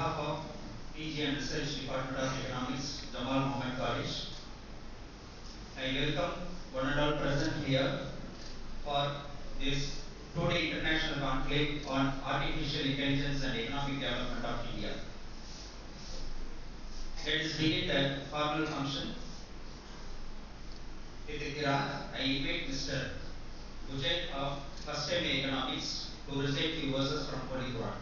behalf of PG and Research Department of Economics, Jamal Mohammed College, I welcome one and all present here for this two-day international conclave on artificial intelligence and economic development of India. Let us begin the formal function. With the Kirat, I invite Mr. Ujay of First Time Economics to recite few verses from Holy Quran.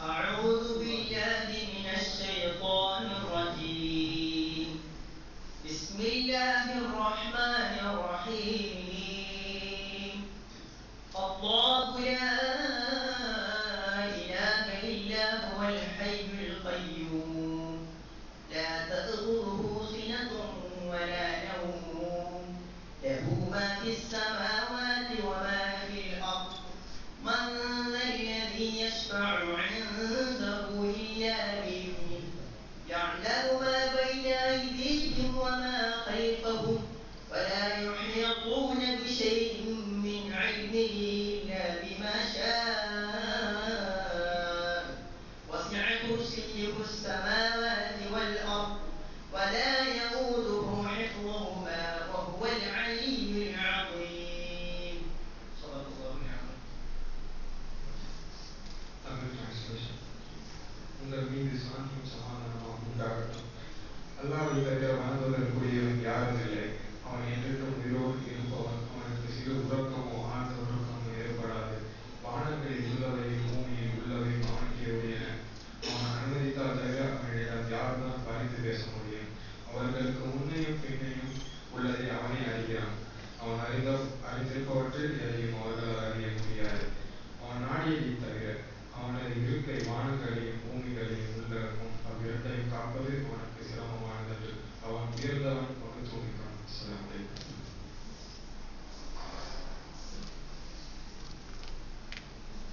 أعوذ بالله من الشيطان الرجيم. بسم الله الرحمن الرحيم. الله لا إله إلا هو الحي القيوم لا تأخذه سنة ولا نوم له ما في السماوات وما في الأرض من ذا الذي يشفع عنده إلا بإذنه يعلم ما بين أيديهم وما خلفهم ولا يحيطون بشيء من علمه إلا بما شاء وسع كرسيه السماوات والأرض ولا يؤوده حفظهما وهو العلي العظيم. صدق الله العظيم. Tamil translation. உங்கள் மீது சாந்தியும் சமாதானமும் உண்டாகட்டும். அல்லாஹ்வை தவிர வணங்குவதற்குரியவன் யாரும் இல்லை. அவன் என்றென்றும் உயிரோடு இருப்பவன். அவனுக்கு சிறு உறக்கமோ ஆழ்ந்த உறக்கமோ ஏற்படாது. வானங்களில் உள்ளவையும் பூமியில் உள்ளவையும் அவனுக்கே உரியன. அவன் அனுமதித்தால் தவிர அவனிடம் யார்தான் பரிந்து பேச முடியும். அவர்களுக்கு முன்னையும் பின்னையும் உள்ளதை அவனே அறிகிறான். அவன் அறிந்திருப்பவற்றில் எதையும் அவர்களால் அறிய முடியாது. அவன் நாடியதை தவிர அவனது இருக்கை வானங்களையும் பூமிகளையும் உள்ளடக்கும். அவ்விரண்டையும் காப்பது அவனுக்கு சிரமமானதன்று. அவன் உயர்ந்தவன் மகத்துவமிக்கான். அஸ்ஸலாமு அலைக்கும்.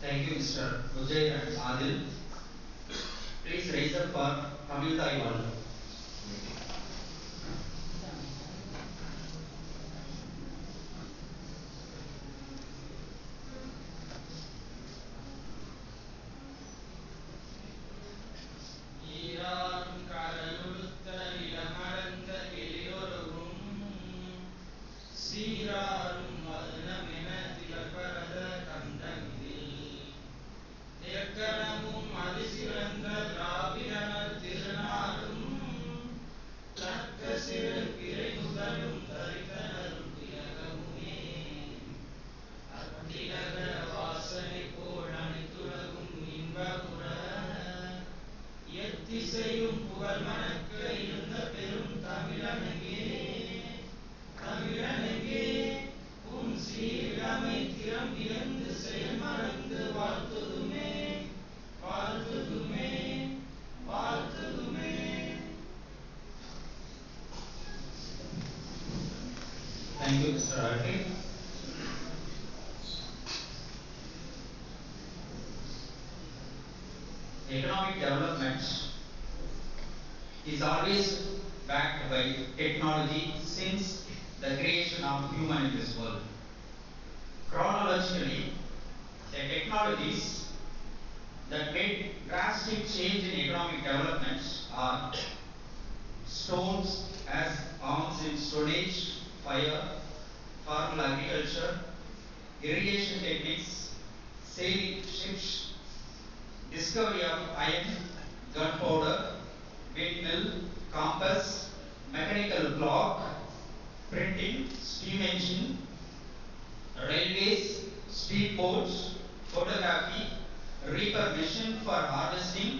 Thank you, Mr. Ujay and Adil. Please raise up for Tamil Taiwan. ஈராறும் கடலுடுத்த நிலமடந்த கிளியொருவும் சீராறும் மதுனமென திலப்பரத கந்தமிதில் எக்கணமும் அதிசிறந்த திராவிடனர் திருநாளும் தக்க சிறு பிறை முதலும் தரித்தனரும் திலகமுமே அத்திலக வாசனை போல் அனைத்துலகும் இன்பகுற எத்திசையும் புகழ் மணக்க இருந்த பெரும் தமிழனங்கே தமிழனங்கே உன் சீரமை திறம் இழந்து செயல் மறந்து வாழ்த்துதுமே வாழ்த்துதுமே வாழ்த்துதுமே. Thank you, Mr. Arti. Economic development is always backed by technology since the creation of human in this world. Chronologically, the technologies that made drastic change in economic development are stones as arms in Stone Age, fire, farm agriculture, irrigation techniques, sailing ships, discovery of iron, gunpowder, windmill, compass, mechanical clock, printing, steam engine, railways, speedboats, photography, reaper machine for harvesting,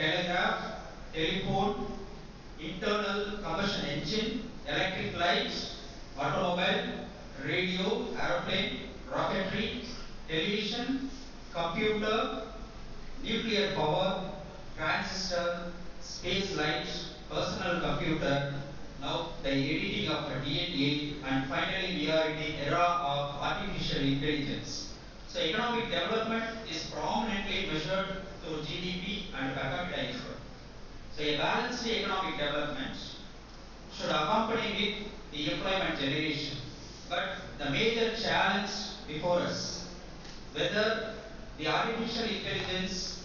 telegraph, telephone, internal combustion engine, electric lights, automobile, radio, aeroplane, rocketry, television, computer, nuclear power, transistor, space light, personal computer, now the editing of DNA, and finally we are in the era of artificial intelligence. So economic development is prominently measured through GDP and per capita income. So a balanced economic development should accompany with the employment generation. But the major challenge before us, whether the artificial intelligence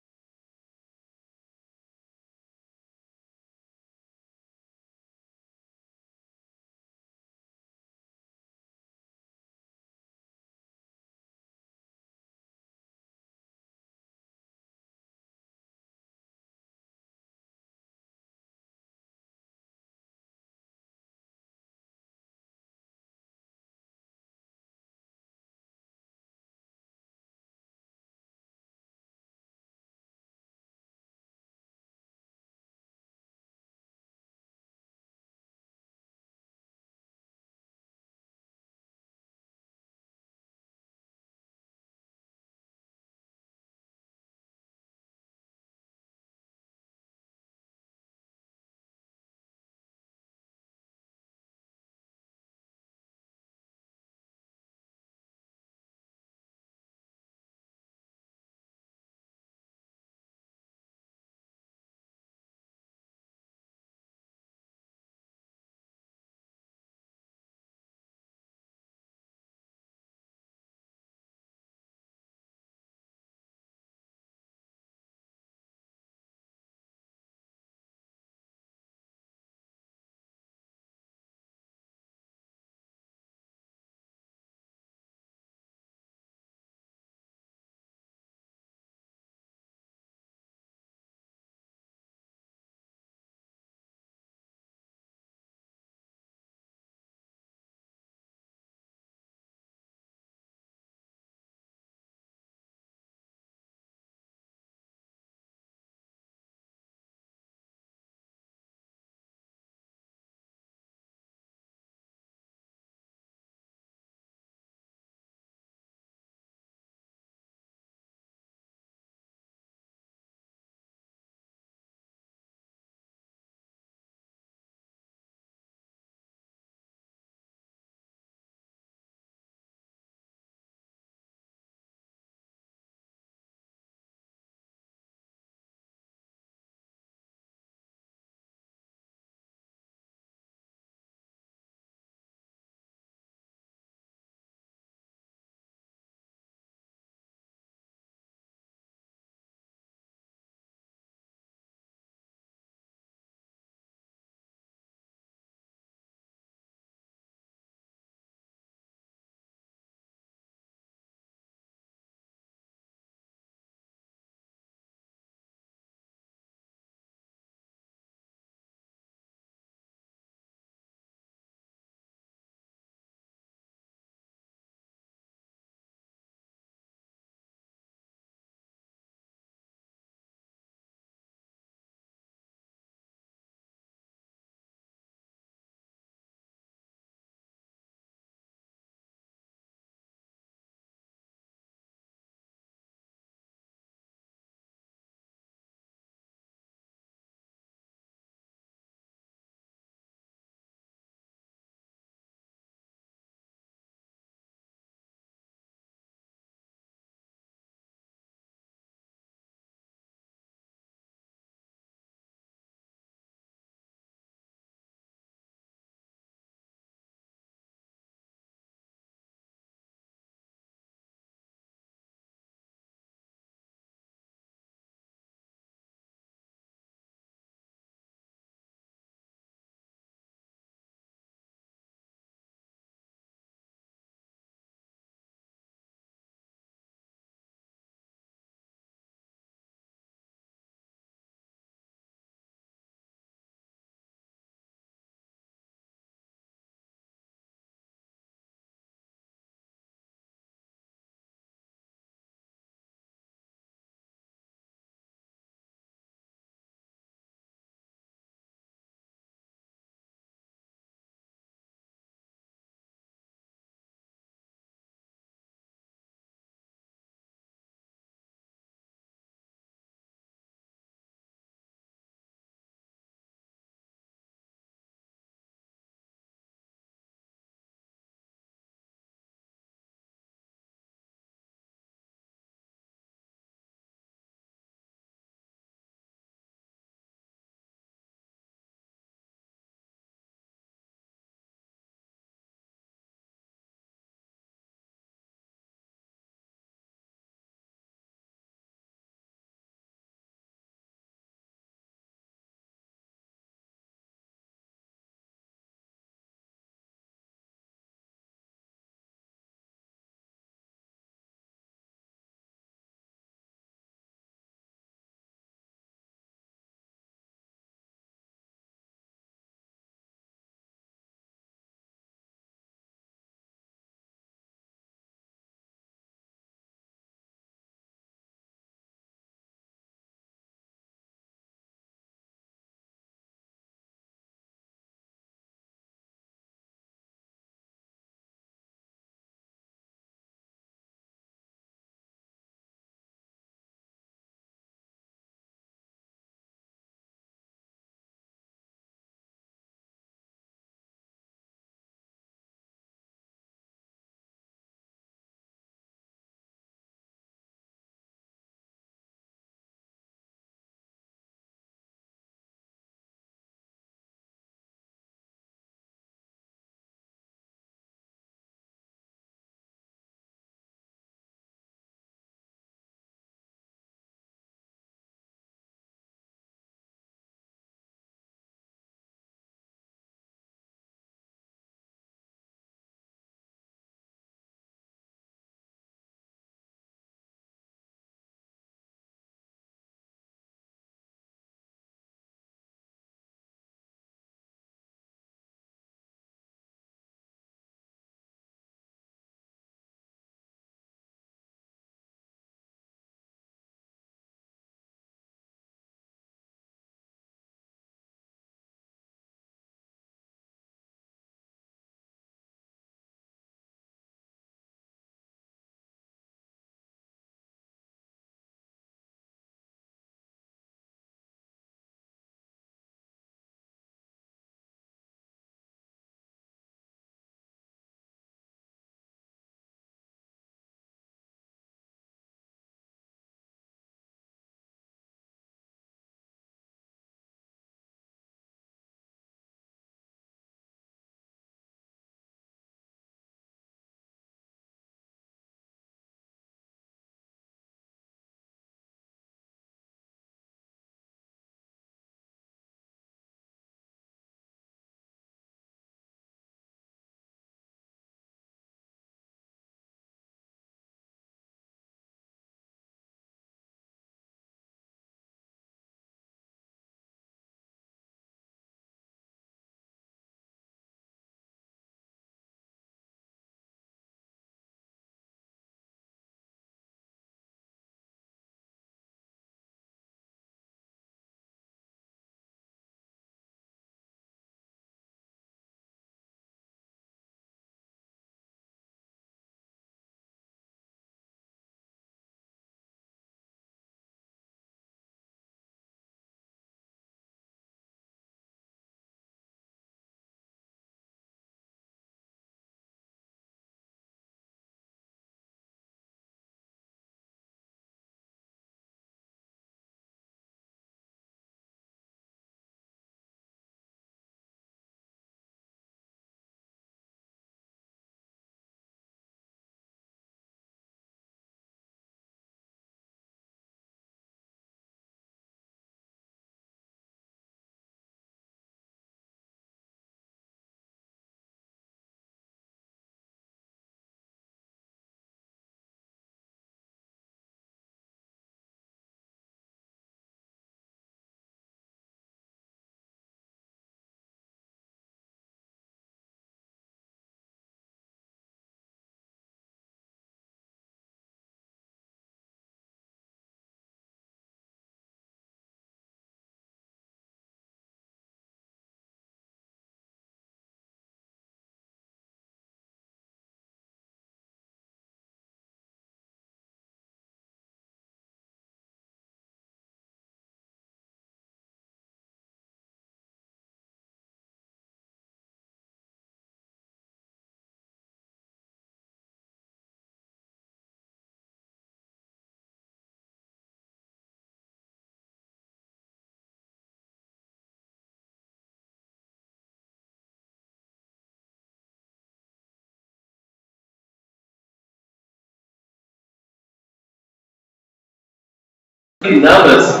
nervous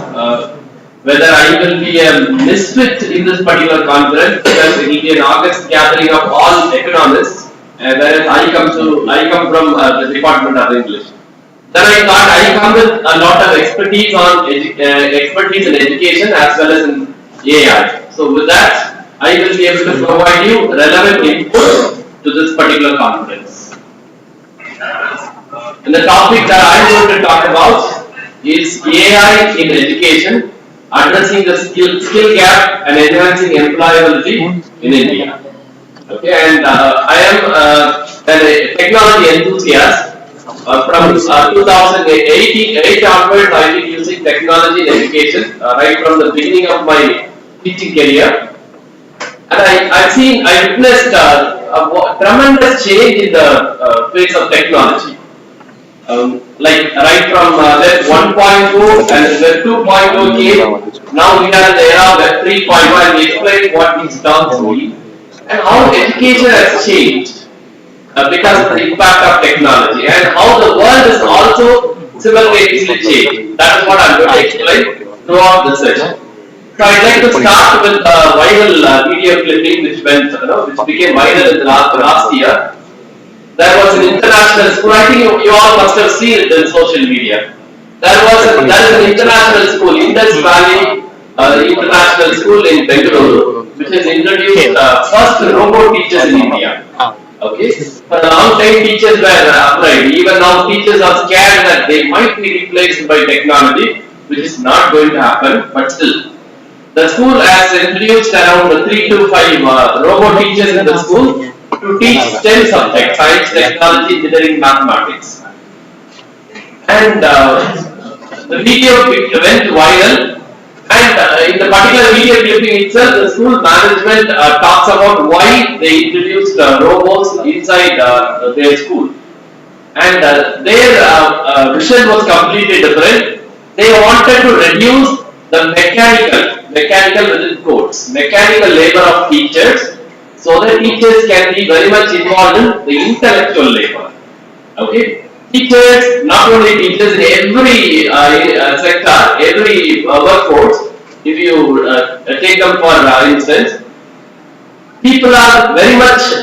whether I will be a misfit in this particular conference because it will be an August gathering of all economists, whereas I come from the Department of English. Then I thought I come with a lot of expertise on expertise in education as well as in AI. So with that, I will be able to provide you relevant input to this particular conference. And the topic that I'm going to talk about is AI in education, addressing the skill gap and enhancing employability in India. Okay, and I am a technology enthusiast. From 2008 onwards, I've been using technology in education right from the beginning of my teaching career. And I witnessed a tremendous change in the face of technology. Like right from Web 1.2 and Web 2.0 came, now we are in the era of Web 3.1 and we explain what these terms mean and how education has changed because of the impact of technology and how the world is also simultaneously changed. That is what I am going to explain throughout the session. So I'd like to start with a viral video clipping which which became viral in the last year. There was an international school. I think you all must have seen it in social media. There is an international school, Indus Valley International School in Bengaluru, which has introduced first robot teachers in India. Okay, for a long time teachers were afraid. Even now teachers are scared that they might be replaced by technology, which is not going to happen. But still, the school has introduced around 3 to 5 robot teachers in the school to teach STEM subjects, science, technology, engineering, mathematics. And the video went viral. And in the particular video clipping itself, the school management talks about why they introduced robots inside their school. And their vision was completely different. They wanted to reduce the mechanical within quotes, mechanical labor of teachers, so that teachers can be very much involved in the intellectual labor. Okay, teachers, not only teachers, in every sector, every workforce. If you take them for instance, people are very much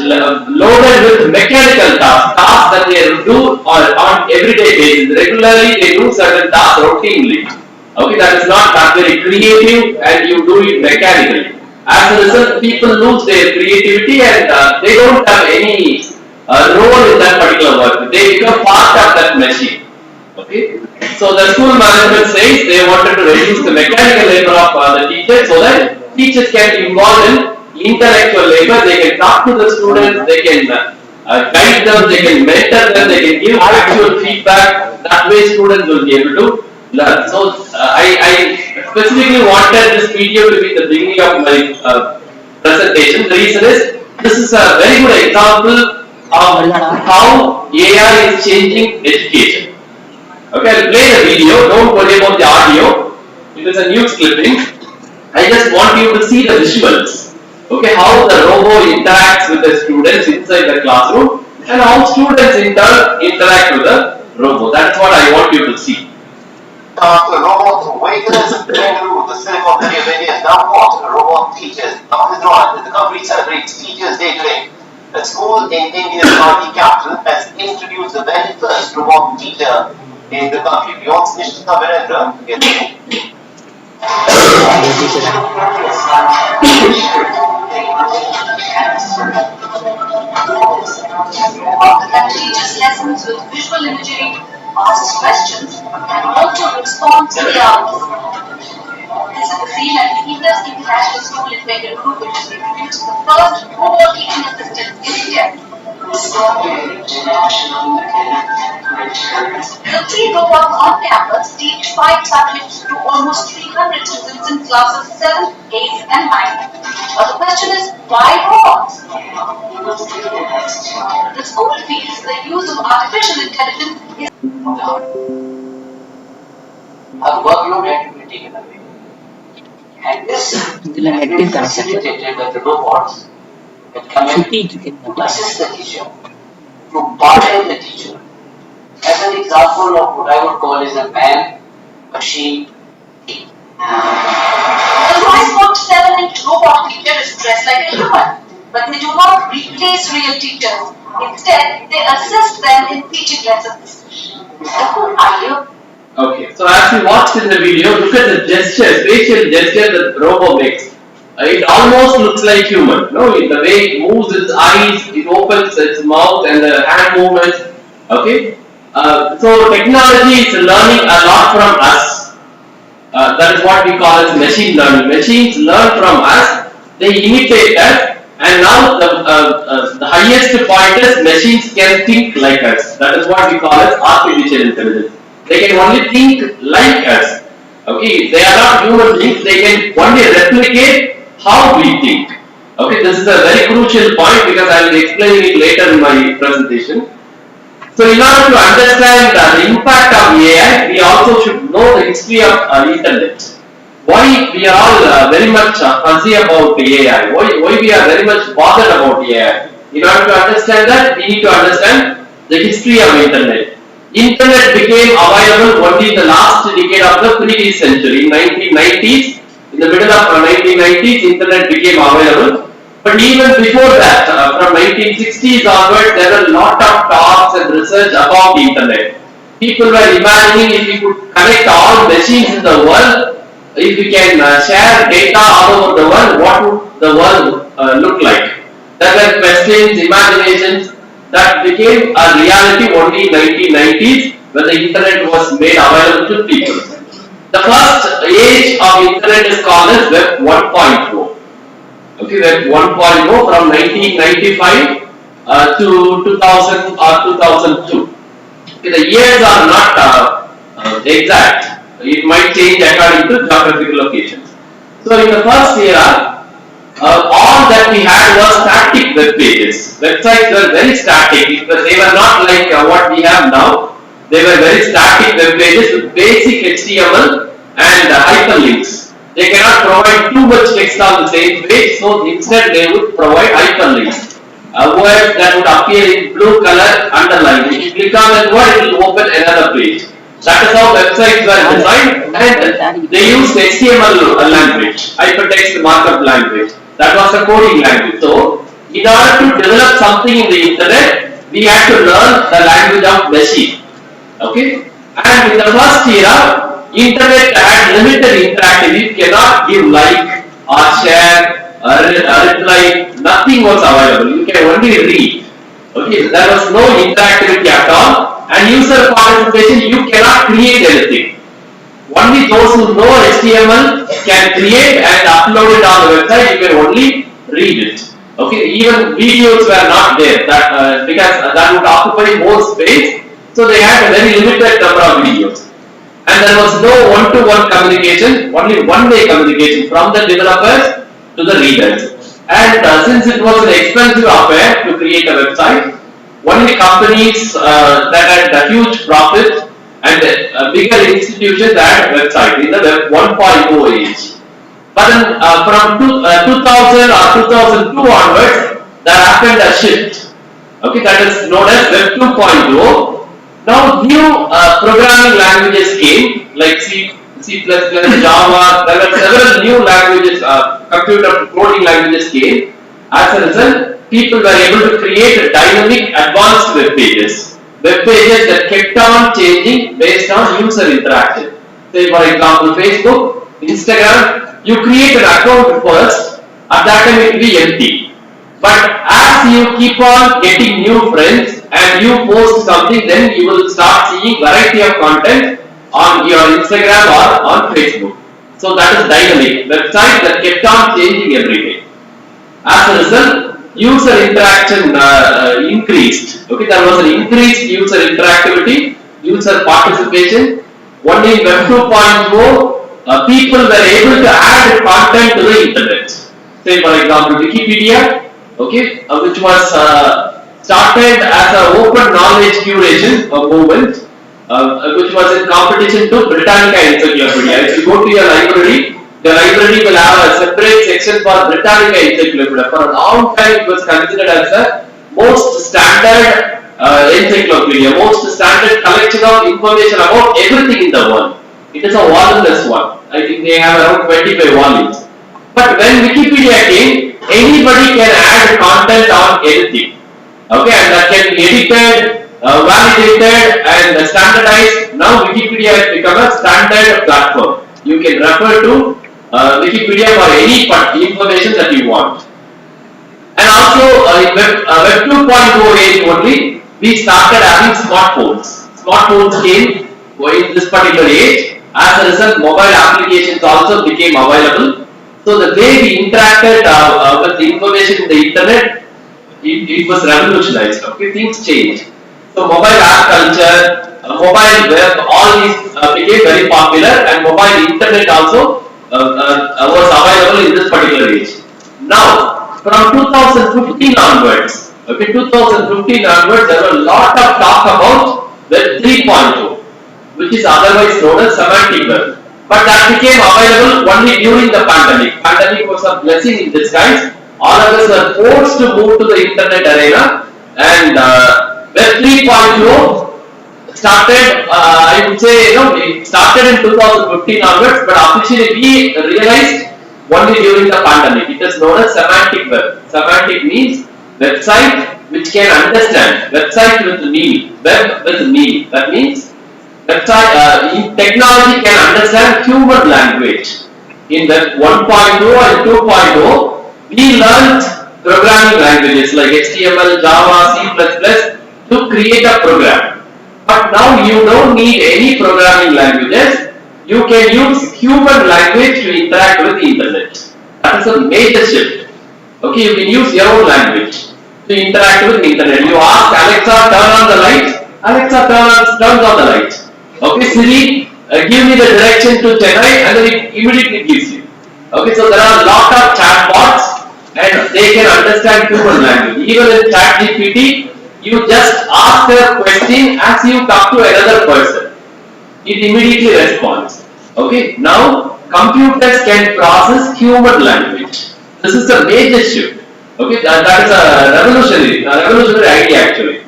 loaded with mechanical tasks that they do on everyday basis. Regularly, they do certain tasks routinely. Okay, that is not that very creative, and you do it mechanically. As a result, people lose their creativity and they don't have any role in that particular work. They become part of that machine. Okay, so the school management says they wanted to reduce the mechanical labor of the teachers so that teachers can be involved in intellectual labor. They can talk to the students, they can guide them, they can mentor them, they can give actual feedback. That way, students will be able to learn. So I specifically wanted this video to be the beginning of my presentation. The reason is this is a very good example of how AI is changing education. Okay, I'll play the video. Don't worry about the audio. It is a news clipping. I just want you to see the visuals. Okay, how the robot interacts with the students inside the classroom and how students in turn interact with the robot. That's what I want you to see. The robot waiters in Bengaluru, the Silicon Valley of India, is now what? Robot teachers. Now Hyderabad, the country celebrates Teachers' Day today. A school in India's county capital has introduced the very first robot teacher in the country. Beyond Nishtha Virendra, that teaches lessons with visual imagery, asks questions, and also responds to the answers. This is the same at the Indus International School in Bengaluru, which has introduced the first robot teaching assistant in India. The 3 robots on campus teach 5 subjects to almost 300 students in classes 7, 8, and 9. But the question is, why robots? The school feels the use of artificial intelligence is our workload had to be taken away. And this has been facilitated by the robots that come in to assist the teacher, to part-time the teacher. As an example of what I would call is a man-machine The 5.7-inch robot teacher is dressed like a human, but they do not replace real teachers. Instead, they assist them in teaching lessons. So who are you? Okay, so as we watched in the video, look at the gestures, facial gesture that Robo makes. It almost looks like human. No, in the way it moves its eyes, it opens its mouth, and the hand movements. Okay, so technology is learning a lot from us. That is what we call as machine learning. Machines learn from us, they imitate us, and now the highest point is machines can think like us. That is what we call as artificial intelligence. They can only think like us. Okay, they are not human beings. They can only replicate how we think. Okay, this is a very crucial point because I will explain it later in my presentation. So in order to understand the impact of AI, we also should know the history of internet. Why we are all very much fuzzy about AI? Why we are very much bothered about AI? In order to understand that, we need to understand the history of internet. Internet became available only in the last decade of the previous century. In 1990s, in the middle of 1990s, internet became available. But even before that, from 1960s onwards, there were a lot of talks and research about the internet. People were imagining if we could connect all machines in the world, if we can share data all over the world, what would the world look like? There were questions, imaginations that became a reality only in 1990s when the internet was made available to people. The first age of internet is called as Web 1.0. Okay, Web 1.0 from 1995 to 2000 or 2002. Okay, the years are not exact. It might change according to geographical locations. So in the first era, all that we had was static web pages. Websites were very static because they were not like what we have now. They were very static web pages with basic HTML and hyperlinks. They cannot provide too much text on the same page, so instead they would provide hyperlinks. Words that would appear in blue color underlined. If you click on that word, it will open another page. That is how websites were designed, and they used HTML language, hypertext markup language. That was the coding language. So, in order to develop something in the internet, we had to learn the language of machine. Okay? And in the first era, internet had limited interactivity. You cannot give like or share or reply. Nothing was available. You can only read. Okay? There was no interactivity at all. And user participation, you cannot create anything. Only those who know HTML can create and upload it on the website. You can only read it. Okay, even videos were not there because that would occupy more space. So they had a very limited number of videos. And there was no one-to-one communication, only one-way communication from the developers to the readers. And since it was an expensive affair to create a website, only companies that had huge profit and bigger institutions had website in the Web 1.0 age. But then from 2000 or 2002 onwards, there happened a shift. Okay, that is known as Web 2.0. Now new programming languages came like C, Java. There were several new languages, computer coding languages came. As a result, people were able to create dynamic advanced web pages. Web pages that kept on changing based on user interaction. Say for example, Facebook, Instagram, you create an account first, at that time it will be empty. But as you keep on getting new friends and you post something, then you will start seeing variety of content on your Instagram or on Facebook. So that is dynamic, website that kept on changing every day. As a result, user interaction increased. Okay, there was an increased user interactivity, user participation. Only in Web 2.0, people were able to add content to the internet. Say for example, Wikipedia, okay, which was started as an open knowledge curation movement, which was in competition to Britannica Encyclopedia. If you go to your library, the library will have a separate section for Britannica Encyclopedia. For a long time, it was considered as the most standard encyclopedia, most standard collection of information about everything in the world. It is a voluminous one. I think they have around 25 volumes. But when Wikipedia came, anybody can add content on anything. Okay, and that can be edited, validated, and standardized. Now Wikipedia has become a standard platform. You can refer to Wikipedia for any information that you want. And also in Web 2.0 age only, we started having smartphones. Smartphones came in this particular age. As a result, mobile applications also became available. So the way we interacted with the information in the internet, it was revolutionized. Okay, things changed. So mobile app culture, mobile web, all these became very popular, and mobile internet also was available in this particular age. Now, from 2015 onwards, okay, 2015 onwards, there were a lot of talk about Web 3.0, which is otherwise known as semantic web. But that became available only during the pandemic. Pandemic was a blessing in disguise. All of us were forced to move to the internet arena, and Web 3.0 started, I would say, it started in 2015 onwards, but officially we realized only during the pandemic. It is known as semantic web. Semantic means website which can understand, website with meaning, web with meaning. That means website, technology can understand human language. In Web 1.0 and 2.0, we learned programming languages like HTML, Java, C++ to create a program. But now you don't need any programming languages. You can use human language to interact with the internet. That is a major shift. Okay, you can use your own language to interact with the internet. You ask Alexa, turn on the light. Alexa turns on the light. Okay, Siri, give me the direction to Chennai, and then it immediately gives you. Okay, so there are a lot of chatbots, and they can understand human language. Even in ChatGPT, you just ask a question as you talk to another person. It immediately responds. Okay, now computers can process human language. This is a major shift. Okay, that is a revolutionary idea actually.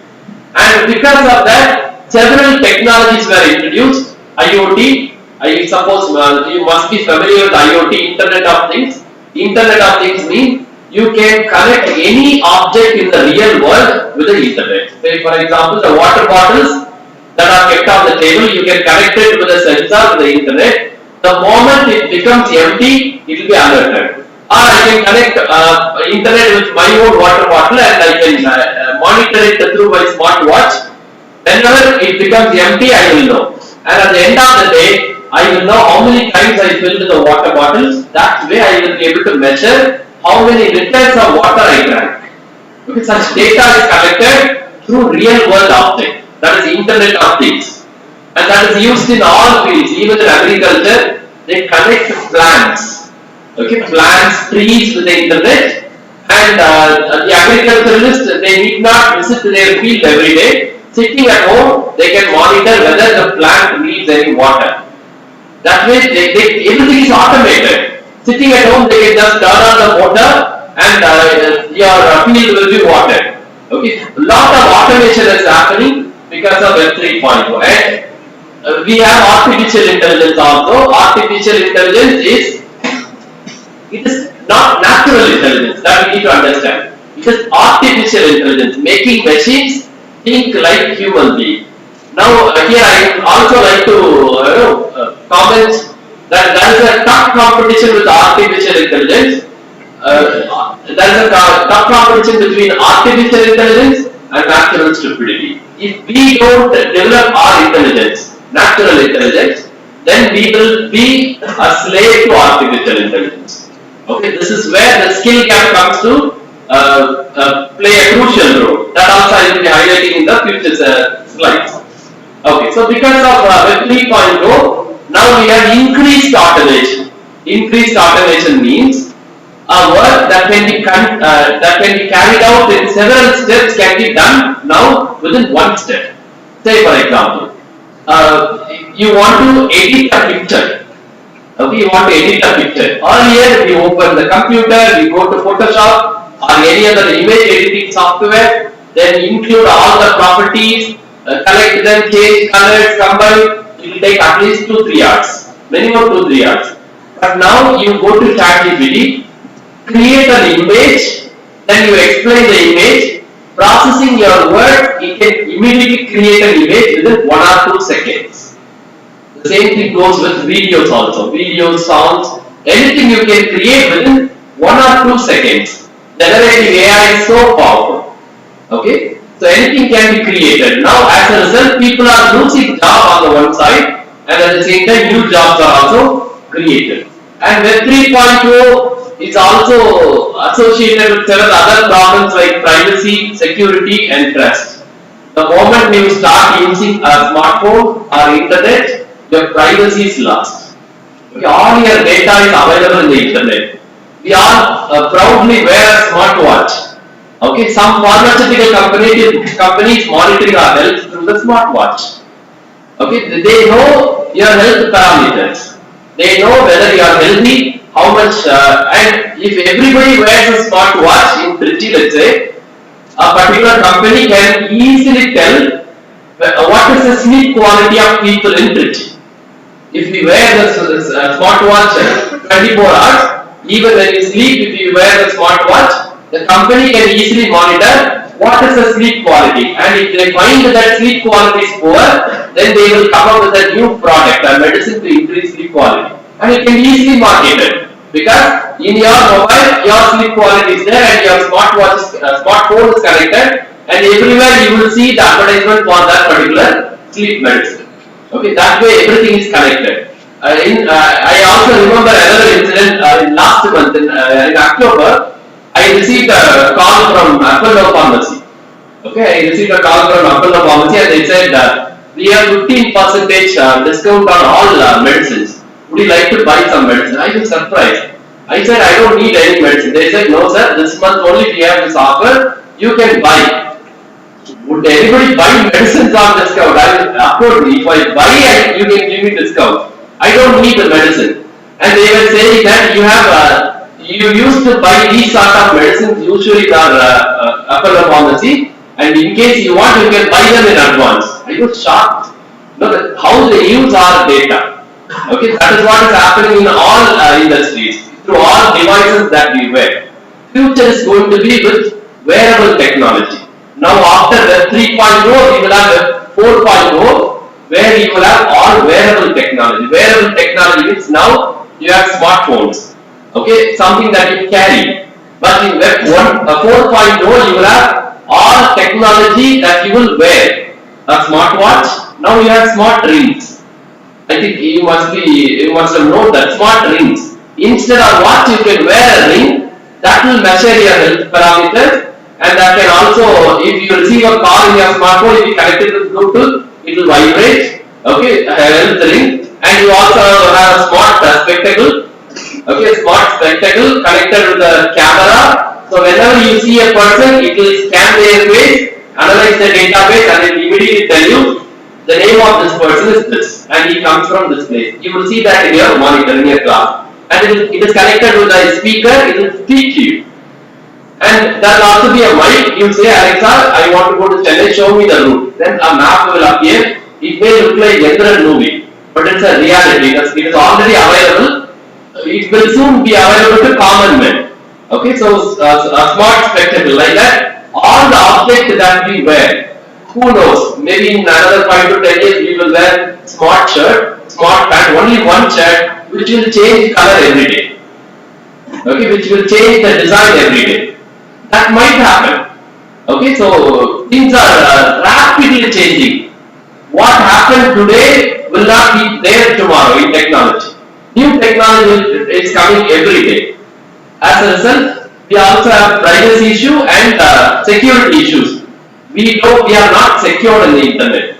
And because of that, several technologies were introduced. IoT, I suppose you must be familiar with IoT, Internet of Things. Internet of Things means you can connect any object in the real world with the internet. Say for example, the water bottles that are kept on the table, you can connect it with a sensor with the internet. The moment it becomes empty, it will be alerted. Or I can connect internet with my own water bottle, and I can monitor it through my smartwatch. Whenever it becomes empty, I will know. And at the end of the day, I will know how many times I filled the water bottles. That way I will be able to measure how many liters of water I drank. Because such data is collected through real world object. That is Internet of Things. And that is used in all fields, even in agriculture. They connect plants. Okay, plants, trees with the internet. And the agriculturalists, they need not visit their field every day. Sitting at home, they can monitor whether the plant needs any water. That way, everything is automated. Sitting at home, they can just turn on the motor, and your field will be watered. Okay, a lot of automation is happening because of Web 3.0. And we have artificial intelligence also. Artificial intelligence is not natural intelligence. That we need to understand. It is artificial intelligence, making machines think like human beings. Now here I also like to comment that there is a tough competition with artificial intelligence. There is a tough competition between artificial intelligence and natural stupidity. If we don't develop our intelligence, natural intelligence, then we will be a slave to artificial intelligence. Okay, this is where the skill gap comes to play a crucial role. That also I will be highlighting in the future slides. Okay, so because of Web 3.0, now we have increased automation. Increased automation means a work that can be carried out in several steps can be done now within one step. Say for example, you want to edit a picture. Okay, you want to edit a picture. Earlier, we open the computer, we go to Photoshop or any other image editing software, then include all the properties, collect them, change colors, combine. It will take at least 2-3 hours. minimum 2-3 hours. But now you go to ChatGPT, create an image, then you explain the image, processing your word, it can immediately create an image within 1 or 2 seconds. The same thing goes with videos also. Videos, sounds, anything you can create within 1 or 2 seconds. Generative AI is so powerful. Okay? So anything can be created. Now as a result, people are losing job on the one side, and at the same time new jobs are also created. And Web 3.0 is also associated with several other problems like privacy, security and trust. The moment you start using a smartphone or internet, your privacy is lost. Okay, all your data is available in the internet. We all proudly wear a smartwatch. Okay, some pharmaceutical companies monitoring our health through the smartwatch. Okay, they know your health parameters. They know whether you are healthy, how much, and if everybody wears a smartwatch in Trichy, let's say, a particular company can easily tell what is the sleep quality of people in Trichy. If we wear the smartwatch 24 hours, even when you sleep, if you wear the smartwatch, the company can easily monitor what is the sleep quality, and if they find that sleep quality is poor, then they will come up with a new product, a medicine to increase sleep quality, and it can easily market it because in your mobile your sleep quality is there and your smartphone is connected, and everywhere you will see the advertisement for that particular sleep medicine. Okay, that way everything is connected. I also remember another incident in last month in October. I received a call from Apollo Pharmacy. Okay, I received a call from Apollo Pharmacy and they said we have 15% discount on all medicines. Would you like to buy some medicine? I was surprised. I said I don't need any medicine. They said no sir, this month only we have this offer. You can buy. Would anybody buy medicines on discount? Of course, if I buy, you can give me discount. I don't need the medicine. And they were saying that you used to buy these sort of medicines usually in our Apollo Pharmacy, and in case you want, you can buy them in advance. I was shocked. Look at how they use our data. Okay, that is what is happening in all industries through all devices that we wear. Future is going to be with wearable technology. Now after Web 3.0, we will have Web 4.0, where you will have all wearable technology. Wearable technology means now you have smartphones. Okay, something that you carry. But in Web 4.0, you will have all technology that you will wear. A smartwatch. Now you have smart rings. I think you must have known that smart rings. Instead of watch, you can wear a ring that will measure your health parameters. And that can also, if you receive a call in your smartphone, if you connect it with Bluetooth, it will vibrate. Okay, a health ring. And you also have a smart spectacle. Okay, smart spectacle connected with the camera. So whenever you see a person, it will scan their face, analyze the database, and it immediately tell you the name of this person is this, and he comes from this place. You will see that in your monitor, in your class. And it is connected with a speaker, it will speak to you. And there will also be a mic. You say, Alexa, I want to go to Chennai, show me the route. Then a map will appear. It may look like Yendran movie, but it's a reality. It is already available. It will soon be available to common men. Okay, so a smart spectacle like that. All the objects that we wear, who knows? Maybe in another 5 to 10 years we will wear smart shirt, smart pant, only one shirt, which will change color every day. Okay, which will change the design every day. That might happen. Okay, so things are rapidly changing. What happened today will not be there tomorrow in technology. New technology is coming every day. As a result, we also have privacy issue and security issues. We are not secured in the internet.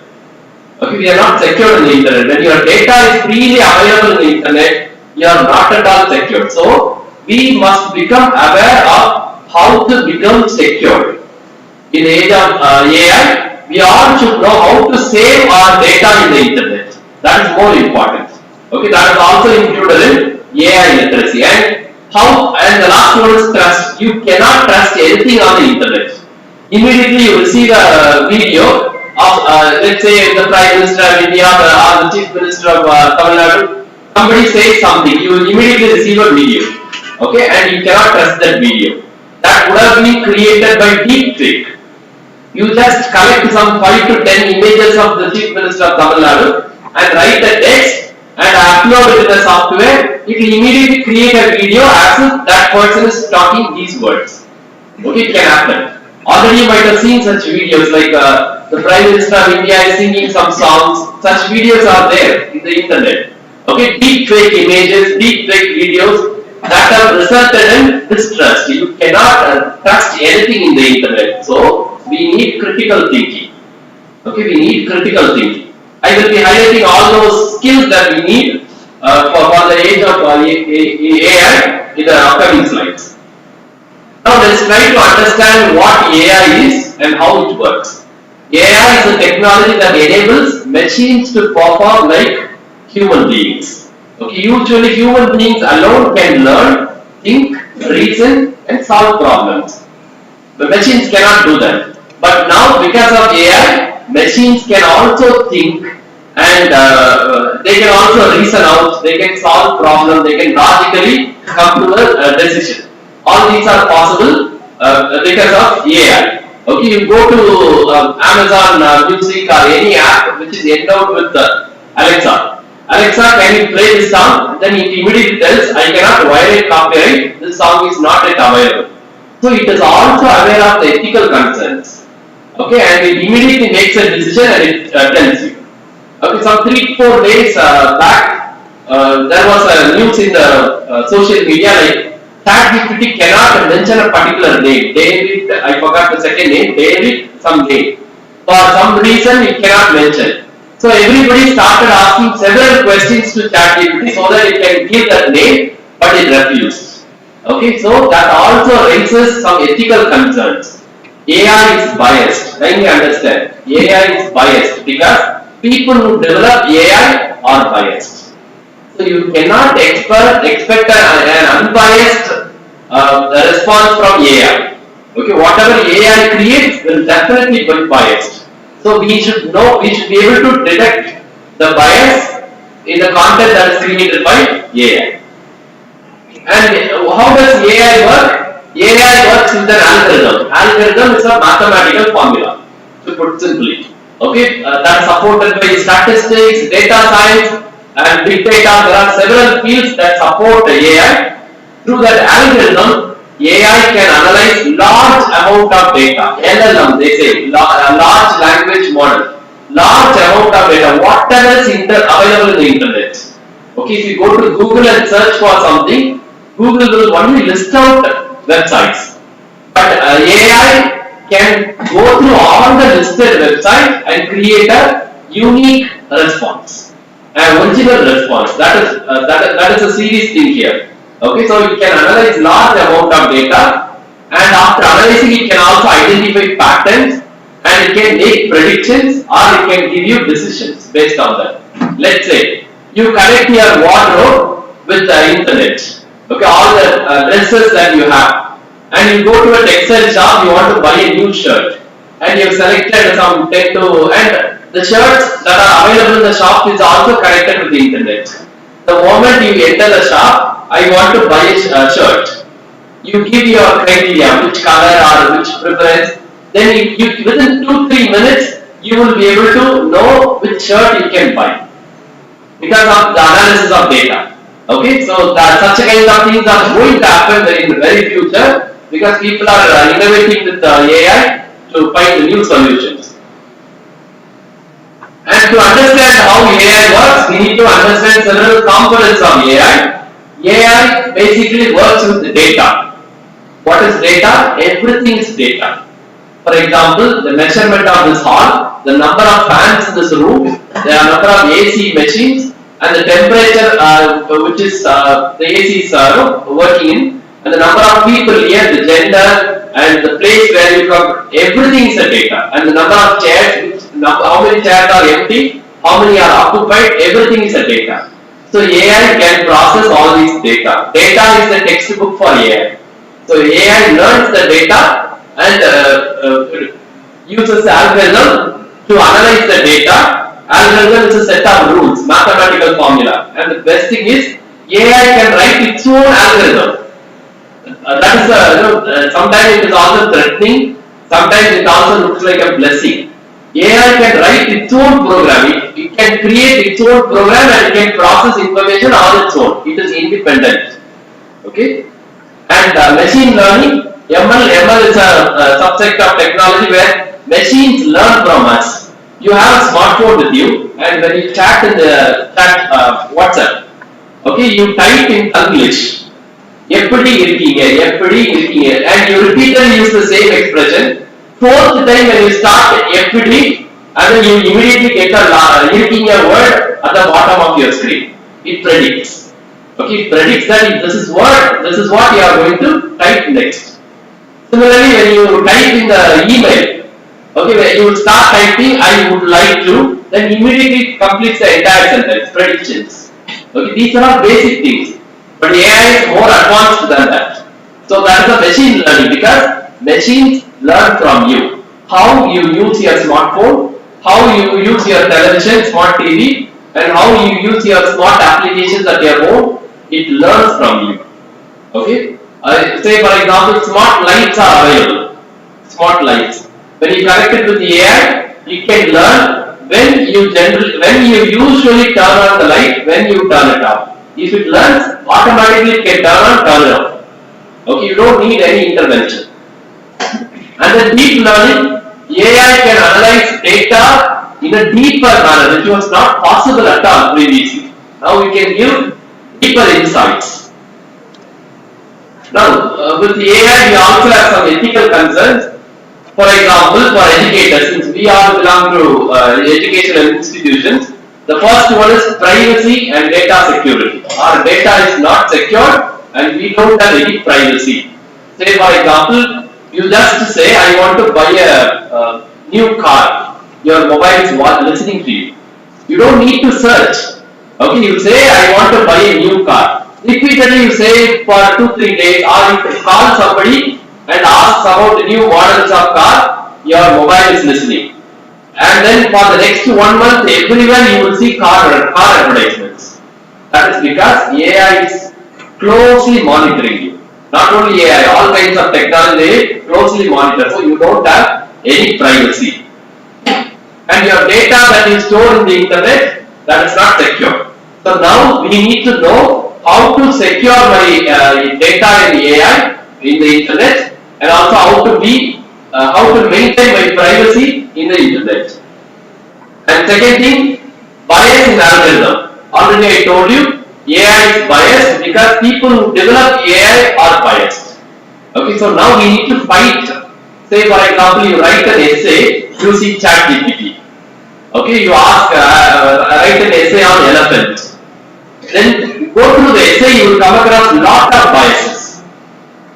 Okay, we are not secured in the internet. When your data is freely available in the internet, you are not at all secured. So we must become aware of how to become secure. In the age of AI, we all should know how to save our data in the internet. That is more important. Okay, that is also included in AI literacy. And the last one is trust. You cannot trust anything on the internet. Immediately you will see the video of let's say the Prime Minister of India or the Chief Minister of Tamil Nadu somebody says something, you will immediately receive a video, okay, and you cannot trust that video. That would have been created by deep fake. You just collect some 5 to 10 images of the Chief Minister of Tamil Nadu and write the text and upload it in the software. It will immediately create a video as if that person is talking these words. Okay, it can happen. Already you might have seen such videos like the Prime Minister of India is singing some songs. Such videos are there in the internet. Okay, deep fake images, deep fake videos that have resulted in distrust. You cannot trust anything in the internet. So we need critical thinking. Okay, we need critical thinking. I will be highlighting all those skills that we need for the age of AI in the upcoming slides. Now let's try to understand what AI is and how it works. AI is a technology that enables machines to perform like human beings. Okay, usually human beings alone can learn, think, reason and solve problems. The machines cannot do that. But now because of AI, machines can also think and they can also reason out, they can solve problems, they can logically come to a decision. All these are possible because of AI. Okay, you go to Amazon Music or any app which is endowed with Alexa. Alexa, can you play this song? Then it immediately tells, I cannot violate copyright, this song is not yet available. So it is also aware of the ethical concerns. Okay, and it immediately makes a decision and it tells you. Okay, some 3-4 days back, there was a news in the social media like ChatGPT cannot mention a particular name. David, I forgot the second name, David, some name. For some reason, it cannot mention. So everybody started asking several questions to ChatGPT so that it can give that name, but it refused. Okay, so that also raises some ethical concerns. AI is biased. Kindly understand. AI is biased because people who develop AI are biased. So you cannot expect an unbiased response from AI. Okay, whatever AI creates will definitely be biased. So we should know, we should be able to detect the bias in the content that is created by AI. And how does AI work? AI works with an algorithm. Algorithm is a mathematical formula, to put simply. Okay, that is supported by statistics, data science, and big data. There are several fields that support AI. Through that algorithm, AI can analyze large amount of data. LLM, they say, large language model. Large amount of data, whatever is available in the internet. Okay, if you go to Google and search for something, Google will only list out websites. But AI can go through all the listed websites and create a unique response, an original response. That is a serious thing here. Okay, so it can analyze large amount of data, and after analyzing, it can also identify patterns, and it can make predictions or it can give you decisions based on that. Let's say you connect your wardrobe with the internet. Okay, all the dresses that you have, and you go to a textile shop, you want to buy a new shirt, and you have selected some 10 to, and the shirts that are available in the shop is also connected with the internet. The moment you enter the shop, I want to buy a shirt. You give your criteria, which color or which preference, then you within 2-3 minutes, you will be able to know which shirt you can buy because of the analysis of data. Okay, so such a kind of things are going to happen in the very future because people are innovating with AI to find new solutions. And to understand how AI works, we need to understand several components of AI. AI basically works with the data. What is data? Everything is data. For example, the measurement of this hall, the number of fans in this room, the number of AC machines, and the temperature which is the AC is working in, and the number of people here, the gender, and the place where you come, everything is a data. And the number of chairs, how many chairs are empty, how many are occupied, everything is a data. So AI can process all these data. Data is the textbook for AI. So AI learns the data and uses the algorithm to analyze the data Algorithm is a set of rules, mathematical formula. And the best thing is AI can write its own algorithm. That is sometimes it is also threatening, sometimes it also looks like a blessing. AI can write its own program, it can create its own program and it can process information on its own. It is independent. Okay? And machine learning, ML is a subset of technology where machines learn from us. You have a smartphone with you and when you chat in the WhatsApp, okay, you type in English. எப்படி இருக்கீங்க and you repeatedly use the same expression. Fourth time when you start எப்படி and then you immediately get a இருக்கீங்க word at the bottom of your screen. It predicts. Okay, it predicts that if this is what you are going to type next. Similarly, when you type in the email, okay, when you start typing I would like to, then immediately it completes the entire sentence, predictions. Okay, these are all basic things. But AI is more advanced than that. So that is a machine learning because machines learn from you. How you use your smartphone, how you use your television, smart TV, and how you use your smart applications at your home, it learns from you. Okay? Say for example, smart lights are available. Smart lights. When you connect it with the AI, it can learn when you usually turn on the light, when you turn it off. If it learns, automatically it can turn on, turn it off. Okay, you don't need any intervention. And then deep learning, AI can analyze data in a deeper manner, which was not possible at all previously. Now we can give deeper insights. Now, with the AI, we also have some ethical concerns. For example, for educators, since we all belong to educational institutions, the first one is privacy and data security. Our data is not secure and we don't have any privacy. Say for example, you just say I want to buy a new car. Your mobile is listening to you. You don't need to search. Okay, you say I want to buy a new car. Repeatedly you say for 2-3 days, or you call somebody and ask about the new models of car, your mobile is listening. And then for the next 1 month, everywhere you will see car advertisements. That is because AI is closely monitoring you. Not only AI, all kinds of technology closely monitor. So you don't have any privacy. And your data that is stored in the internet, that is not secure. So now we need to know how to secure my data in the AI, in the internet, and also how to maintain my privacy in the internet. And second thing, bias in algorithm. Already I told you, AI is biased because people who develop AI are biased. Okay, so now we need to fight. Say for example, you write an essay using ChatGPT. Okay, you ask, write an essay on elephants. Then go through the essay, you will come across lot of biases.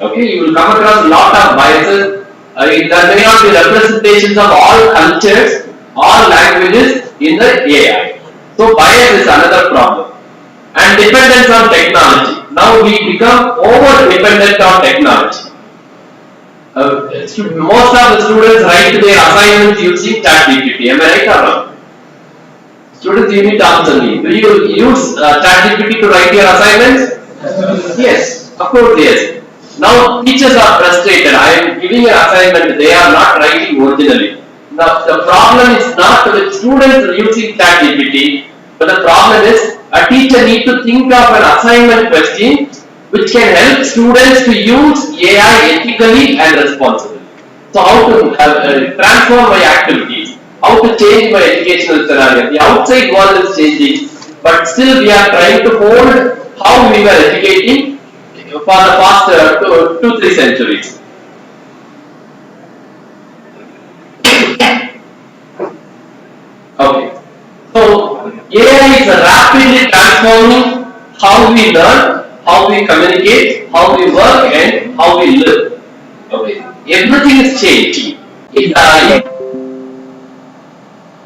Okay, you will come across lot of biases. There may not be representations of all cultures, all languages in the AI. So bias is another problem. And dependence on technology. Now we become over dependent on technology. Most of the students write their assignments using ChatGPT. Am I right or wrong? Students, you need to answer me. Do you use ChatGPT to write your assignments? Yes, of course yes. Now teachers are frustrated. I am giving an assignment, they are not writing originally. Now the problem is not with students using ChatGPT, but the problem is a teacher needs to think of an assignment question which can help students to use AI ethically and responsibly. So how to transform my activities, how to change my educational scenario. The outside world is changing, but still we are trying to hold how we were educating for the past 2-3 centuries. Okay, so AI is rapidly transforming how we learn, how we communicate, how we work, and how we live. Okay, everything is changing.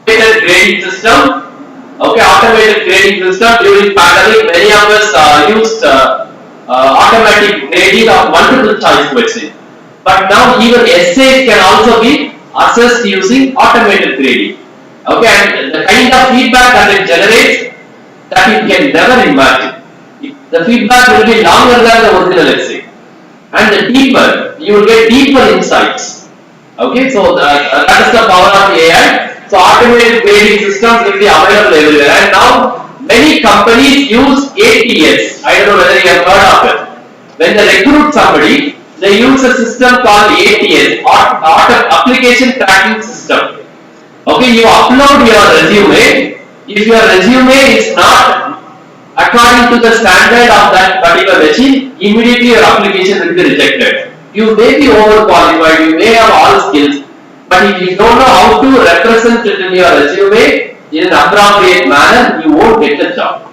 Automated grading system. Okay, automated grading system. During pandemic, many of us used automatic grading of multiple choice questions. But now even essays can also be assessed using automated grading. Okay, and the kind of feedback that it generates, that you can never imagine. The feedback will be longer than the original essay, and the deeper, you will get deeper insights. Okay, so that is the power of AI. So automated grading systems will be available everywhere, and now many companies use ATS. I don't know whether you have heard of it. When they recruit somebody, they use a system called ATS, Application Tracking System. Okay, you upload your resume. If your resume is not according to the standard of that particular machine, immediately your application will be rejected. You may be overqualified, you may have all skills, but if you don't know how to represent it in your resume in an appropriate manner, you won't get the job.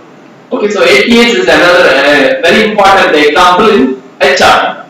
Okay, so ATS is another very important example in HR.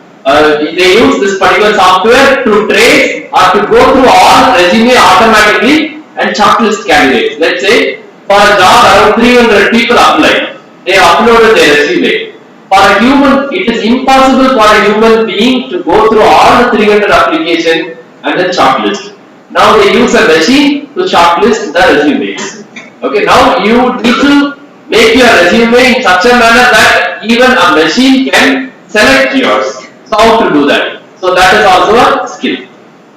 They use this particular software to trace or to go through all resume automatically and shortlist candidates. Let's say for a job around 300 people applied. They uploaded their resume. For a human, it is impossible for a human being to go through all the 300 applications and then shortlist. Now they use a machine to shortlist the resumes. Okay, now you need to make your resume in such a manner that even a machine can select yours. So how to do that? So that is also a skill.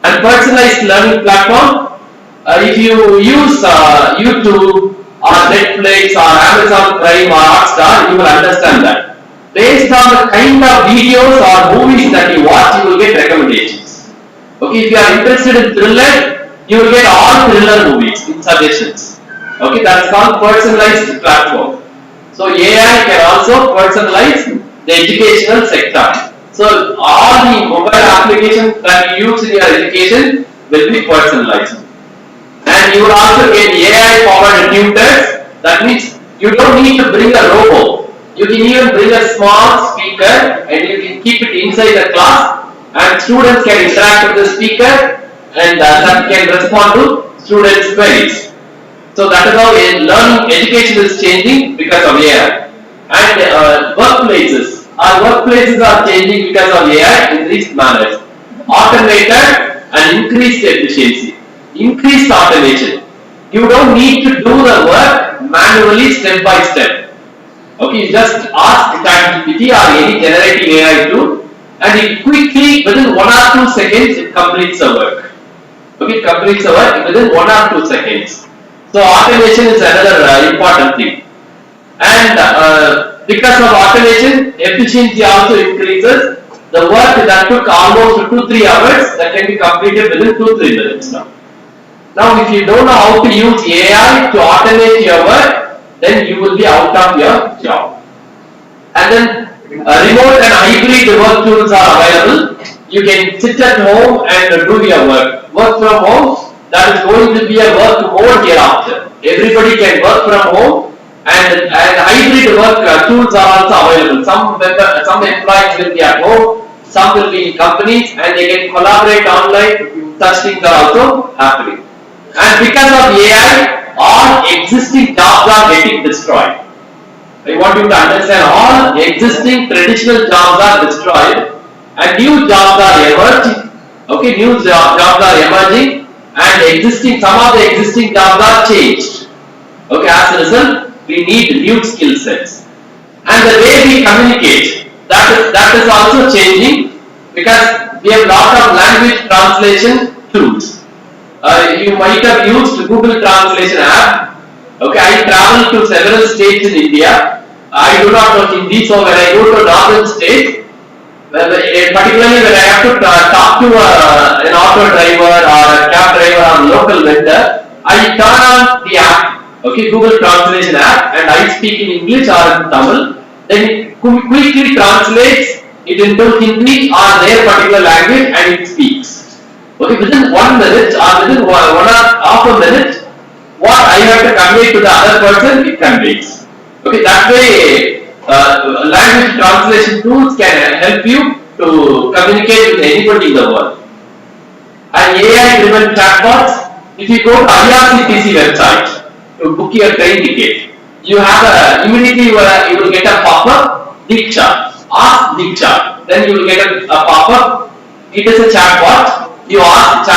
And personalized learning platform, if you use YouTube or Netflix or Amazon Prime or Hotstar, you will understand that. Based on the kind of videos or movies that you watch, you will get recommendations. Okay, if you are interested in thriller, you will get all thriller movies in suggestions. Okay, that's called personalized platform. So AI can also personalize the educational sector. So all the mobile applications that you use in your education will be personalized. And you will also get AI powered tutors. That means you don't need to bring a robot. You can even bring a small speaker and you can keep it inside the class, and students can interact with the speaker, and that can respond to students' queries. So that is how learning education is changing because of AI. And workplaces are changing because of AI in these manners. Automated and increased efficiency. Increased automation. You don't need to do the work manually step by step. Okay, you just ask ChatGPT or any generative AI tool, and it quickly, within 1 or 2 seconds, it completes the work. Okay, it completes the work within 1 or 2 seconds. So automation is another important thing. And because of automation, efficiency also increases. The work that took almost 2-3 hours, that can be completed within 2-3 minutes now. Now, if you don't know how to use AI to automate your work, then you will be out of your job. And then remote and hybrid work tools are available. You can sit at home and do your work. Work from home, that is going to be a work mode hereafter. Everybody can work from home, and hybrid work tools are also available. Some employees will be at home, some will be in companies, and they can collaborate online. Such things are also happening. And because of AI, all existing jobs are getting destroyed. I want you to understand, all existing traditional jobs are destroyed and new jobs are emerging. Okay, new jobs are emerging, and some of the existing jobs are changed. Okay, as a result, we need new skill sets. And the way we communicate, that is also changing, because we have lot of language translation tools. You might have used Google Translation app. Okay, I travel to several states in India. I do not know Hindi, so when I go to northern state, particularly when I have to talk to an auto driver or a cab driver or local vendor, I turn on the app, okay, Google Translation app, and I speak in English or in Tamil. Then it quickly translates it into Hindi or their particular language, and it speaks. Okay, within 1 minute or within 1.5 minute, what I have to convey to the other person, it conveys. Okay, that way language translation tools can help you to communicate with anybody in the world. And AI-driven chatbots, if you go to IRCTC website to book your train ticket, you have immediately you will get a pop-up, Diksha, ask Diksha. Then you will get a pop-up. It is a chatbot. You ask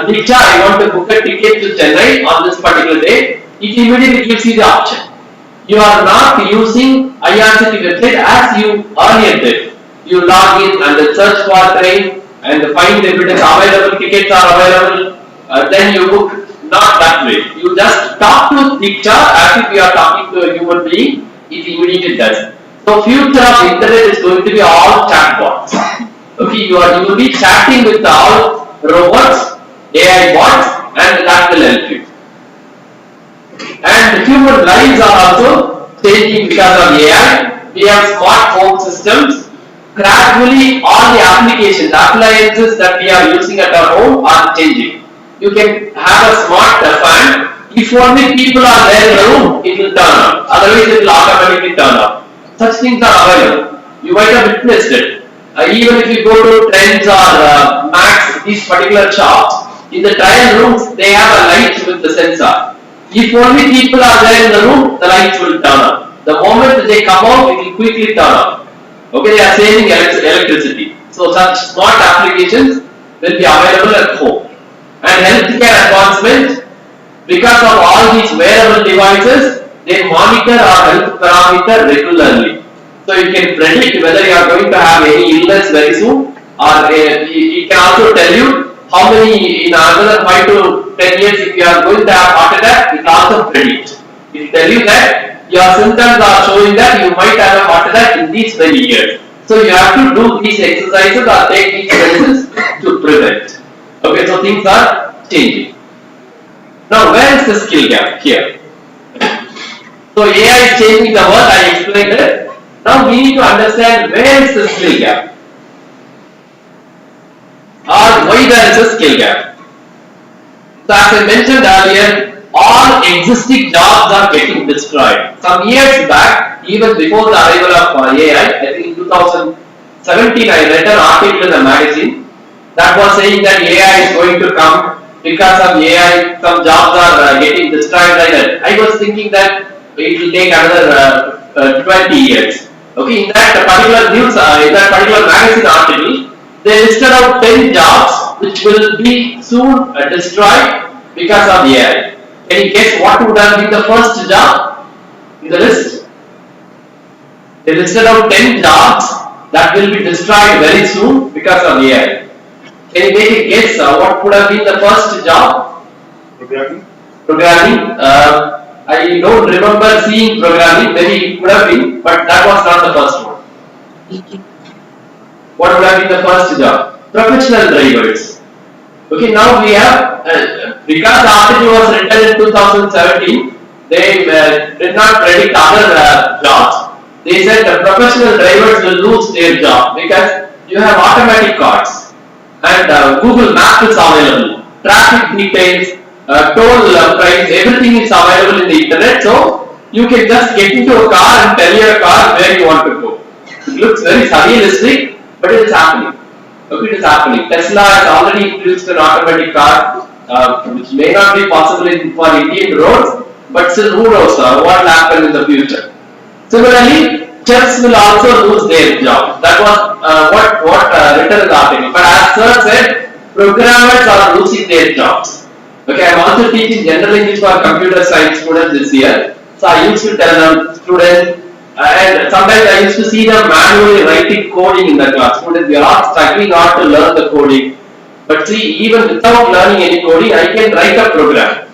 Diksha, I want to book a ticket to Chennai on this particular day. It immediately gives you the option. You are not using IRCT website as you earlier did. You log in and then search for train and find if it is available, tickets are available, then you book. Not that way. You just talk to Diksha as if you are talking to a human being, it immediately does. So future of internet is going to be all chatbots. Okay, you will be chatting with all robots, AI bots, and that will help you. And human lives are also changing because of AI. We have smart home systems. Gradually, all the applications, appliances that we are using at our home are changing. You can have a smart fan. If only people are there in the room, it will turn on. Otherwise, it will automatically turn off. Such things are available. You might have witnessed it. Even if you go to Trends or Max, these particular shops, in the trial rooms, they have a light with the sensor. If only people are there in the room, the lights will turn on. The moment they come out, it will quickly turn on. Okay, they are saving electricity. So such smart applications will be available at home. And healthcare advancement, because of all these wearable devices, they monitor our health parameter regularly. So you can predict whether you are going to have any illness very soon, or it can also tell you how many in another 5 to 10 years if you are going to have heart attack, it will also predict. It will tell you that your symptoms are showing that you might have a heart attack in these many years. So you have to do these exercises or take these medicines to prevent. Okay, so things are changing. Now, where is the skill gap here? So AI is changing the world, I explained it. Now we need to understand where is the skill gap, or why there is a skill gap. So as I mentioned earlier, all existing jobs are getting destroyed. Some years back, even before the arrival of AI, I think in 2017 I read an article in a magazine that was saying that AI is going to come. Because of AI, some jobs are getting destroyed like that. I was thinking that it will take another 20 years. Okay, in that particular news, in that particular magazine article, they listed out 10 jobs which will be soon destroyed because of AI. Can you guess what would have been the first job in the list? They listed out 10 jobs that will be destroyed very soon because of AI. Can you make a guess what would have been the first job? Programming. Programming. I don't remember seeing programming, maybe it could have been, but that was not the first one. What would have been the first job? Professional drivers. Okay, now we have, because the article was written in 2017, they did not predict other jobs. They said the professional drivers will lose their job because you have automatic cars. And Google Maps is available, traffic details, toll price, everything is available in the internet. So you can just get into a car and tell your car where you want to go. It looks very surrealistic, but it is happening. Okay, it is happening. Tesla has already introduced an automatic car, which may not be possible for Indian roads, but still who knows what will happen in the future. Similarly, chefs will also lose their job. That was what written in the article. But as sir said, programmers are losing their jobs. Okay, I am also teaching general English for computer science students this year. So I used to tell them, students, and sometimes I used to see them manually writing coding in the class. Students, we are all struggling hard to learn the coding. But see, even without learning any coding, I can write a program.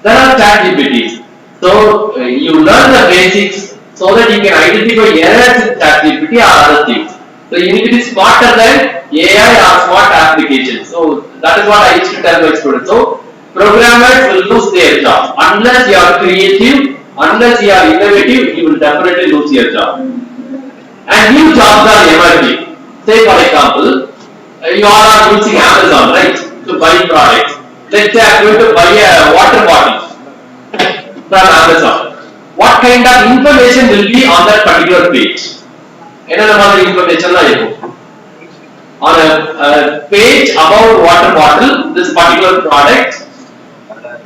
There are ChatGPTs. So you learn the basics so that you can identify errors in ChatGPT or other things. So you need to be smarter than AI or smart applications. So that is what I used to tell my students. So programmers will lose their jobs. Unless you are creative, unless you are innovative, you will definitely lose your job. And new jobs are emerging. Say for example, you all are using Amazon, right, to buy products. Let's say I am going to buy a water bottle from Amazon. What kind of information will be on that particular page? Another information on a page about water bottle, this particular product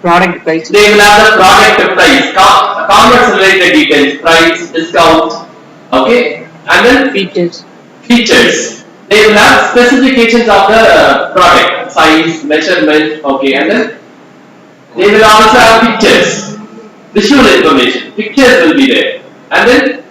price. They will have the product price, commerce related details, price, discount, okay, and then Features. They will have specifications of the product. size, measurement, okay, and then they will also have pictures, visual information, pictures will be there, and then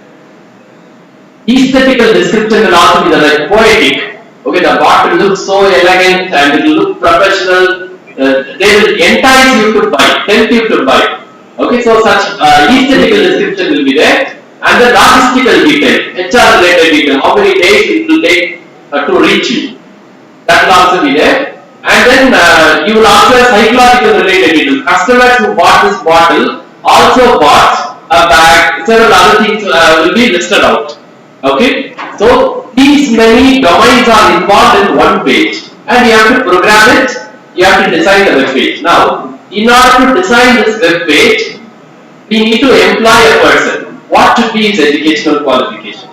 aesthetical description will also be there, like poetic. Okay, the bottle looks so elegant and it will look professional. They will entice you to buy, tempt you to buy. Okay, so such aesthetical description will be there, and the logistical detail, HR related detail, how many days it will take to reach you. That will also be there, and then you will also have psychological related details. Customers who bought this bottle also bought a bag, several other things will be listed out. Okay, so these many domains are involved in one page, and you have to program it, you have to design the web page. Now, in order to design this web page, we need to employ a person. What should be his educational qualification?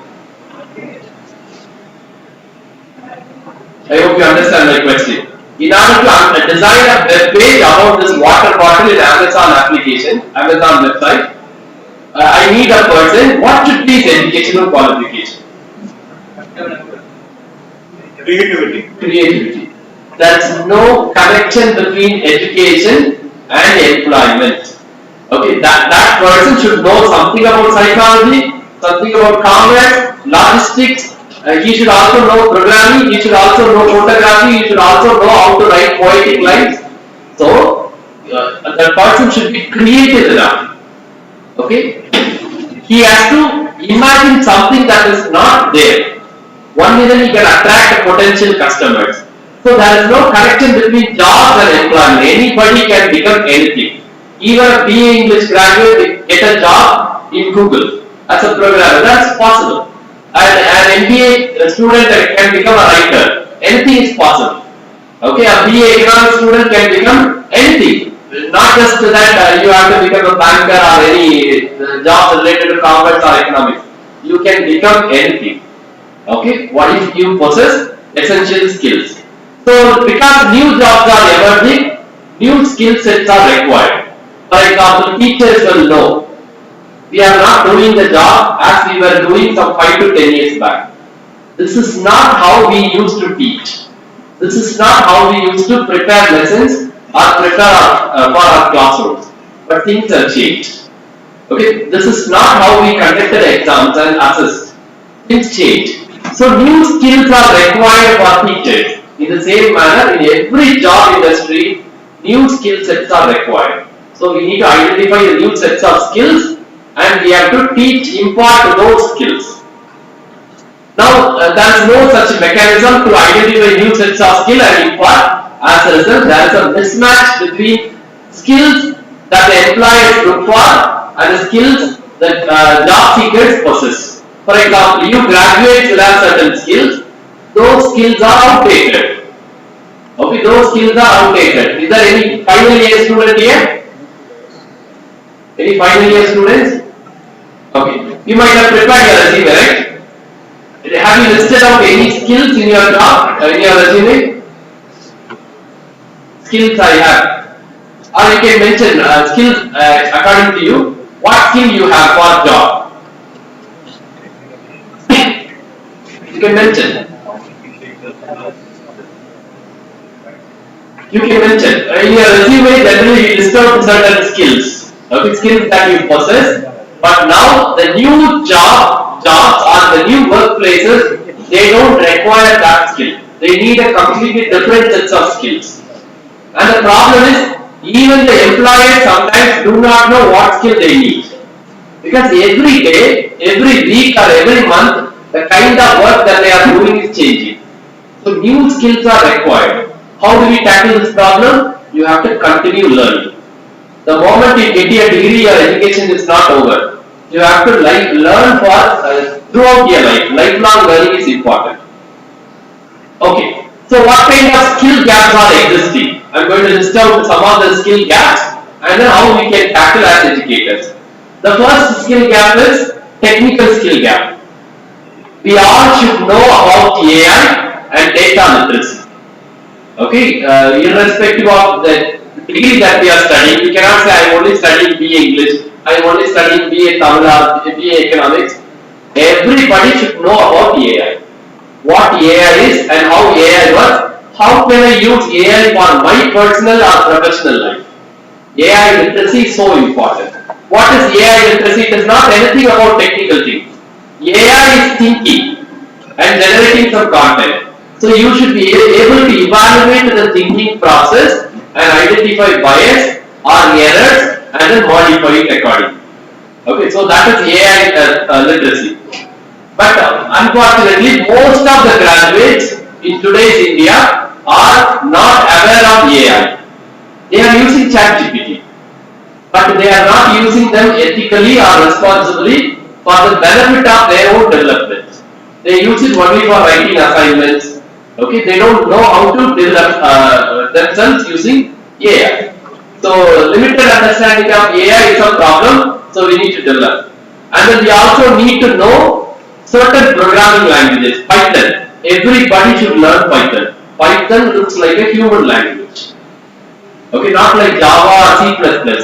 I hope you understand my question. In order to design a web page about this water bottle in Amazon application, Amazon website, I need a person. What should be his educational qualification? Creativity. There's no connection between education and employment. Okay, that person should know something about psychology, something about commerce, logistics. He should also know programming. He should also know photography. He should also know how to write poetic lines. So that person should be creative enough. Okay, he has to imagine something that is not there. Only then he can attract potential customers. So there is no connection between jobs and employment. Anybody can become anything. Even a BA English graduate get a job in Google as a programmer. That's possible. An MBA student can become a writer. Anything is possible. Okay, a BA economics student can become anything. Not just that you have to become a banker or any job related to commerce or economics. You can become anything. Okay, what if you possess essential skills? So, because new jobs are emerging, new skill sets are required. For example, teachers will know we are not doing the job as we were doing some 5 to 10 years back. This is not how we used to teach. This is not how we used to prepare lessons or prepare for our classrooms. But things have changed. Okay, this is not how we conducted exams and assessed. Things change. So new skills are required for teachers. In the same manner, in every job industry, new skill sets are required. So we need to identify the new sets of skills, and we have to impart those skills. Now, there is no such mechanism to identify new sets of skill and impart. As a result, there is a mismatch between skills that the employers look for and the skills that job seekers possess. For example, you graduates will have certain skills. Those skills are outdated. Okay, those skills are outdated. Is there any final year student here? Any final year students? Okay, you might have prepared your resume, right? Have you listed out any skills in your job, in your resume? Skills I have. Or you can mention skills according to you. What skill you have for job? You can mention. You can mention. In your resume, generally you list out certain skills. Okay, skills that you possess. But now the new jobs or the new workplaces, they don't require that skill. They need a completely different set of skills. And the problem is, even the employers sometimes do not know what skill they need. Because every day, every week or every month, the kind of work that they are doing is changing. So new skills are required. How do we tackle this problem? You have to continue learning. The moment you get your degree, your education is not over. You have to learn for throughout your life. Lifelong learning is important. Okay. So what kind of skill gaps are existing? I am going to list out some of the skill gaps and then how we can tackle as educators. The first skill gap is technical skill gap. We all should know about AI and data literacy. Okay, irrespective of the degree that we are studying, we cannot say I am only studying BA English, I am only studying BA Tamil or BA Economics. Everybody should know about AI. What AI is and how AI works, how can I use AI for my personal or professional life? AI literacy is so important. What is AI literacy? It is not anything about technical things. AI is thinking and generating some content. So you should be able to evaluate the thinking process and identify bias or errors and then modify it accordingly. Okay, so that is AI literacy. But unfortunately, most of the graduates in today's India are not aware of AI. They are using ChatGPT, but they are not using them ethically or responsibly for the benefit of their own development. They use it only for writing assignments. Okay, they don't know how to develop themselves using AI. So limited understanding of AI is a problem. So we need to develop, and then we also need to know certain programming languages. Python. Everybody should learn Python. Python looks like a human language. Okay, not like Java or C++.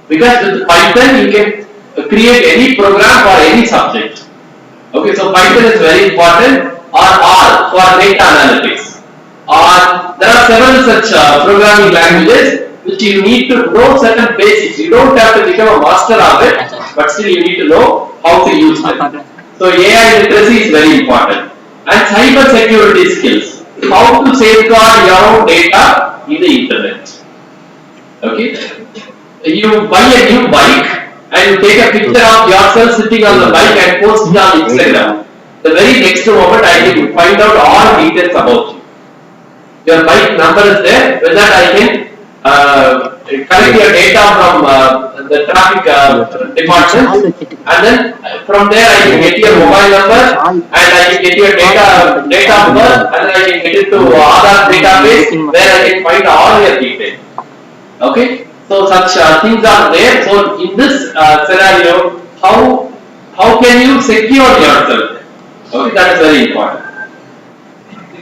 Because with Python you can create any program for any subject. Okay, so Python is very important, or R for data analytics. Or there are several such programming languages which you need to know certain basics. You don't have to become a master of it, but still you need to know how to use them. So AI literacy is very important. And cyber security skills. How to safeguard your own data in the internet. Okay, you buy a new bike and you take a picture of yourself sitting on the bike and post it on Instagram. The very next moment I can find out all details about you. Your bike number is there. With that I can collect your data from the traffic department, and then from there I can get your mobile number and I can get your data of birth, and then I can get it to Aadhaar database where I can find all your details. Okay, so such things are there. So in this scenario, how can you secure yourself? Okay, that is very important.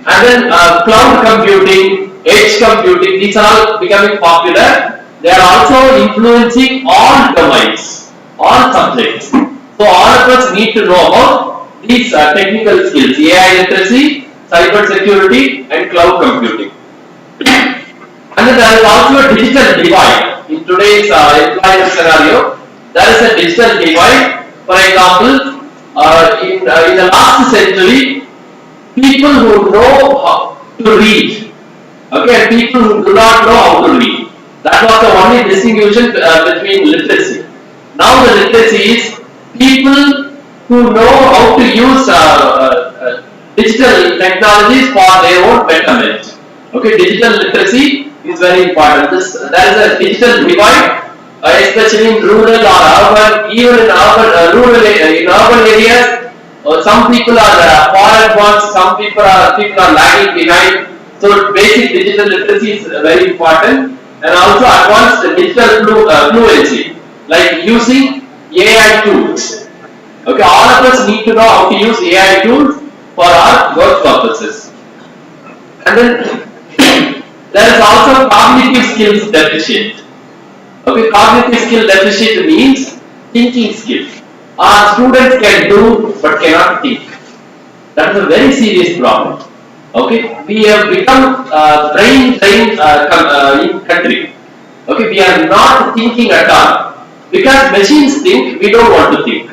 And then cloud computing, edge computing, these are all becoming popular. They are also influencing all domains, all subjects. So all of us need to know about these technical skills: AI literacy, cyber security, and cloud computing. And then there is also a digital divide. In today's employment scenario, there is a digital divide. For example, in the last century, people who know how to read, okay, and people who do not know how to read. That was the only distinction between literacy. Now the literacy is people who know how to use digital technologies for their own betterment. Okay, digital literacy is very important. There is a digital divide, especially in rural or urban, even in urban areas. Some people are far advanced, some people are lagging behind. So basic digital literacy is very important, and also advanced digital fluency, like using AI tools. Okay, all of us need to know how to use AI tools for our work purposes. And then there is also cognitive skills deficit. Okay, cognitive skill deficit means thinking skills. Our students can do but cannot think. That is a very serious problem. Okay, we have become brain drain in country. Okay, we are not thinking at all because machines think. We don't want to think.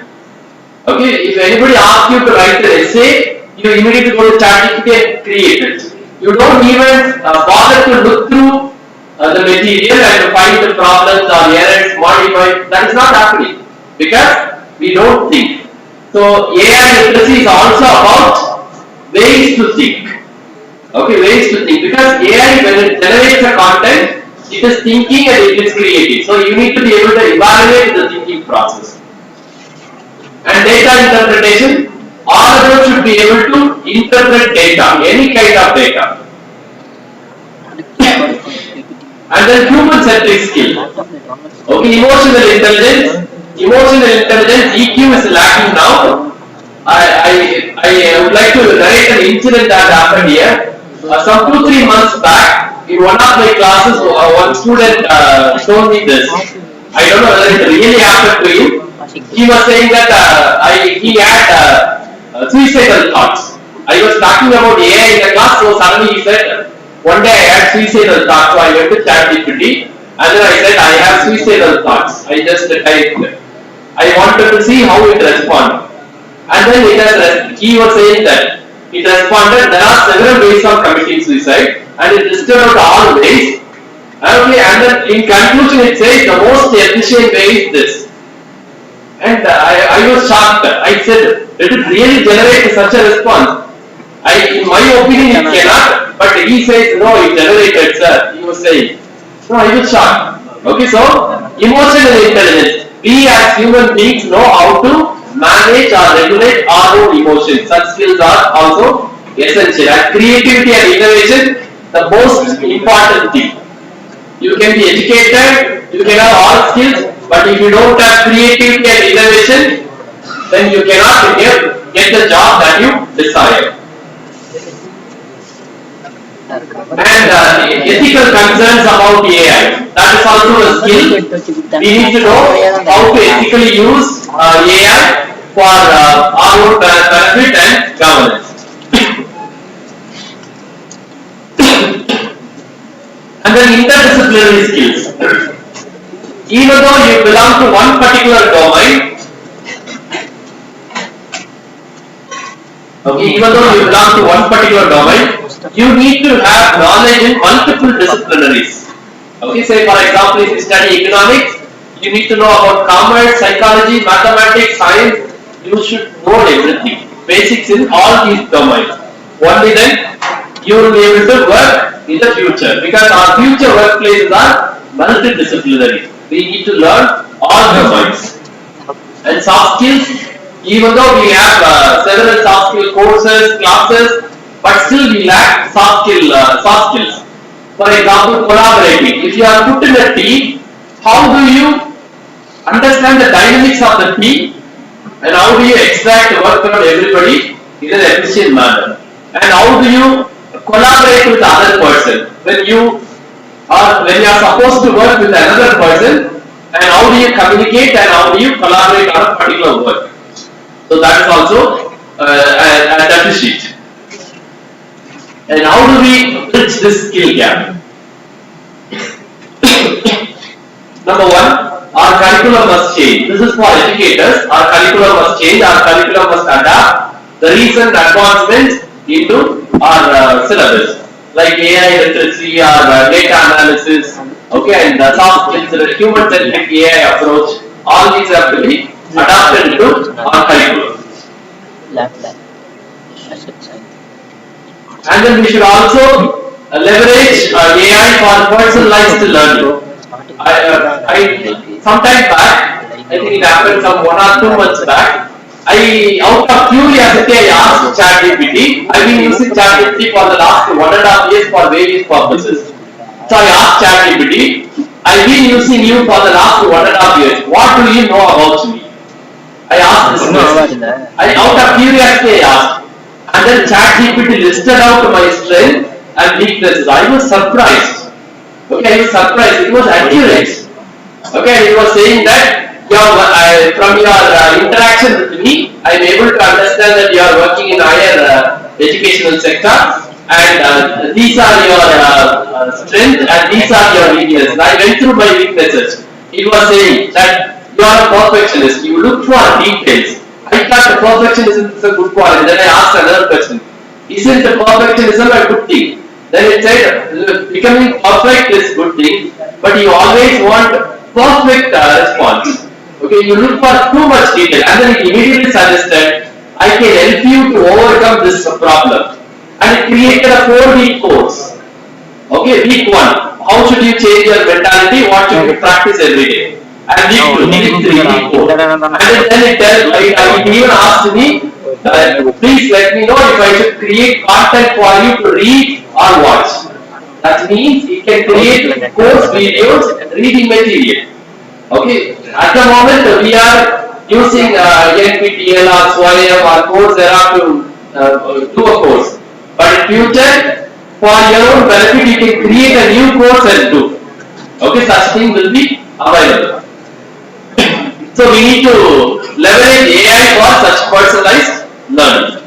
Okay, if anybody asks you to write an essay, you immediately go to ChatGPT and create it. You don't even bother to look through the material and to find the problems or errors, modify. That is not happening because we don't think. So AI literacy is also about ways to think. Okay, ways to think, because AI, when it generates a content, it is thinking and it is creating. So you need to be able to evaluate the thinking process. And data interpretation, all of us should be able to interpret data, any kind of data. And then human centric skill. Okay, emotional intelligence. Emotional intelligence, EQ is lacking now. I would like to narrate an incident that happened here. Some 2-3 months back, in one of my classes, one student told me this. I don't know whether it really happened to him. He was saying that he had suicidal thoughts. I was talking about AI in the class, so suddenly he said, one day I had suicidal thoughts, so I went to ChatGPT and then I said I have suicidal thoughts. I just typed. I wanted to see how it responded. And then he was saying that it responded, there are several ways of committing suicide and it listed out all ways. Okay, and then in conclusion it says the most efficient way is this. And I was shocked. I said, did it really generate such a response? In my opinion, it cannot, but he says, no, it generated, sir. He was saying. No, I was shocked. Okay, so, emotional intelligence. We as human beings know how to manage or regulate our own emotions. Such skills are also essential. And creativity and innovation, the most important thing. You can be educated, you can have all skills, but if you don't have creativity and innovation, then you cannot get the job that you desire. And ethical concerns about AI, that is also a skill. We need to know how to ethically use AI for our own benefit and governance. And then interdisciplinary skills. Even though you belong to one particular domain, okay, even though you belong to one particular domain, you need to have knowledge in multiple disciplinaries. Okay, say for example, if you study economics, you need to know about commerce, psychology, mathematics, science. You should know everything, basics in all these domains. Only then you will be able to work in the future, because our future workplaces are multidisciplinary. We need to learn all domains. And soft skills, even though we have several soft skill courses, classes, but still we lack soft skills. For example, collaborating. If you are put in a team, how do you understand the dynamics of the team and how do you extract work from everybody in an efficient manner? And how do you collaborate with the other person when you are supposed to work with another person, and how do you communicate and how do you collaborate on a particular work? So that is also a deficit. And how do we bridge this skill gap? Number one, our curriculum must change. This is for educators. Our curriculum must change. Our curriculum must adapt the recent advancements into our syllabus, like AI literacy or data analysis, okay, and soft skills, the human-centric AI approach. All these have to be adapted into our curriculum. And then we should also leverage AI for personalized learning. Sometime back, I think it happened some 1 or 2 months back, out of curiosity, I asked ChatGPT. I've been using ChatGPT for the last 1.5 years for various purposes. So I asked ChatGPT, I've been using you for the last 1.5 years. What do you know about me? I asked this question. Out of curiosity, I asked. And then ChatGPT listed out my strengths and weaknesses. I was surprised. Okay, I was surprised. It was accurate. Okay, it was saying that from your interaction with me, I am able to understand that you are working in higher educational sector, and these are your strengths and these are your weaknesses. I went through my weaknesses. It was saying that you are a perfectionist. You look for details. I thought perfectionism is a good quality. Then I asked another question: isn't perfectionism a good thing? Then it said becoming perfect is good thing, but you always want perfect response. Okay, you look for too much detail, and then it immediately suggested, I can help you to overcome this problem. And it created a 4-week course. Okay, week 1, how should you change your mentality? What should you practice every day? And week 2, week 3, week 4. And then it even asked me, please let me know if I should create content for you to read or watch. That means it can create course videos and reading material. Okay, at the moment we are using NPTEL or SWAYAM or Coursera to do a course. But in future, for your own benefit, you can create a new course and do. Okay, such thing will be available. So we need to leverage AI for such personalized learning.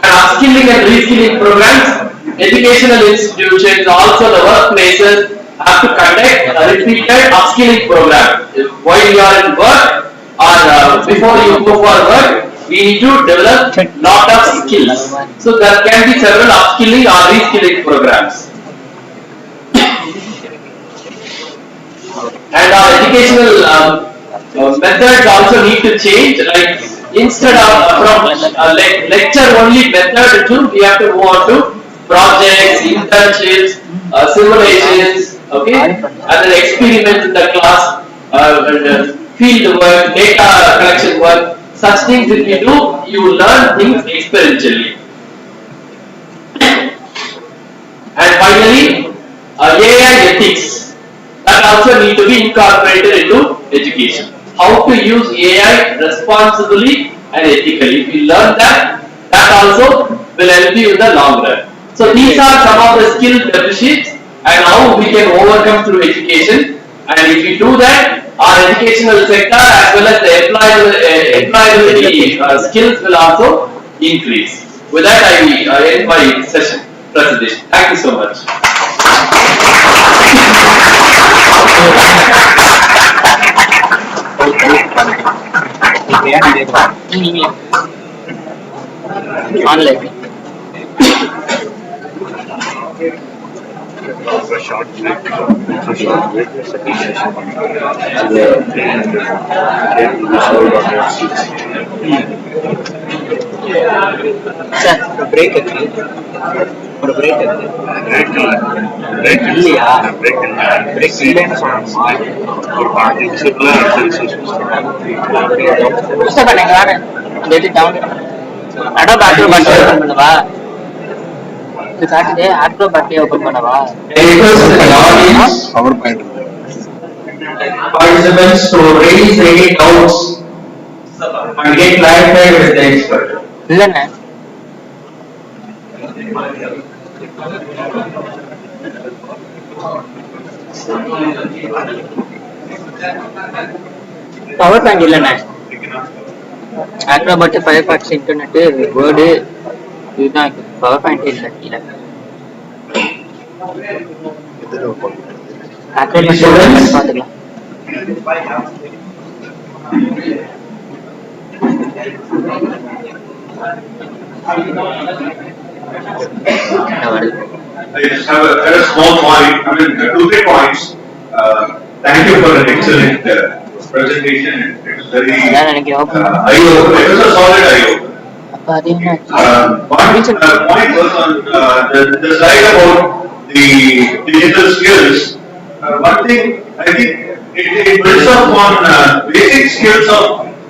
And upskilling and reskilling programs, educational institutions, also the workplaces have to conduct a repeated upskilling program. While you are in work or before you go for work, we need to develop lot of skills. So there can be several upskilling or reskilling programs. And our educational methods also need to change. Like instead of from lecture only method to we have to move on to projects, internships, simulations, okay, and then experiments in the class, field work, data collection work. Such things if you do, you learn things experientially. And finally, AI ethics that also need to be incorporated into education. How to use AI responsibly and ethically. If you learn that, that also will help you in the long run. So these are some of the skill deficits and how we can overcome through education. And if we do that, our educational sector as well as the employability skills will also increase. With that, I end my session presentation. Thank you so much. Online. For short break, second session. Break it. For break it. Break இல்லையா? break இல்லைன்னு சொல்லணுமா? புதுசா நீங்க வாங்க. Delete down. Adobe Acrobat open பண்ணவா? இது காட்டுது Acrobat open பண்ணவா? PowerPoint. Participants to raise any doubts and get clarified with the expert. இல்லண்ணே. பவர் பாயிண்ட் இல்லண்ணே. அக்ரோபாட், ஃபயர்பாக்ஸ், இன்டர்நெட், வேர்டு இதுதான் பவர் பாயிண்ட் இல்ல கீழே. அக்ரோபாட் பாத்துக்கலாம். I just have a small point, 2-3 points. Thank you for an excellent presentation. It was very eye-opening. It was a solid eye-opener. One point was on the slide about the digital skills. One thing, I think it builds up on basic skills of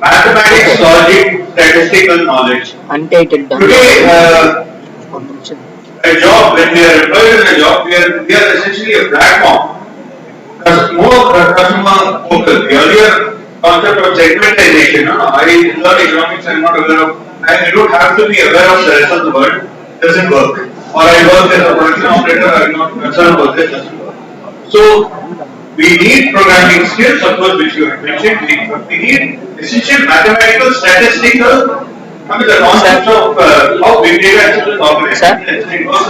mathematics, logic, statistical knowledge. Today, a job, when we are employed in a job, we are essentially a platform. More customer focused. The earlier concept of segmentation, I learn economics, I am not aware of, I don't have to be aware of the rest of the world, doesn't work. Or I work as a production operator, I am not concerned about this, doesn't work. So, we need programming skills, of course, which you have mentioned, we need essential mathematical, statistical, the concept of how big data is organized,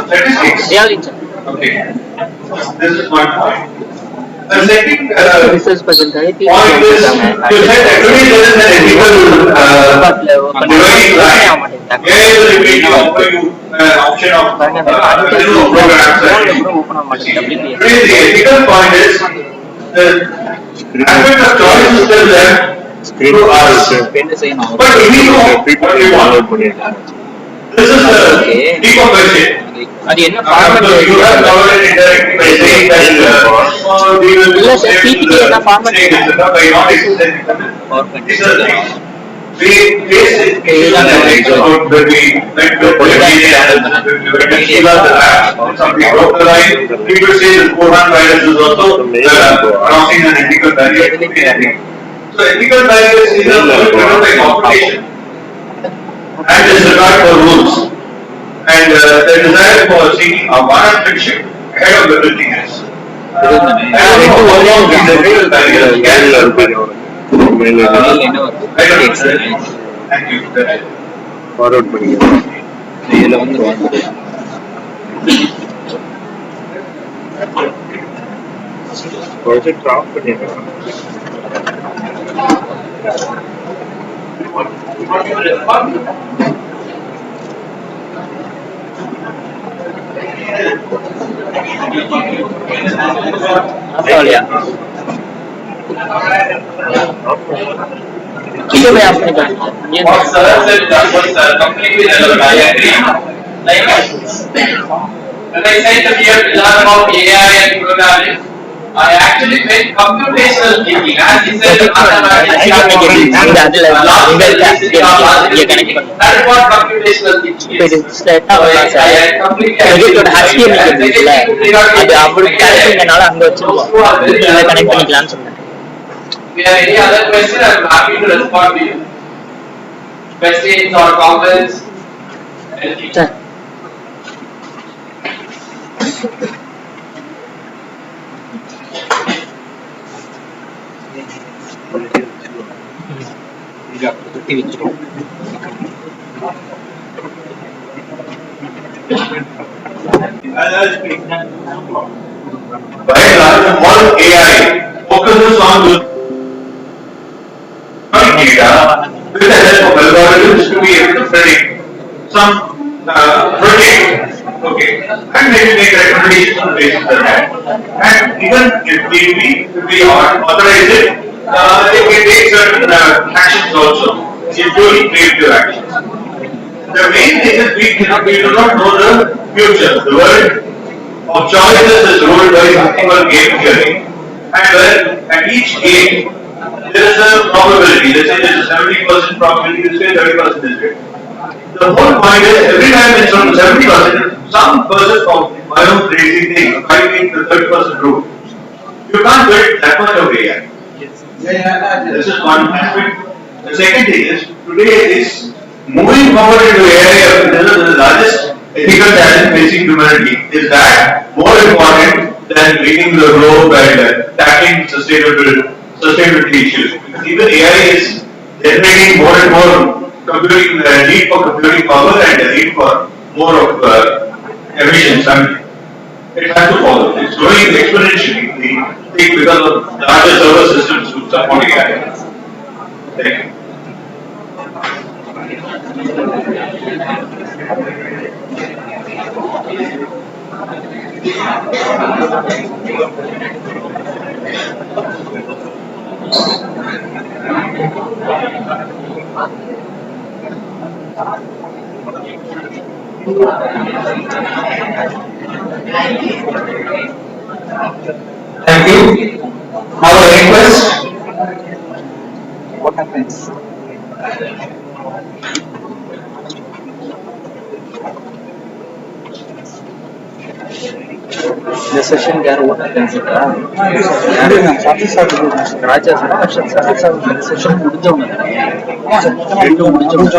statistics. Okay, this is one point. The second point is, you said everybody there is an ethical dividing line. Where is the ability to offer you an option of programs? Today the ethical point is, the aspect of choice is still there to us. But we need to know what we want. This is the deeper question. அது என்ன You have covered it indirectly by saying that we will இல்ல sir PPT என்ன format by not exercising these are the things. We face it about where we went to the somebody broke the line. People say the Quran virus is also crossing an ethical barrier. So ethical barriers is a driven by competition and disregard for rules. And the desire for seeking a one-upmanship ahead of everything else. Forward பண்ணிக்கிறேன். இதுல வந்து Project draft பண்ணிருக்கேன். Australia. Itu be apne ka. What sir said that was completely relevant. I agree. Like when I said that we have to learn about AI and programming, I actually meant computational thinking. As he said, mathematics, that is what computational thinking is. I completely agree. அது அப்படி connect பண்ணனால அங்க வச்சிருக்கோம். இதை connect பண்ணிக்கலாம்னு சொன்னேன். If you have any other question, I am happy to respond to you. Questions or comments? Anything? Sir. By and large, all AI focuses on the data with the help of algorithms to be able to predict some protein, okay, and maybe make recommendations on the basis of that. And even if we authorize it, they can take certain actions also, usually preemptive actions. The main thing is we do not know the future. The world of choices is ruled by something called game theory. And where at each game there is a probability. Let's say there is a 70% probability this way, 30% this way. The whole point is every time it's on 70%, some person of my own crazy thing, I think the 30% rule. You can't build that much of AI. This is one aspect. The second thing is today is moving forward into AI. This is the largest ethical challenge facing humanity. Is that more important than leading the globe and tackling sustainability issues? Because even AI is generating more and more computing need for computing power and the need for more of emissions. I mean, it has to follow. It's growing exponentially. We think because of larger server systems to support AI. Thank you. Thank you. Now a request. What happens? The session யார் what happens? Raja sir session முடிஞ்சவங்க ரெண்டும் முடிஞ்சவங்க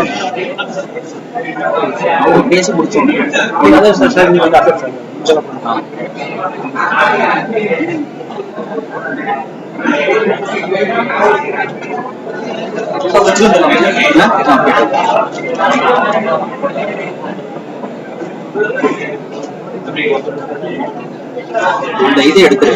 அவங்க பேசி முடிச்சவங்க அந்த இதை எடுத்துரு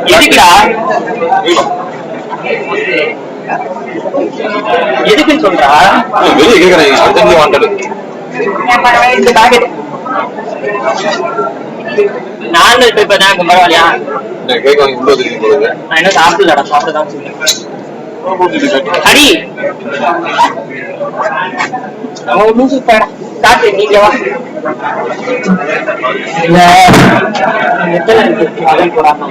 எதுக்குடா எதுக்குன்னு சொல்றா வெளியே கேட்கறேன் அடுத்த வாண்டது இந்த பாக்கெட் நார்மல் பேப்பர் தான் பரவாயில்லையா கேக் வாங்கி உள்ள வச்சிருக்கீங்க போல நான் என்ன சாப்பிடலடா சாப்பிடதான் அடி அவன் லூசு பேடா காட்டு நீங்க வா இல்ல எத்தனை இருக்கு அதே போடாம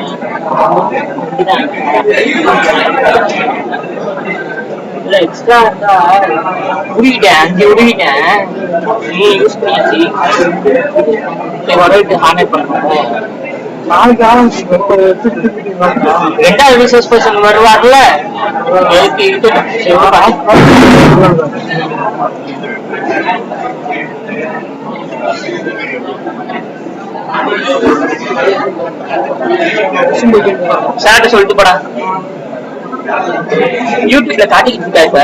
இல்ல எக்ஸ்ட்ரா இருந்தா உருவிட்டேன் அங்கே உருவிட்டேன் நீ யூஸ் பண்ணியாச்சு வரவிட்டு ஹானர் பண்ணுவோம் ரெண்டாவது ரிசர்ச் பர்சன் வருவார்ல சார்ட்ட சொல்லிட்டு போடா யூடியூப்ல காட்டிக்கிட்டு இருக்கா இப்ப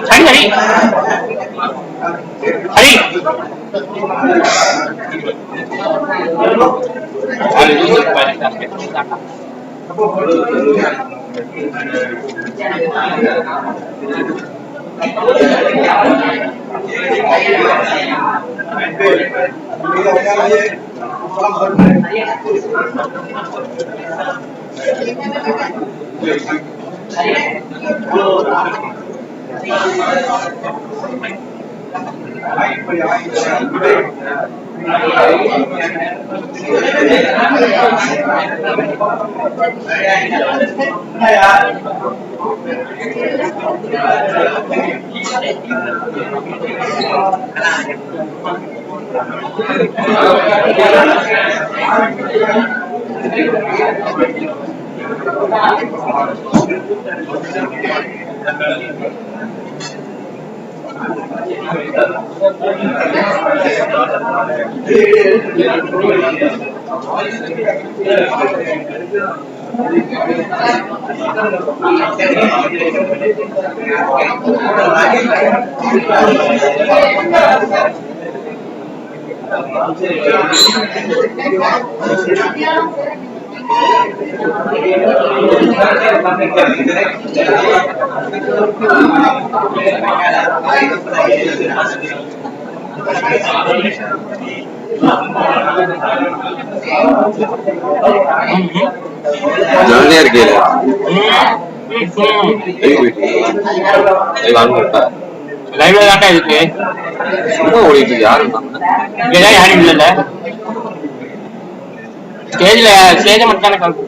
சரி சரி ஜாலியா இருக்கே லைவ்ல தாண்டா இருக்கு. சும்மா ஓடிட்டு யாரு இங்கதான் யாரும் இல்ல. ஸ்டேஜ மட்டும் தானே காமிச்சு.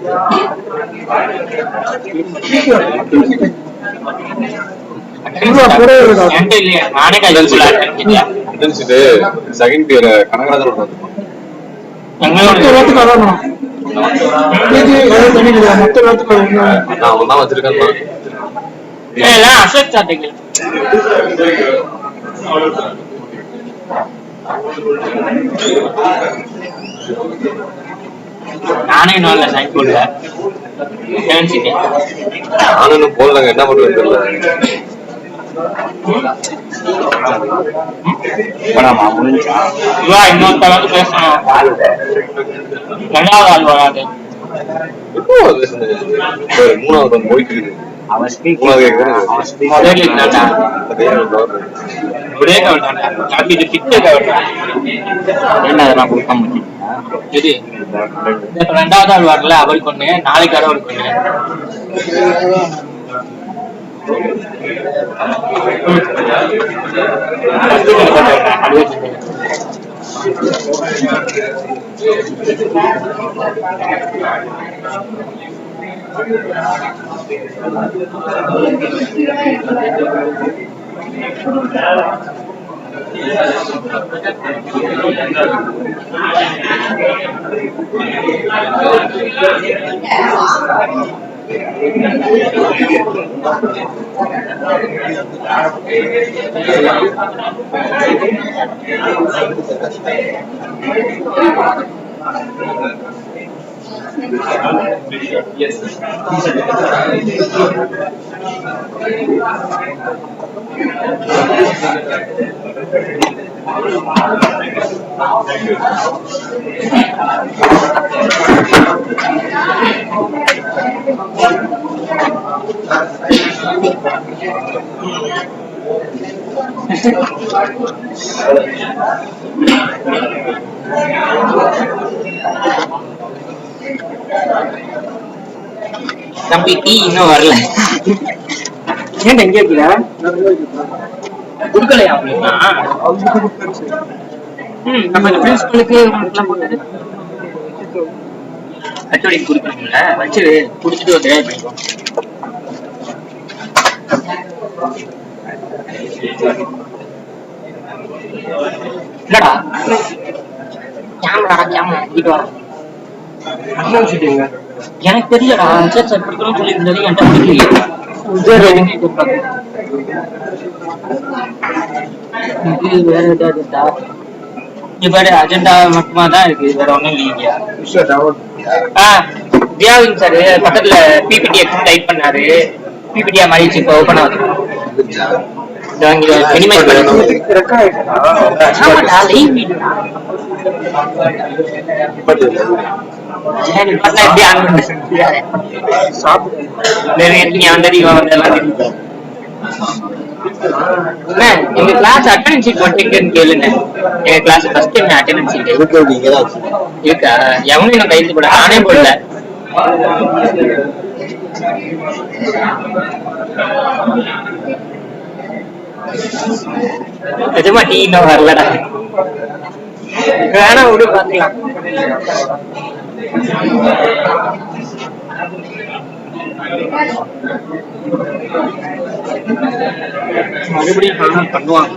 இல்லையா நானே செகண்ட் இயர் கனகராஜன் அவன் தான் வச்சிருக்கான். அசோக் சாட்டிங்க நானே இன்னும் சைன் போடல. நானும் போடலங்க, என்ன பண்றது தெரியல. இன்னொருத்த வந்து பேசணும். ரெண்டாவது ஆள் வராது. மூணாவது போயிட்டு இருக்கு. ஒரே ரெண்டாவது ஆள் வரல. அவருக்கு ஒண்ணு, நாளைக்கு அவருக்கு ஒண்ணு. Yes. தம்பி டீ இன்னும் வரல. ஏன் எங்க இருக்கிற குடுக்கலையா அப்படின்னா? நம்ம பிரின்சிபலுக்கு கட்டோடி குடுக்கணும்ல, வச்சு குடிச்சிட்டு ஒரு தடவை பண்ணிக்கோ. இல்லடா கேமரா இங்க வர எனக்கு தெரியலடா. சரி சார் கொடுக்கணும்னு சொல்லி இருந்தது என்கிட்ட தெரியலையே. இது வேற ஏதாவது இங்க பாரு, அஜெண்டா மட்டுமா தான் இருக்கு, வேற ஒண்ணும் இல்லையா? தியாவின் சார் பக்கத்துல பிபிடி டைப் பண்ணாரு. பிபிடியா மாறிடுச்சு, இப்ப ஓபன் ஆகுது. எங்க கிளாஸ் அட்டெண்டன்ஸ் ஷீட் மட்டும் எங்கன்னு கேளுங்க. எங்க class first time attendance sheet இருக்கா? எவனும் இன்னும் கைது போட, நானே போடல. நிஜமா டீ இன்னும் வரலடா. வேணா விடு, பாத்துக்கலாம். மறுபடியும் பண்ணுவாங்க.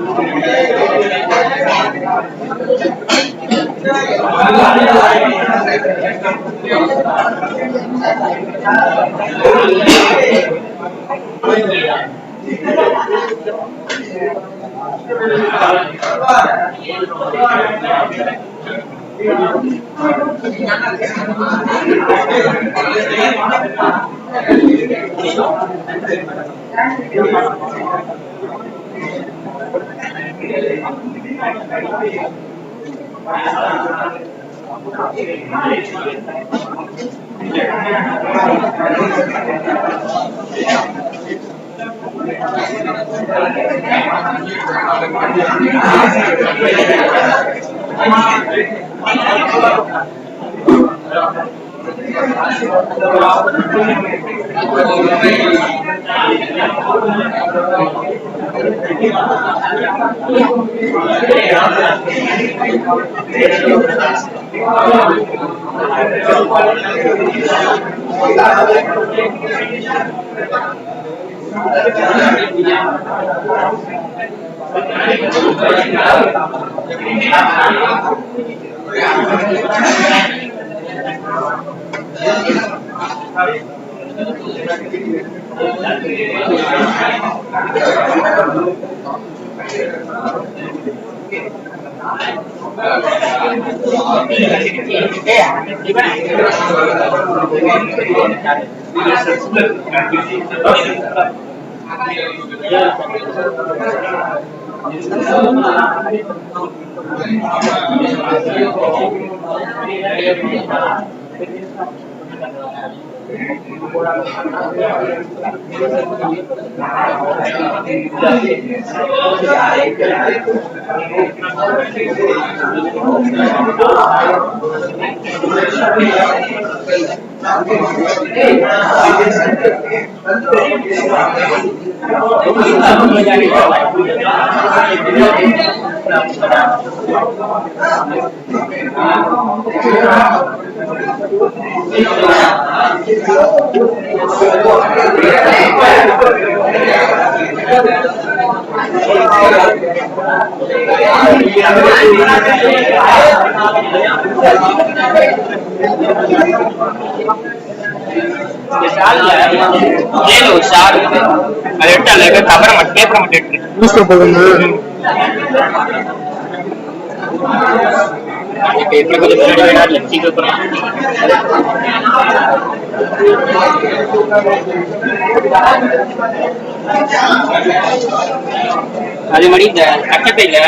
அதே மாதிரி இந்த கட்டப்பையில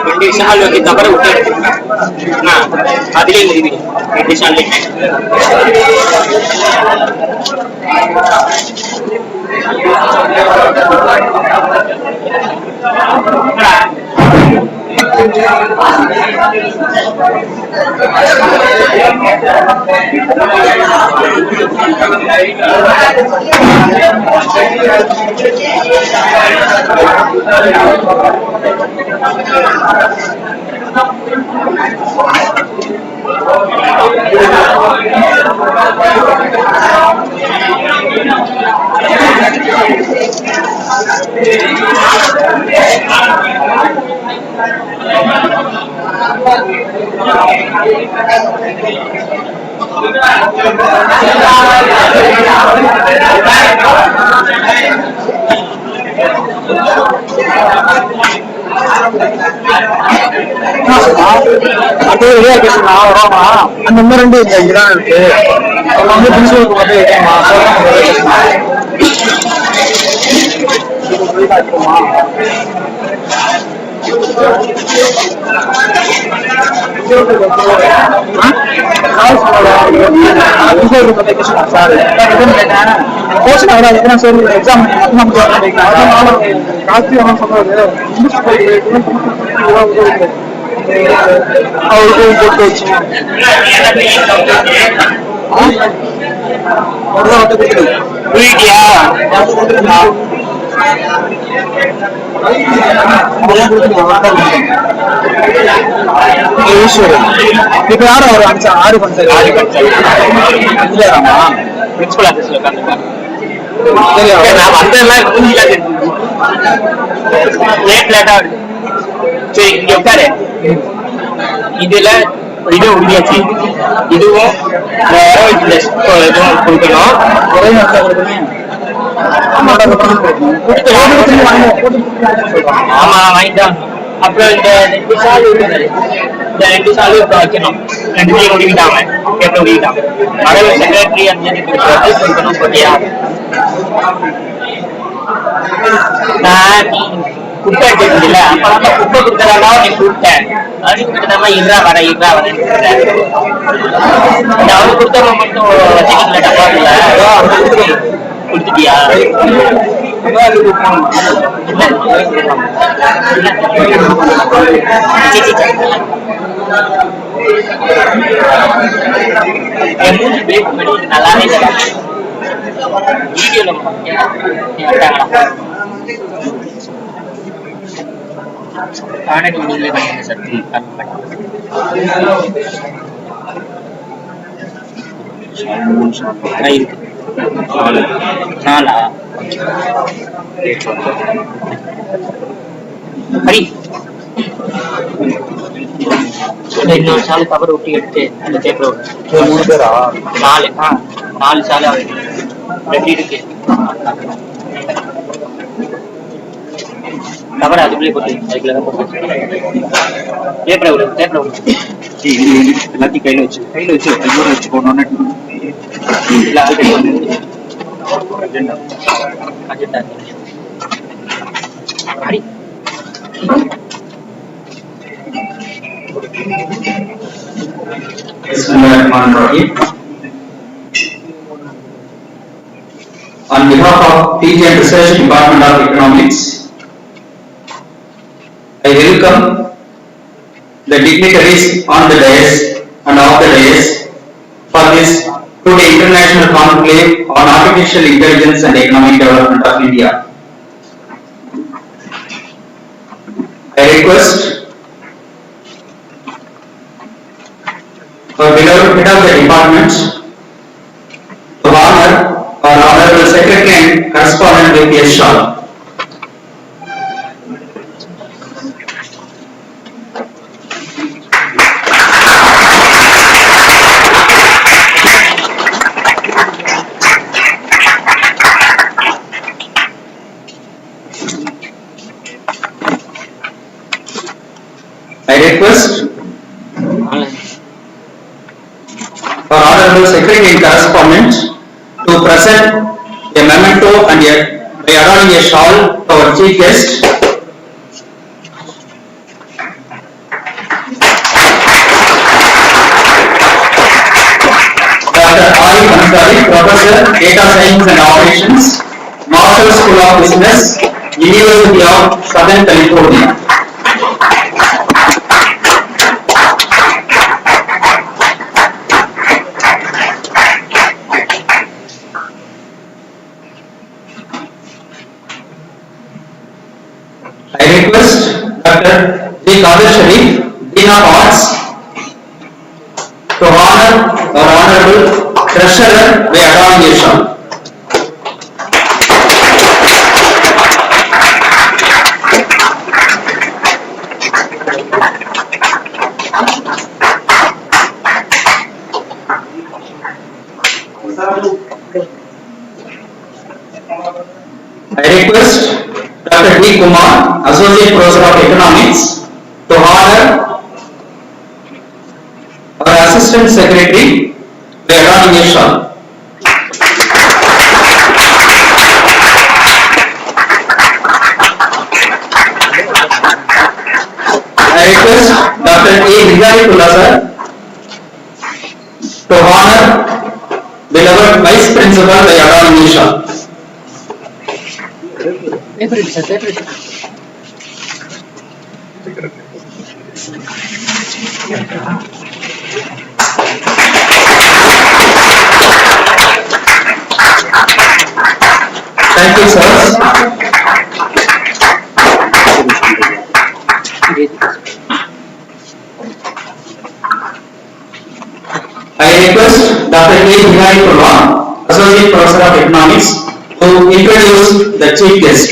2 விஷயங்கள் வந்து தவற விட்டு எடுத்துருக்கேன். அதுலேயே எழுதி 2 விஷயங்கள் அந்த மாதிரி 2 இங்கதான் இருக்கு. அவங்க வந்து பிரின்சிபலுக்கு வந்து எக்ஸாம் காஸ்ட்லி அவன் சொல்றது அவருக்கும் போட்டு வச்சு ஈஸ்வரன் இப்ப யாரும் அவர் அனுப்பிச்சா 6 இல்லையாமா பிரின்சிபல் ஆபீஸ்ல உட்காந்துருக்காங்க. நான் வந்தெல்லாம் லேட்டா சரி இங்க உட்காரு. இதுல இது உறுதியாச்சு. இதுவும் இதுவும் கொடுக்கணும். ஒரே நேரத்தில் கொடுக்கணும். ஆமா வாங்கிட்டான். அப்புறம் இந்த 2 சால் இருக்குது, இந்த 2 சாலும் இப்ப வைக்கணும். 2 சாலும் ஒதுக்கிட்டாங்க, பேப்பர் ஒதுக்கிட்டாங்க. மகளிர் செக்ரட்டரி அந்த கொடுக்கணும் போட்டியா. நான் நீ குப்பை எடுத்துருந்தீங்கள, அப்பதான் குப்பை கொடுக்கறதா நீ கூப்பிட்டேன். அதுக்கு கிட்டத்தட்ட இருறா வரேன் அவனுக்கு கொடுத்தவங்க மட்டும் வச்சுக்கல டப்பாக்குல கொடுத்துட்டியா? நல்லாவே வீடியோல காணொலி நீங்களே பண்ணுங்க சார். இருக்கு 4 ஹரி இன்னொரு சாலை கவர் ஒட்டி எடுத்து அந்த பேப்பர் 3 பேரா 4 சாலை ரெடி இருக்கு. கவர் அதுக்குள்ளே போட்டு அதுக்குள்ளதான் போட்டு பேப்பரை விடு எல்லாத்தையும் கையில வச்சு போனோன்னு இல்ல already agenda Hari On behalf of Teaching and Research Department of Economics, I welcome the dignitaries on the dais and off the dais for this today International Conclave on Artificial Intelligence and Economic Development of India. I request our beloved head of the department to honor our Honorable Secretary and Correspondent with a shawl. I request our Honorable Secretary and Correspondent to present a memento and by adorning a shawl to our chief guest. Dr. Arif Ansari, Professor, Data Science and Operations, Marshall School of Business, University of Southern California. I request Dr. J. Qadir Sharif, Dean of Arts, to honor our Honorable Treasurer by adorning a shawl. I request Dr. D. Kumar, Associate Professor of Economics, to honor our Assistant Secretary by adorning a shawl. I request Dr. A. Hidayatullah sir to honor beloved Vice Principal by adorning a shawl. Thank you, sirs. I request Dr. A. Hidayatullah, Associate Professor of Economics, to introduce the chief guest.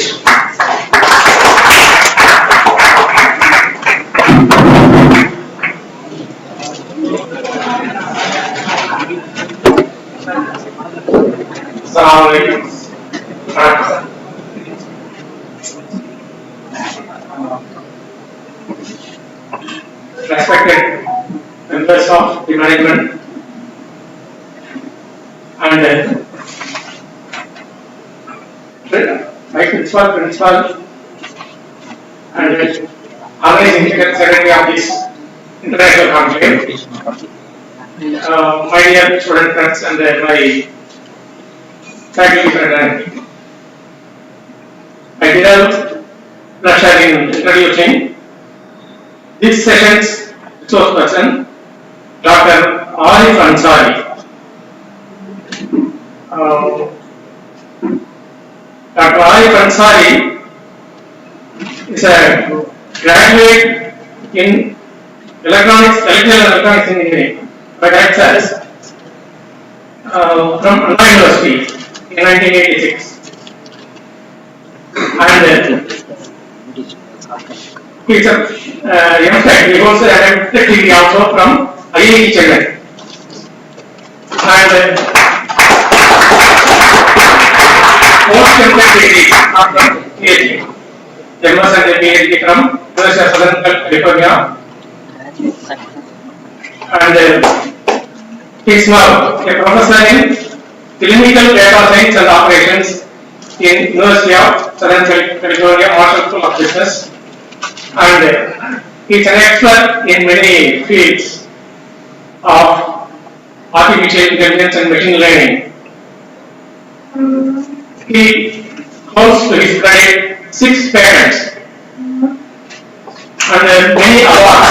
management, and vice principal, and organizing secretary of this international conclave. My dear student friends and my faculty friends, I deserve pleasure in introducing this session's resource person, Dr. Arif Ansari. Dr. Arif Ansari is a graduate in electrical and electronics engineering by Texas from Anna University in 1986. And he is a MTech. He holds an MTech degree also from IIT Chennai. And post MTech degree from PhD. MS and PhD from University of Southern California. And he is now a professor in clinical data science and operations in University of Southern California Marshall School of Business, and he is an expert in many fields of artificial intelligence and machine learning. He holds to his credit 6 patents and many awards.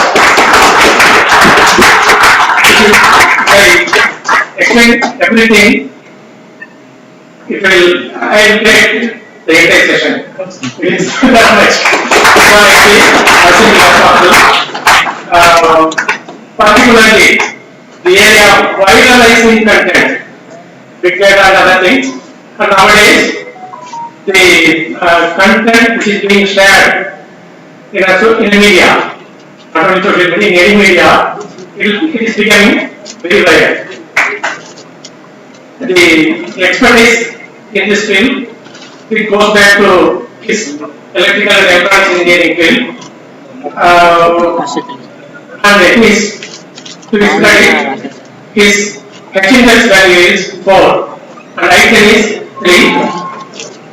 I explain everything. I will take the entire session. It is that much. Particularly the area of viralizing content, big data and other things. And nowadays, the content which is being shared in a media, not only social media, in any media, it is becoming very viral. The expertise in this field, it goes back to his electrical and electronics engineering field, and to his credit, his HNS value is 4 and ITN is 3.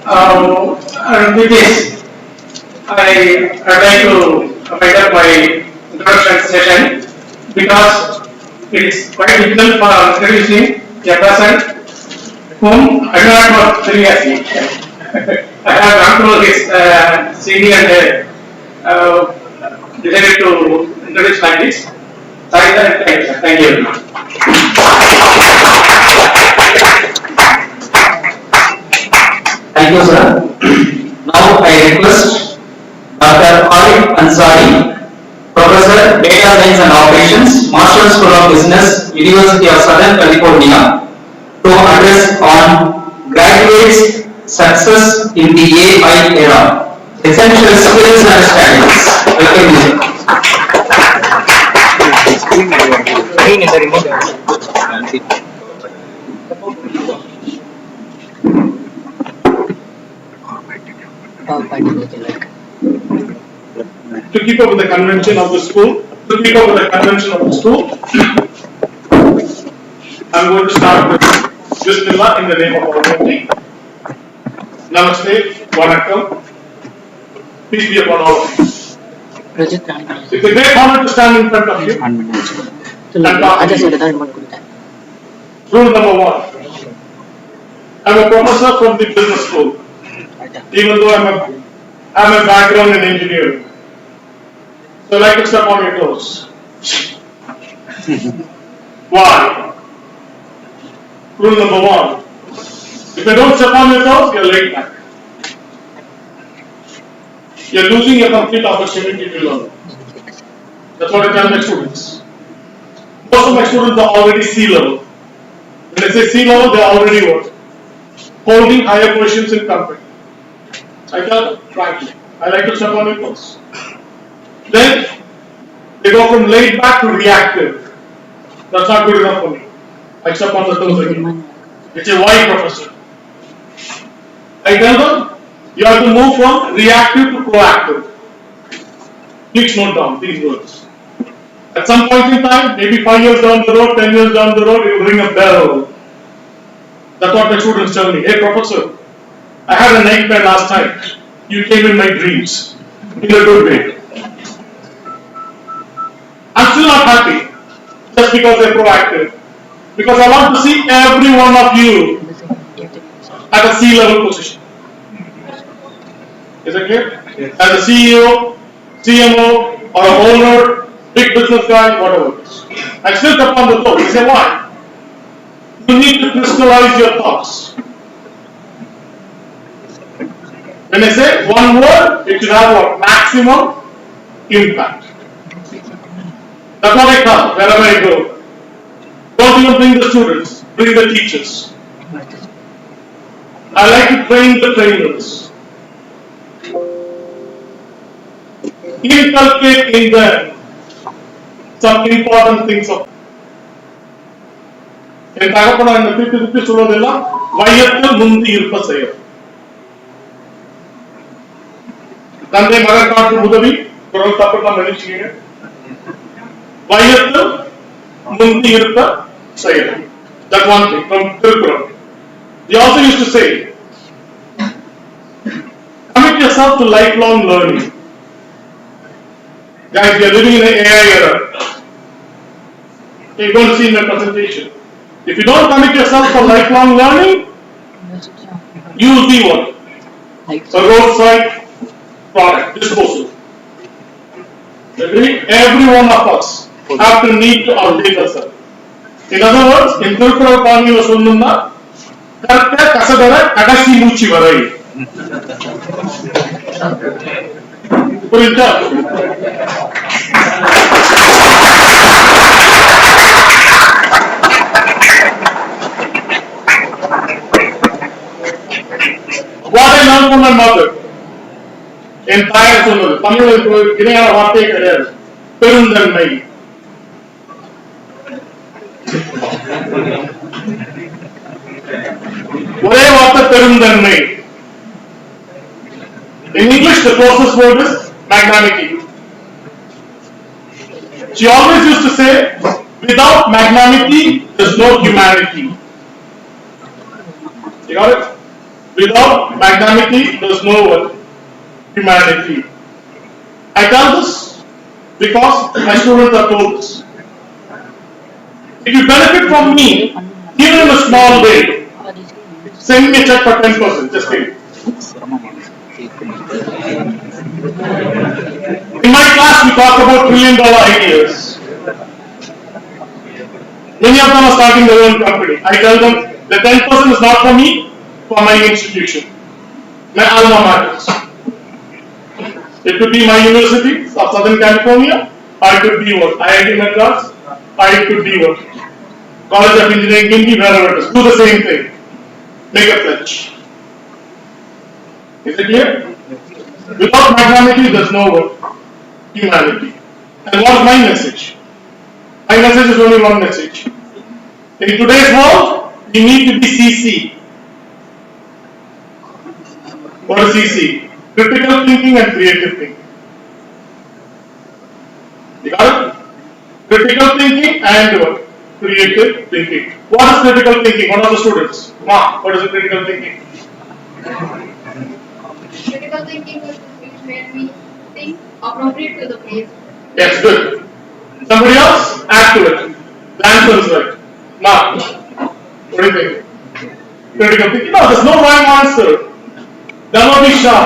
And with this, I'd like to wind up my introduction session because it is quite difficult for introducing a person whom I do not know previously. I have gone through his CV and decided to introduce like this. Sorry, sir. Thank you. Thank you, sir. Now I request Dr. Arif Ansari, Professor, Data Science and Operations, Marshall School of Business, University of Southern California, to address on graduates' success in the AI era, essential skills and strategies. Welcome, you. Green in the remote. To keep up with the convention of the school, I'm going to start with Bismillah in the name of Almighty. Namaste, Vanakkam, peace be upon all of you. It's a great honor to stand in front of you and talk to you. Rule number 1. I'm a professor from the business school, even though I'm a background in engineering. So I like to step on your toes. Why? Rule number 1. If you don't step on your toes, you're late back. You're losing your complete opportunity to learn. That's what I tell my students. Most of my students are already C level. When I say C level, they're already what? Holding higher positions in company. I tell them, frankly, I like to step on your toes. Then they go from laid back to reactive. That's not good enough for me. I step on the toes again. It's a why, professor. I tell them, you have to move from reactive to proactive. Please note down these words. At some point in time, maybe 5 years down the road, 10 years down the road, it will ring a bell. That's what my students tell me. Hey, professor, I had a nightmare last night. You came in my dreams in a good way. I'm still not happy just because they're proactive. Because I want to see every one of you at a C-level position. Is it clear? Yes. As a CEO, CMO, or a owner, big business guy, whatever. I still tap on the door. You say why? You need to crystallize your thoughts. When I say one word, it should have what? Maximum impact. That's what I tell wherever I go. Don't even bring the students, bring the teachers. I like to train the trainers. Inculcate in them some important things of என் தகப்பனா இந்த திருப்பி சொல்வதெல்லாம் வையத்தில் முந்தி இருப்ப செயல். தந்தை மகன் காட்டும் உதவி குரல் தப்பெல்லாம் மன்னிச்சுக்கீங்க. வையத்தில் முந்தி இருப்ப செயல். That one thing from Tiruppuram. He also used to say, commit yourself to lifelong learning. Guys, we are living in an AI era. You're going to see in my presentation. If you don't commit yourself for lifelong learning, you will be what? A roadside product, disposal. Every one of us have to need to update ourselves. In other words, in Tiruppuram Paniya Sunnunna, Karka Kasadara Kadasi Muchi Varai. புரியுதா? What I learned from my mother, என் தாயார் சொன்னது, தமிழுக்கு இணையான வார்த்தையே கிடையாது, பெருந்தன்மை. ஒரே வார்த்தை பெருந்தன்மை. In English, the closest word is magnanimity. She always used to say, without magnanimity, there is no humanity. You got it? Without magnanimity, there is no humanity. I tell this because my students are told this. If you benefit from me, even in a small way, send me a check for 10%, just pay. In my class, we talk about $1 trillion ideas. Many of them are starting their own company. I tell them the 10% is not for me, for my institution, my alma mater. It could be my university of Southern California, or it could be what? IIT Madras, or it could be what? College of Engineering, Hindi, wherever it is. Do the same thing. Make a pledge. Is it clear? Without magnanimity, there is no humanity. And what is my message? My message is only one message. In today's world, we need to be CC. What is CC? Critical thinking and creative thinking. You got it? Critical thinking and what? Creative thinking. What is critical thinking? What are the students? Ma, what is critical thinking? Critical thinking is when we think appropriate to the place. Yes, good. Somebody else? Add to it. The answer is right. Ma, what do you think? Critical thinking? No, there's no wrong answer. Never be shy.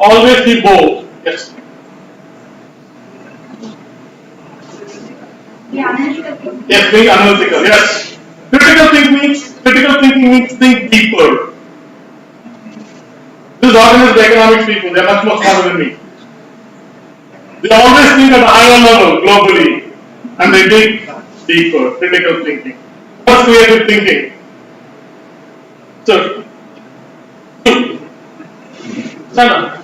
Always be bold. Yes. Be analytical. Yes, being analytical. Yes. Critical thinking means think deeper. This organized economics people, they are much more smarter than me. They always think at a higher level globally, and they think deeper. Critical thinking. What's creative thinking? So, stand up.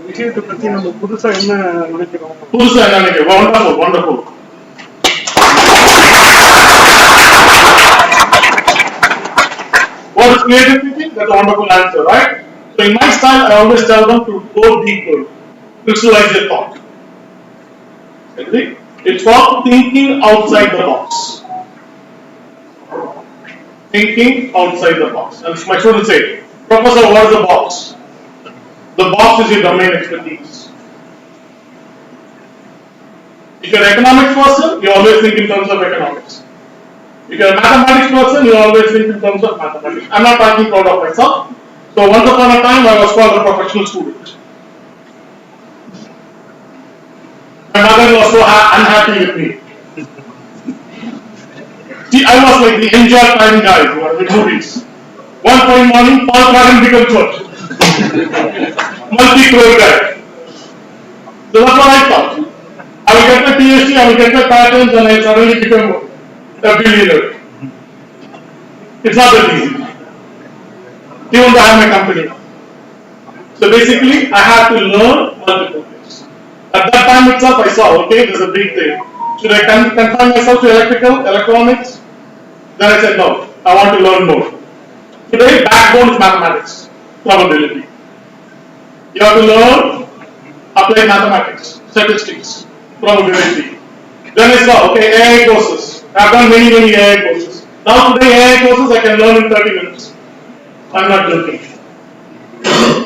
விஷயத்தை பத்தி நம்ம புதுசா என்ன நினைக்கிறோம்? Wonderful, wonderful. What is creative thinking? That's a wonderful answer, right? So in my style, I always tell them to go deeper, crystallize your thought. Agree? It's called thinking outside the box. Thinking outside the box. And my students say, Professor, what is the box? The box is your domain expertise. If you're an economics person, you always think in terms of economics. If you're a mathematics person, you always think in terms of mathematics. I'm not talking proud of myself. So once upon a time, I was called a professional student. My mother was so unhappy with me. See, I was like the enjoy time guy who was in movies. One fine morning, Paul Karan becomes what? Multi-crore guy. So that's what I thought. I will get my PhD, I will get my patents, and I suddenly become a billionaire. It's not that easy. Even though I have my company. So basically, I had to learn multiple things. At that time itself, I saw, okay, there's a big thing. Should I confine myself to electronics? Then I said, no, I want to learn more. Today, backbone is mathematics, probability. You have to learn applied mathematics, statistics, probability. Then I saw, okay, AI courses. I've done many AI courses. Now today, AI courses I can learn in 30 minutes. I'm not joking.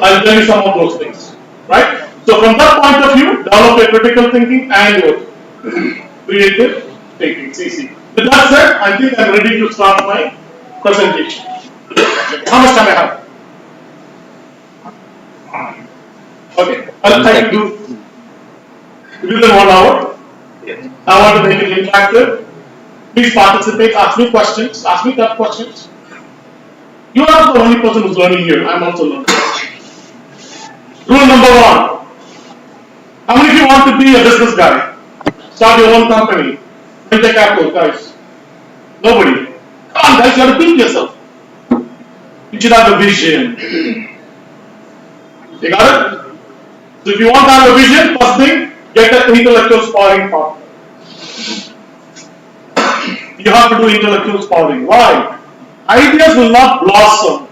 I'll tell you some of those things, right? So from that point of view, develop a critical thinking and your creative thinking, CC. With that said, I think I'm ready to start my presentation. How much time I have? Okay, I'll try to do within 1 hour. I want to make it interactive. Please participate, ask me questions, ask me tough questions. You are not the only person who's learning here, I'm also learning. Rule number 1. How many of you want to be a business guy? Start your own company. Venture capital, guys. Nobody. Come on, guys, you have to think yourself. You should have a vision. You got it? So if you want to have a vision, first thing, get an intellectual sparring partner. You have to do intellectual sparring. Why? Ideas will not blossom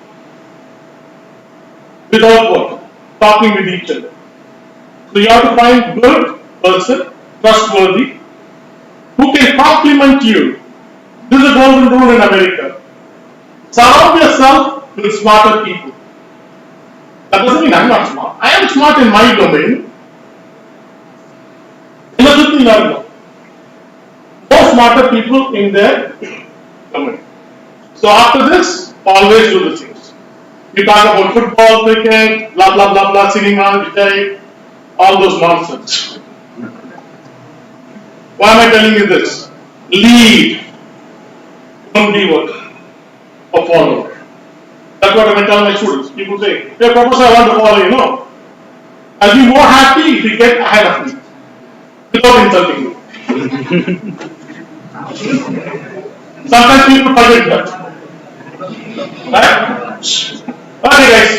without what? Talking with each other. So you have to find good person, trustworthy, who can compliment you. This is a golden rule in America. Surround yourself with smarter people. That doesn't mean I'm not smart. I am smart in my domain. Innocently not. More smarter people in their domain. So after this, always do the things. You talk about football, cricket, blah blah blah blah, cinema, Vijay, all those nonsense. Why am I telling you this? Lead. Don't be what? A follower. That's what I tell my students. People say, hey professor, I want to follow you. No. I'll be more happy if you get ahead of me. Without insulting me. Sometimes people forget that. Right? Okay guys.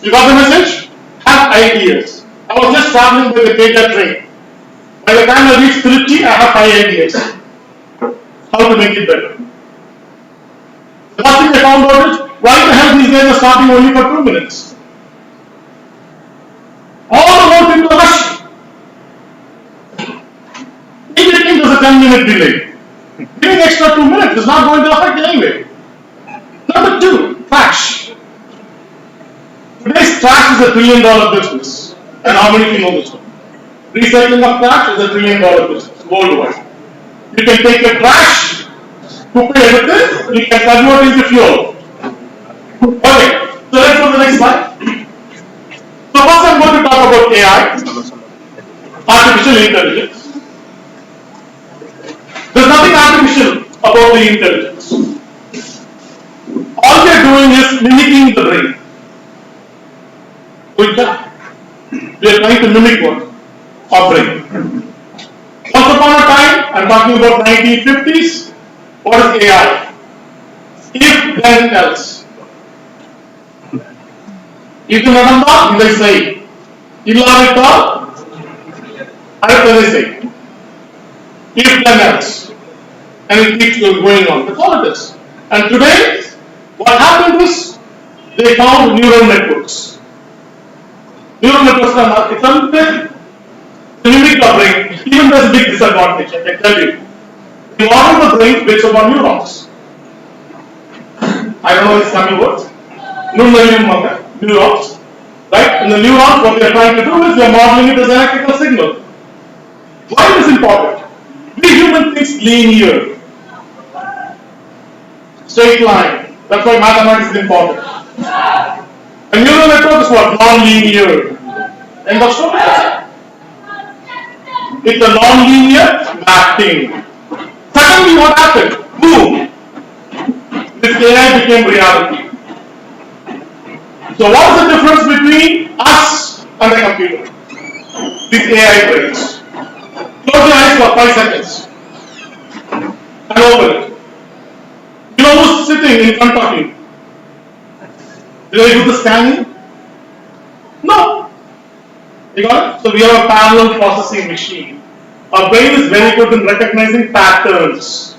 You got the message? Have ideas. I was just traveling with a data train. By the time I reach Trichy, I have 5 ideas. How to make it better. The first thing I found out is, why the hell these guys are starting only for 2 minutes? All the more people are rushing. In between there's a 10-minute delay. Giving extra 2 minutes is not going to affect anyway. Number 2, trash. Today's trash is $1 trillion business. And how many of you know this one? Recycling of trash is $1 trillion business worldwide. You can take your trash, cook it everything, you can convert it into fuel. Okay, so let's go to the next slide. So first I'm going to talk about AI, artificial intelligence. There's nothing artificial about the intelligence. All they're doing is mimicking the brain. With that, they're trying to mimic what? Our brain. Once upon a time, I'm talking about 1950s, what is AI? If then else. ಇದು ನಡೆದ ಇದೇ ಸೈ ಇಲ್ಲ ಬಿಟ್ಟು அடுத்தது சை if then else and it keeps going on. That's all it is. And today what happened is they found neural networks. Neural networks are not, it's something to mimic the brain. Even there's a big disadvantage, I can tell you. We model the brain based upon neurons. I don't know these coming words. Neurons. Right? In the neurons, what we are trying to do is we are modeling it as an electrical signal. Why is it important? We human think linear. Straight line. That's why mathematics is important. A neural network is what? Non-linear. End of story. It's a non-linear mapping. Suddenly what happened? Boom! This AI became reality. So what is the difference between us and the computer? These AI brains. Close your eyes for 5 seconds and open it. You know who's sitting in front of you? Did I do the scanning? No. You got it? So we have a parallel processing machine. Our brain is very good in recognizing patterns.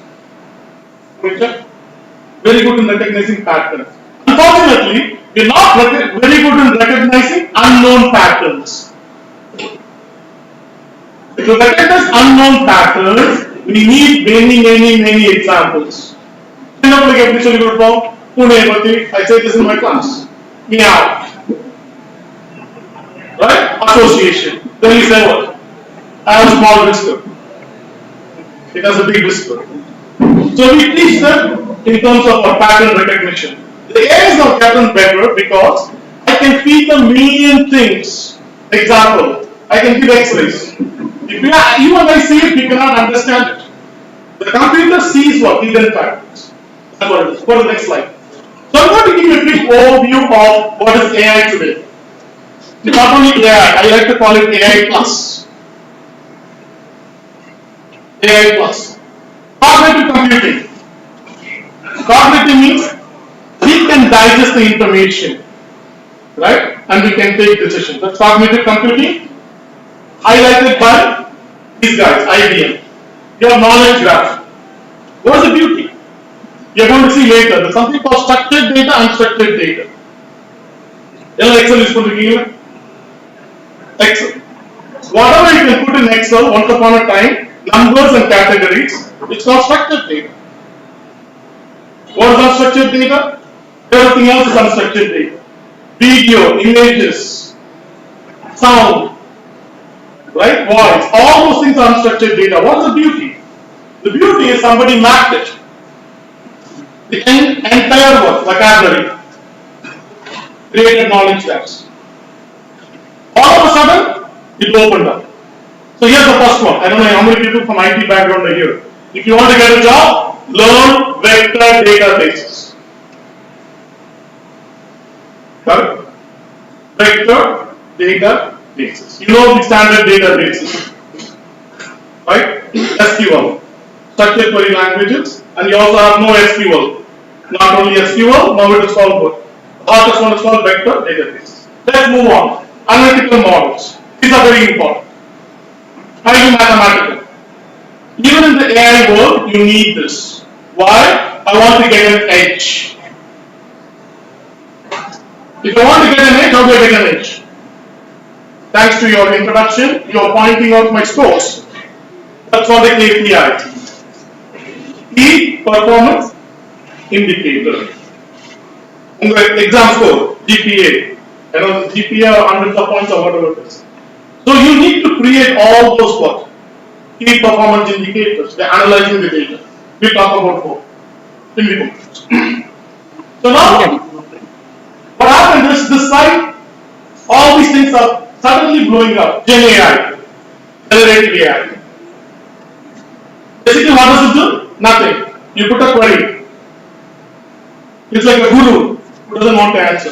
Very good in recognizing patterns. Unfortunately, we are not very good in recognizing unknown patterns. To recognize unknown patterns, we need many examples. I say this in my class. Meow. Right? Association. Then you say what? I have a small whisker. It has a big whisker. So we teach them in terms of our pattern recognition. The AI is now gotten better because I can feed them million things. Example, I can give X-rays. If you and I see it, we cannot understand it. The computer sees what? Hidden patterns. That's what it is. Go to the next slide. So I'm going to give you a quick overview of what is AI today. It's not only AI, I like to call it AI plus. AI plus. Cognitive computing. Cognitive means we can digest the information, right? And we can take decisions. That's cognitive computing, highlighted by these guys, IBM. Your knowledge graph. What is the beauty? You're going to see later. There's something called structured data, unstructured data. Excel is going to give you Excel. Whatever you can put in Excel, once upon a time, numbers and categories, it's called structured data. What is unstructured data? Everything else is unstructured data. Video, images, sound, right? Voice, all those things are unstructured data. What is the beauty? The beauty is somebody mapped it. The entire vocabulary, created knowledge graphs. All of a sudden, it opened up. So here's the first one. I don't know how many people from IT background are here. If you want to get a job, learn vector databases. Got it? Vector databases. You know the standard databases, right? SQL, structured query languages, and you also have no SQL. Not only SQL, now it is called what? The hottest one is called vector databases. Let's move on. Analytical models. These are very important. Highly mathematical. Even in the AI world, you need this. Why? I want to get an edge. If I want to get an edge, how do I get an edge? Thanks to your introduction, you are pointing out my scores. That's what the KPI. Key Performance Indicator. Exam score, GPA. I know the GPA or hundreds of points or whatever it is. So you need to create all those what? Key performance indicators. They're analyzing the data. We talk about four. So now, what happened is this side, all these things are suddenly blowing up. Gen AI, generative AI. Basically, what does it do? Nothing. You put a query. It's like a guru who doesn't want to answer.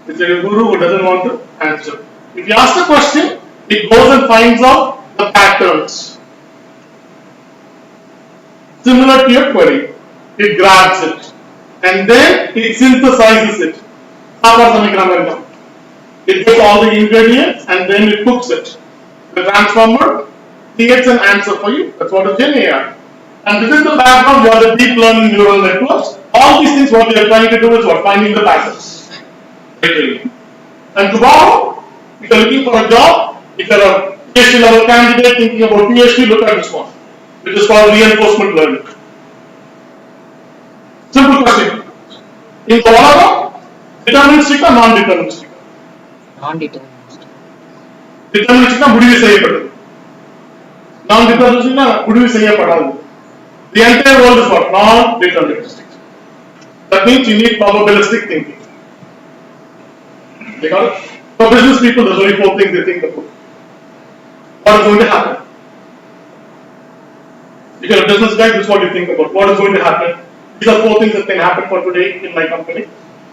It's like a guru who doesn't want to answer. If you ask a question, it goes and finds out the patterns. Similar to your query, it grabs it and then it synthesizes it. It gets all the ingredients and then it cooks it. The transformer creates an answer for you. That's what is Gen AI. And this is the background, you have the deep learning neural networks. All these things, what we are trying to do is what? Finding the patterns. And tomorrow, if you are looking for a job, if you are a PhD level candidate thinking about PhD, look at this one, which is called reinforcement learning. Simple question. In the Olava, deterministic or non-deterministic? Non-deterministic. Deterministic முடிவு செய்யப்பட்டது. Non-deterministic முடிவு செய்யப்படாது. The entire world is what? Non-deterministic. That means you need probabilistic thinking. You got it? For business people, there's only 4 things they think about. What is going to happen? If you're a business guy, this is what you think about. What is going to happen? These are 4 things that can happen for today in my company.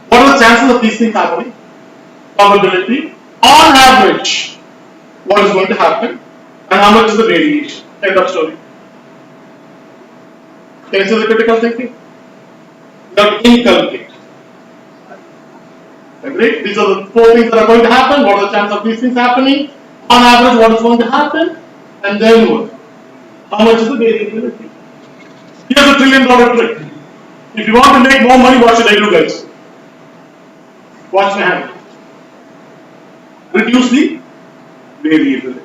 What are the chances of these things happening? Probability. On average, what is going to happen? And how much is the variation? End of story. Can you see the critical thinking? Not inculcate. Agree? These are the 4 things that are going to happen. What are the chances of these things happening? On average, what is going to happen? And then what? How much is the variability? Here's a $1 trillion trick. If you want to make more money, what should I do, guys? Watch my hand. Reduce the variability.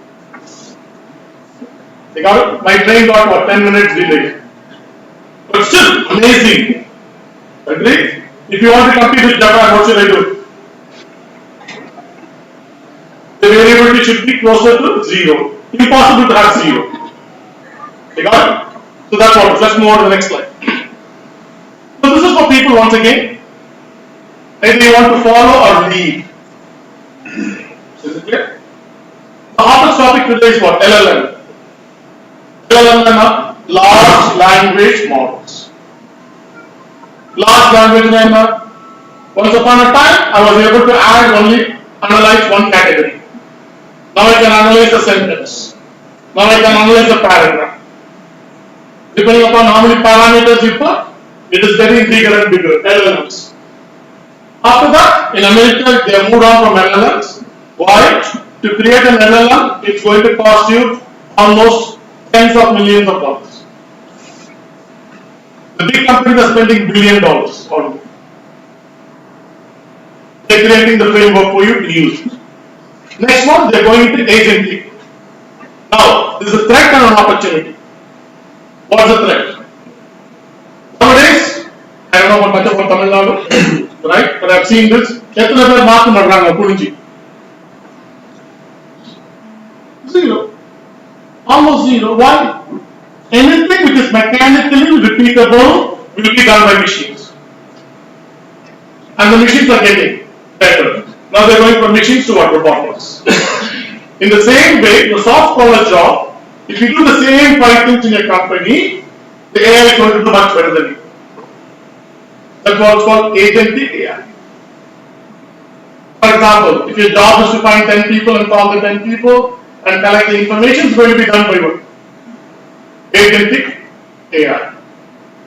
You got it? My train got what? 10 minutes delayed. But still, amazing. Agree? If you want to compete with Japan, what should I do? The variability should be closer to 0. Impossible to have 0. You got it? So that's what. Let's move on to the next slide. So this is for people once again. Either you want to follow or lead. Is it clear? The hottest topic today is what? LLM. LLM are large language models. Large language model. Once upon a time, I was able to analyze 1 category. Now I can analyze a sentence. Now I can analyze a paragraph. Depending upon how many parameters you put, it is getting bigger and bigger. LLMs. After that, in America, they have moved on from LLMs. Why? To create an LLM, it's going to cost you almost tens of millions of dollars. The big companies are spending $1 billion on it. They're creating the framework for you to use. Next one, they're going into agentic. Now, this is a threat and an opportunity. What's the threat? Nowadays, I don't know much about Tamil Nadu, right? But I've seen this. எத்தனை பேர் mark பண்றாங்க புரிஞ்சு? 0. Almost 0. Why? Anything which is mechanically repeatable will be done by machines. And the machines are getting better. Now they're going from machines to what? Robotics. In the same way, the soft collar job, if you do the same 5 things in your company, the AI is going to do much better than you. That's what's called agentic AI. For example, if your job is to find 10 people and call the 10 people and collect the information, it's going to be done by what? Agentic AI.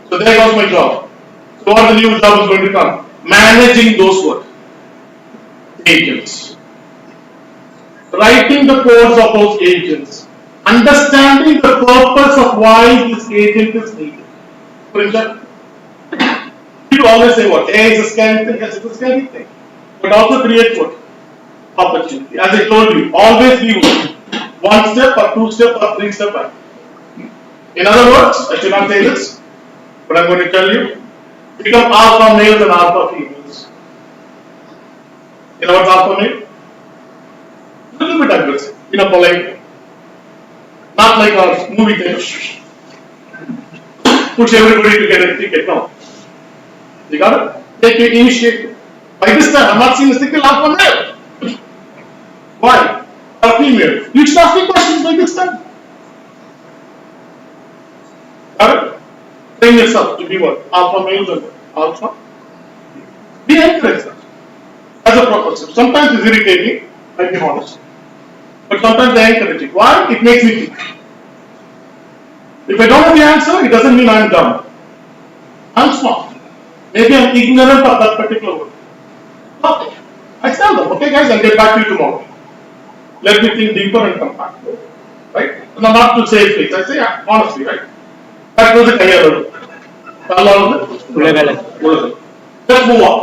So there goes my job. So what the new job is going to come? Managing those what? Agents. Writing the codes of those agents. Understanding the purpose of why this agent is needed. For example, people always say what? AI is a scary thing. Yes, it's a scary thing. But also create what? Opportunity. As I told you, always be 1 step or 2 step or 3 step back. In other words, I should not say this, but I'm going to tell you, become alpha males and alpha females. You know what's alpha male? A little bit aggressive, in a polite way. Not like our movie type. Push everybody to get a ticket. No. You got it? Take your initiative. By this time, I'm not seeing a single alpha male. Why? Or female. You should ask me questions like this time. Got it? Train yourself to be what? Alpha males and alpha. Be encouraged as a professor. Sometimes it's irritating, I'll be honest. But sometimes I encourage it. Why? It makes me think. If I don't have the answer, it doesn't mean I'm dumb. I'm smart. Maybe I'm ignorant of that particular word. Okay. I tell them, okay guys, I'll get back to you tomorrow. Let me think deeper and come back. Right? No, not to say things. I say honestly, right? That was the career. Let's move on.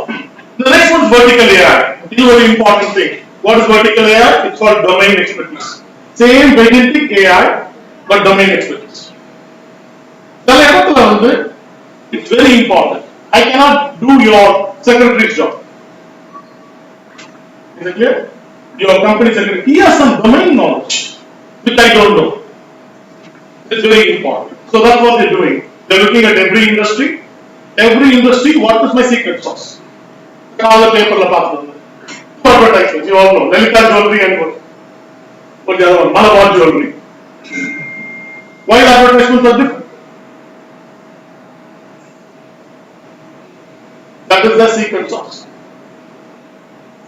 The next one is vertical AI. This is a very important thing. What is vertical AI? It's called domain expertise. Same basic AI, but domain expertise. It's very important. I cannot do your secretary's job. Is it clear? Your company secretary, he has some domain knowledge, which I don't know. It's very important. So that's what they're doing. They're looking at every industry. Every industry, what is my secret sauce? All the paper for advertisements, you all know. Lalita jewelry and what the other one? Malabar jewelry. Why the advertisements are different? That is the secret sauce.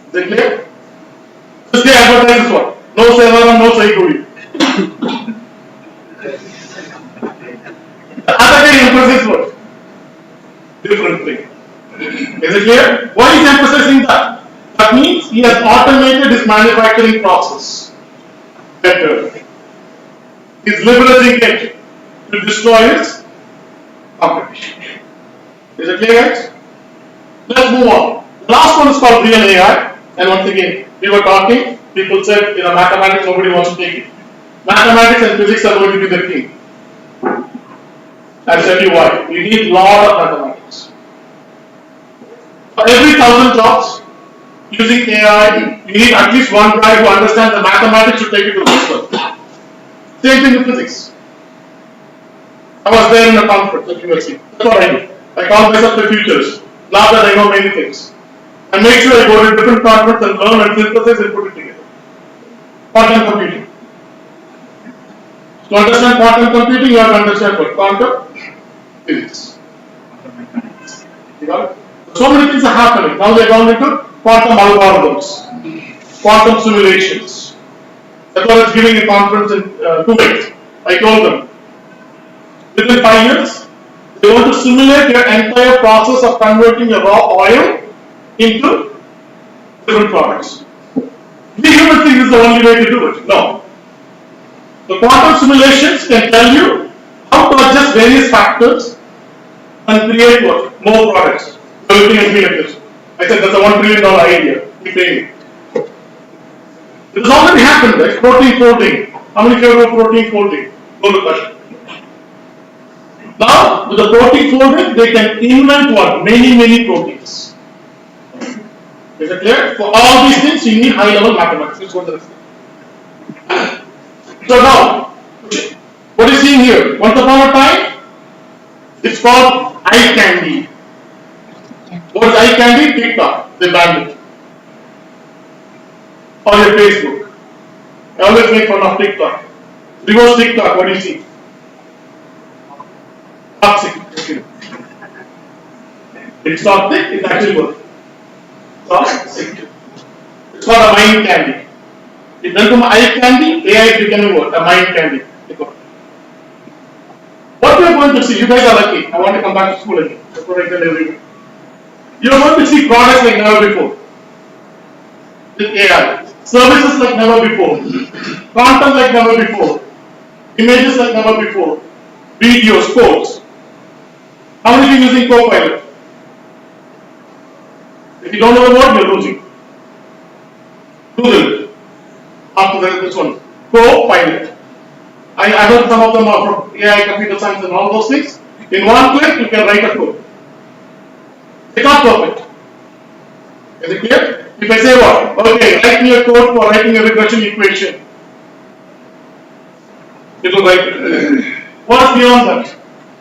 Is it clear? This guy advertises what? No Sevara, no Saikuri. The other guy emphasizes what? Different thing. Is it clear? Why is he emphasizing that? That means he has automated his manufacturing process better. He is leveraging it to destroy his competition. Is it clear, guys? Let's move on. The last one is called real AI. And once again, we were talking, people said, mathematics, nobody wants to take it. Mathematics and physics are going to be the king. I'll tell you why. You need a lot of mathematics. For every 1,000 jobs, using AI, you need at least one guy who understands the mathematics to take it to the next level. Same thing with physics. I was there in a conference at USC. That's what I did. I called myself the futurist. Now that I know many things. And make sure I go to different conferences and learn and synthesize and put it together. Quantum computing. To understand quantum computing, you have to understand what? Quantum physics. You got it? So many things are happening. Now they are going into quantum algorithms, quantum simulations. That's what I was giving a conference in 2 weeks. I told them, within 5 years, they want to simulate your entire process of converting your raw oil into different products. We humans think this is the only way to do it. No. The quantum simulations can tell you how to adjust various factors and create what? More products. You're looking at me like this. I said that's a $1 trillion idea. Keep paying. It has already happened, right? Protein folding. How many of you know protein folding? Go to question. Now, with the protein folding, they can invent what? Many proteins. Is it clear? For all these things, you need high-level mathematics. Let's go to the next. So now, what is seen here? Once upon a time, it's called eye candy. What is eye candy? TikTok. They banned it. Or your Facebook. I always make fun of TikTok. Reverse TikTok, what do you see? Toxic. It's toxic, it's actually good. Toxic. It's called a mind candy. It went from eye candy, AI is becoming what? A mind candy. What we are going to see, you guys are lucky. I want to come back to school again. That's what I tell everyone. You are going to see products like never before. With AI. Services like never before. Content like never before. Images like never before. Videos, codes. How many of you using Copilot? If you don't know the word, you're losing. Google it. After this one. Copilot. I heard some of them are from AI, computer science and all those things. In one click, you can write a code. It's not perfect. Is it clear? If I say what? Okay, write me a code for writing a regression equation. It will write it. What's beyond that?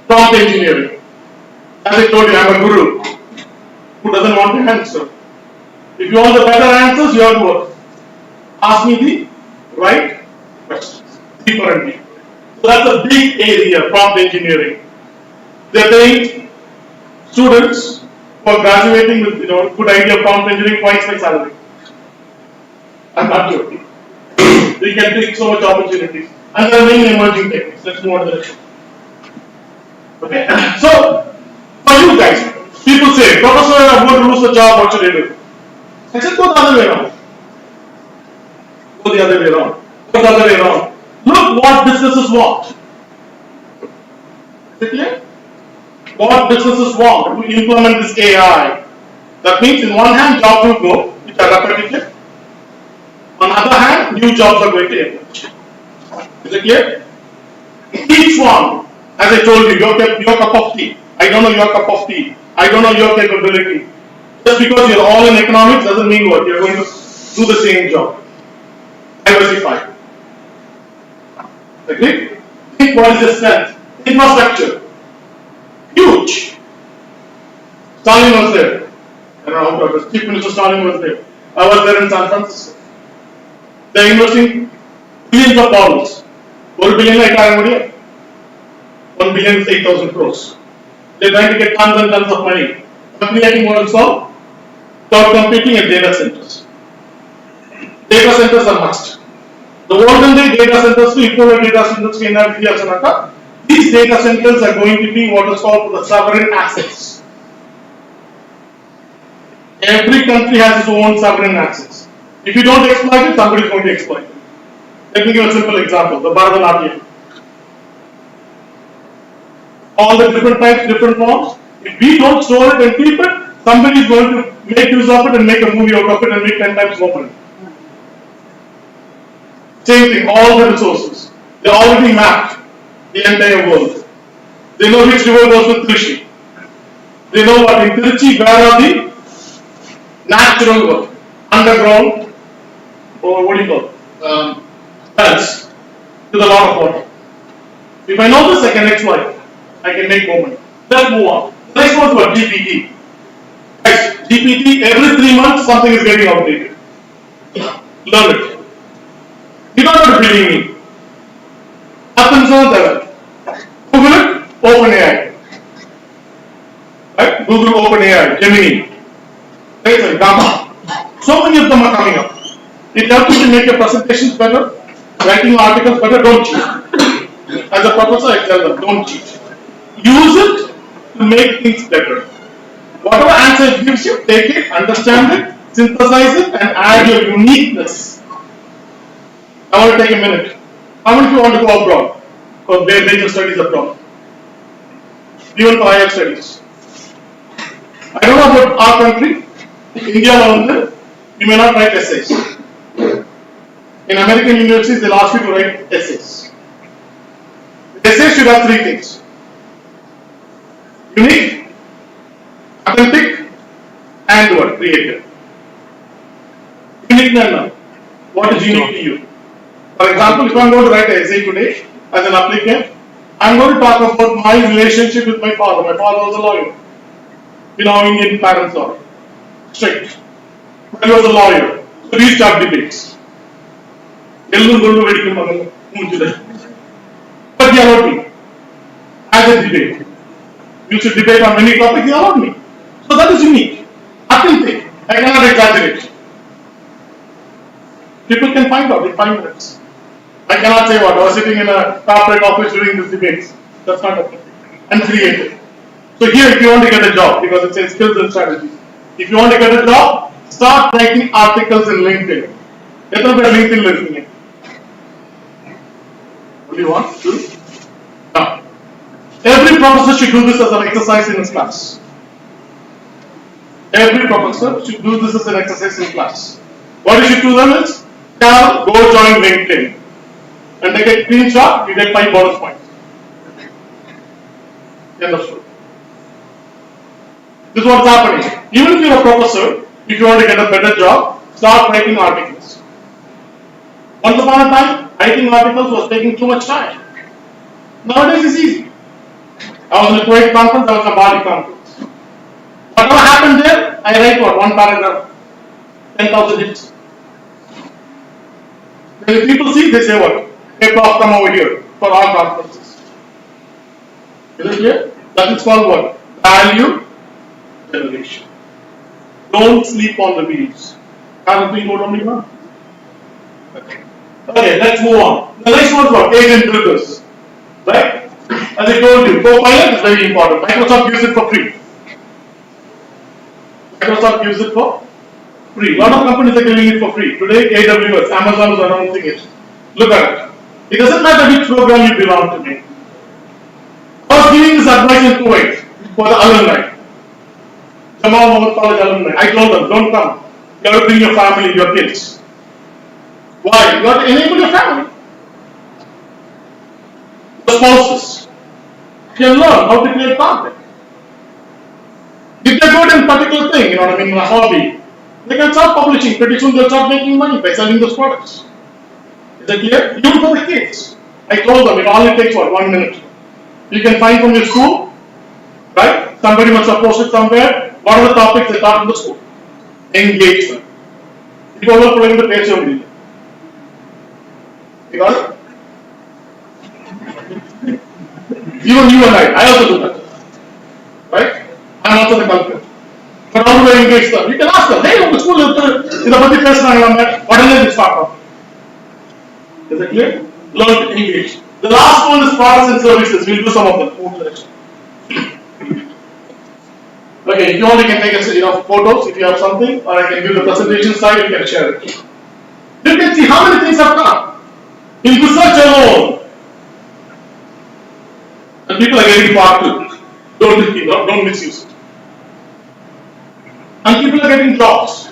Prompt engineering. As I told you, I'm a guru who doesn't want to answer. If you want the better answers, you have to work. Ask me the right questions. Deeper and deeper. So that's a big area, prompt engineering. They're paying students for graduating with good idea of prompt engineering twice my salary. I'm not joking. We can take so much opportunities. And there are many emerging techniques. Let's move on to the next one. Okay? So, for you guys, people say, Professor, I'm going to lose the job, what should I do? I said, go the other way around. Go the other way around. Go the other way around. Look what businesses want. Is it clear? What businesses want to implement this AI. That means in one hand, jobs will go, which are repetitive. On the other hand, new jobs are going to emerge. Is it clear? Each one, as I told you, your cup of tea. I don't know your cup of tea. I don't know your capability. Just because you're all in economics doesn't mean what? You're going to do the same job. Diversify. Agree? Think what is the strength? Infrastructure. Huge. Stalin was there. I don't know how to Chief Minister Stalin was there. I was there in San Francisco. They're investing billions of dollars. 1 billion like 1 billion is 8,000 crores. They're trying to get tons and tons of money. They're creating what is called cloud computing and data centers. Data centers are must. The olden day data centers, equivalent data centers in India, these data centers are going to be what is called the sovereign assets. Every country has its own sovereign assets. If you don't exploit it, somebody is going to exploit it. Let me give a simple example, the Bharatanatyam. All the different types, different forms. If we don't store it and keep it, somebody is going to make use of it and make a movie out of it and make 10 times more money. Same thing, all the resources. They already mapped the entire world. They know which river goes to Trichy. They know what in Trichy, where are the natural underground, or what do you call it, wells with a lot of water. If I know this, I can exploit. I can make more money. Let's move on. Next one is GPT. Guys, GPT, every 3 months something is getting outdated. Learn it. You don't have to believe me. Happens on the Google it, OpenAI. Right? Google, OpenAI, Gemini. Right? Gamma. So many of them are coming up. It helps you to make your presentations better, writing articles better, don't cheat. As a professor, I tell them, don't cheat. Use it to make things better. Whatever answer it gives you, take it, understand it, synthesize it, and add your uniqueness. I want to take a minute. How many of you want to go abroad? For their major studies abroad? Even for higher studies. I don't know about our country. India alone, you may not write essays. In American universities, they'll ask you to write essays. Essays should have 3 things. Unique, authentic, and what? Creative. Unique now. What is unique to you? For example, if I am going to write an essay today as an applicant, I am going to talk about my relationship with my father. My father was a lawyer. You know, Indian parents are strict. He was a lawyer. So we start debates. But he allowed me. As a debate. You should debate on many topics, he allowed me. So that is unique. Authentic. I cannot exaggerate. People can find out in 5 minutes. I cannot say what, I was sitting in a corporate office during these debates. That's not authentic. And creative. So here, if you want to get a job, because it says skills and strategies, if you want to get a job, start writing articles in LinkedIn. Get up at LinkedIn listening. What do you want to do? Now, every professor should do this as an exercise in his class. Every professor should do this as an exercise in class. What you should do then is, go join LinkedIn. And take a screenshot, you get 5 bonus points. End of story. This is what's happening. Even if you're a professor, if you want to get a better job, start writing articles. Once upon a time, writing articles was taking too much time. Nowadays it's easy. I was in a Kuwait conference, I was in a Bali conference. Whatever happened there, I write what? 1 paragraph. 10,000 hits. When the people see, they say what? Hey prof, come over here for our conferences. Is it clear? That is called what? Value generation. Don't sleep on the wheels. Okay, let's move on. The next one is what? Agent triggers. Right? As I told you, Copilot is very important. Microsoft gives it for free. Microsoft gives it for free. A lot of companies are giving it for free. Today, AWS, Amazon is announcing it. Look at it. It doesn't matter which program you belong to me. I was giving this advice in Kuwait for the alumni. Jamal Mohammed College alumni. I told them, don't come. You have to bring your family, your kids. Why? You have to enable your family. The spouses can learn how to create content. If they're good in particular thing, you know what I mean, a hobby, they can start publishing. Pretty soon they'll start making money by selling those products. Is that clear? Even for the kids. I told them it only takes what, 1 minute. You can find from your school, right? Somebody must have posted somewhere. What are the topics they taught in the school? Engage them. You go over to the page only. You got it? Even you and I also do that. Right? I'm also the culprit. But how do I engage them? You can ask them, hey, the school is about the person I am, what is this start of? Is that clear? Learn to engage. The last one is products and services. We'll do some of them. Move to the next one. Okay, if you want, you can take photos if you have something, or I can give the presentation slide, you can share it. You can see how many things have come. In research alone. And people are getting part too. Don't misuse it. And people are getting jobs.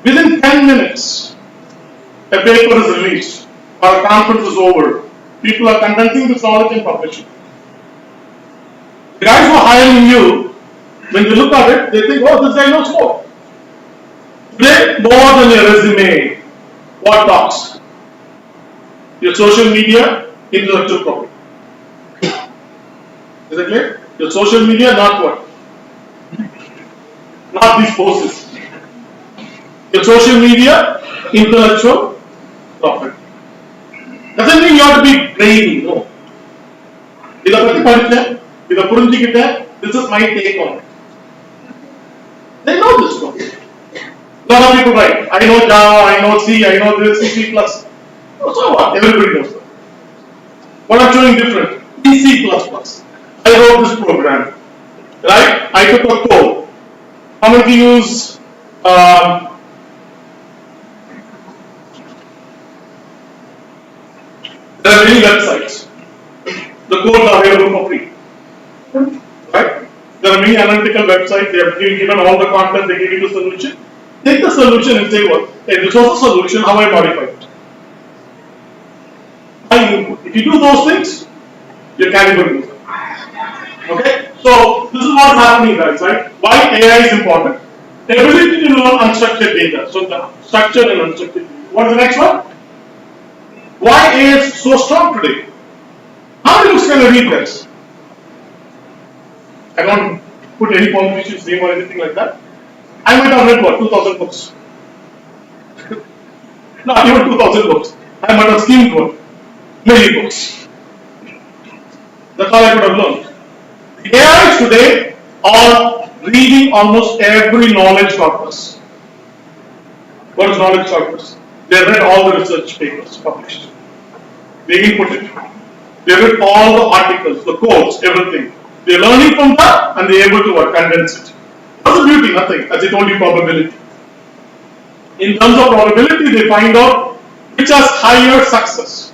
Within 10 minutes, a paper is released, or a conference is over. People are condensing this knowledge and publishing. The guys who are hiring you, when they look at it, they think, oh, this guy knows more. Today, more than your resume, what talks? Your social media, intellectual property. Is that clear? Your social media, not what? Not these poses. Your social media, intellectual property. Doesn't mean you have to be brainy, no. This is my take on it. They know this one. A lot of people write, I know Java, I know C, I know this, C++. So what? Everybody knows that. What I'm showing different is C++. I wrote this program. Right? I took a code. How many use there are many websites. The codes are available for free. Right? There are many analytical websites, they have given all the content, they give you the solution. Take the solution and say, well, hey, this was the solution, how I modify it. If you do those things, you're calibrating. Okay? So, this is what's happening, guys, right? Why AI is important? The ability to learn unstructured data. So, the structured and unstructured data. What is the next one? Why AI is so strong today? How many books can I read this? I don't put any politician's name or anything like that. I might have read what, 2000 books. Not even 2000 books. I might have skimmed what? Many books. That's all I could have learned. The AIs today are reading almost every knowledge corpus. What is knowledge corpus? They read all the research papers published. They input it. They read all the articles, the codes, everything. They're learning from that and they're able to condense it. What's the beauty? Nothing. As I told you, probability. In terms of probability, they find out which has higher success,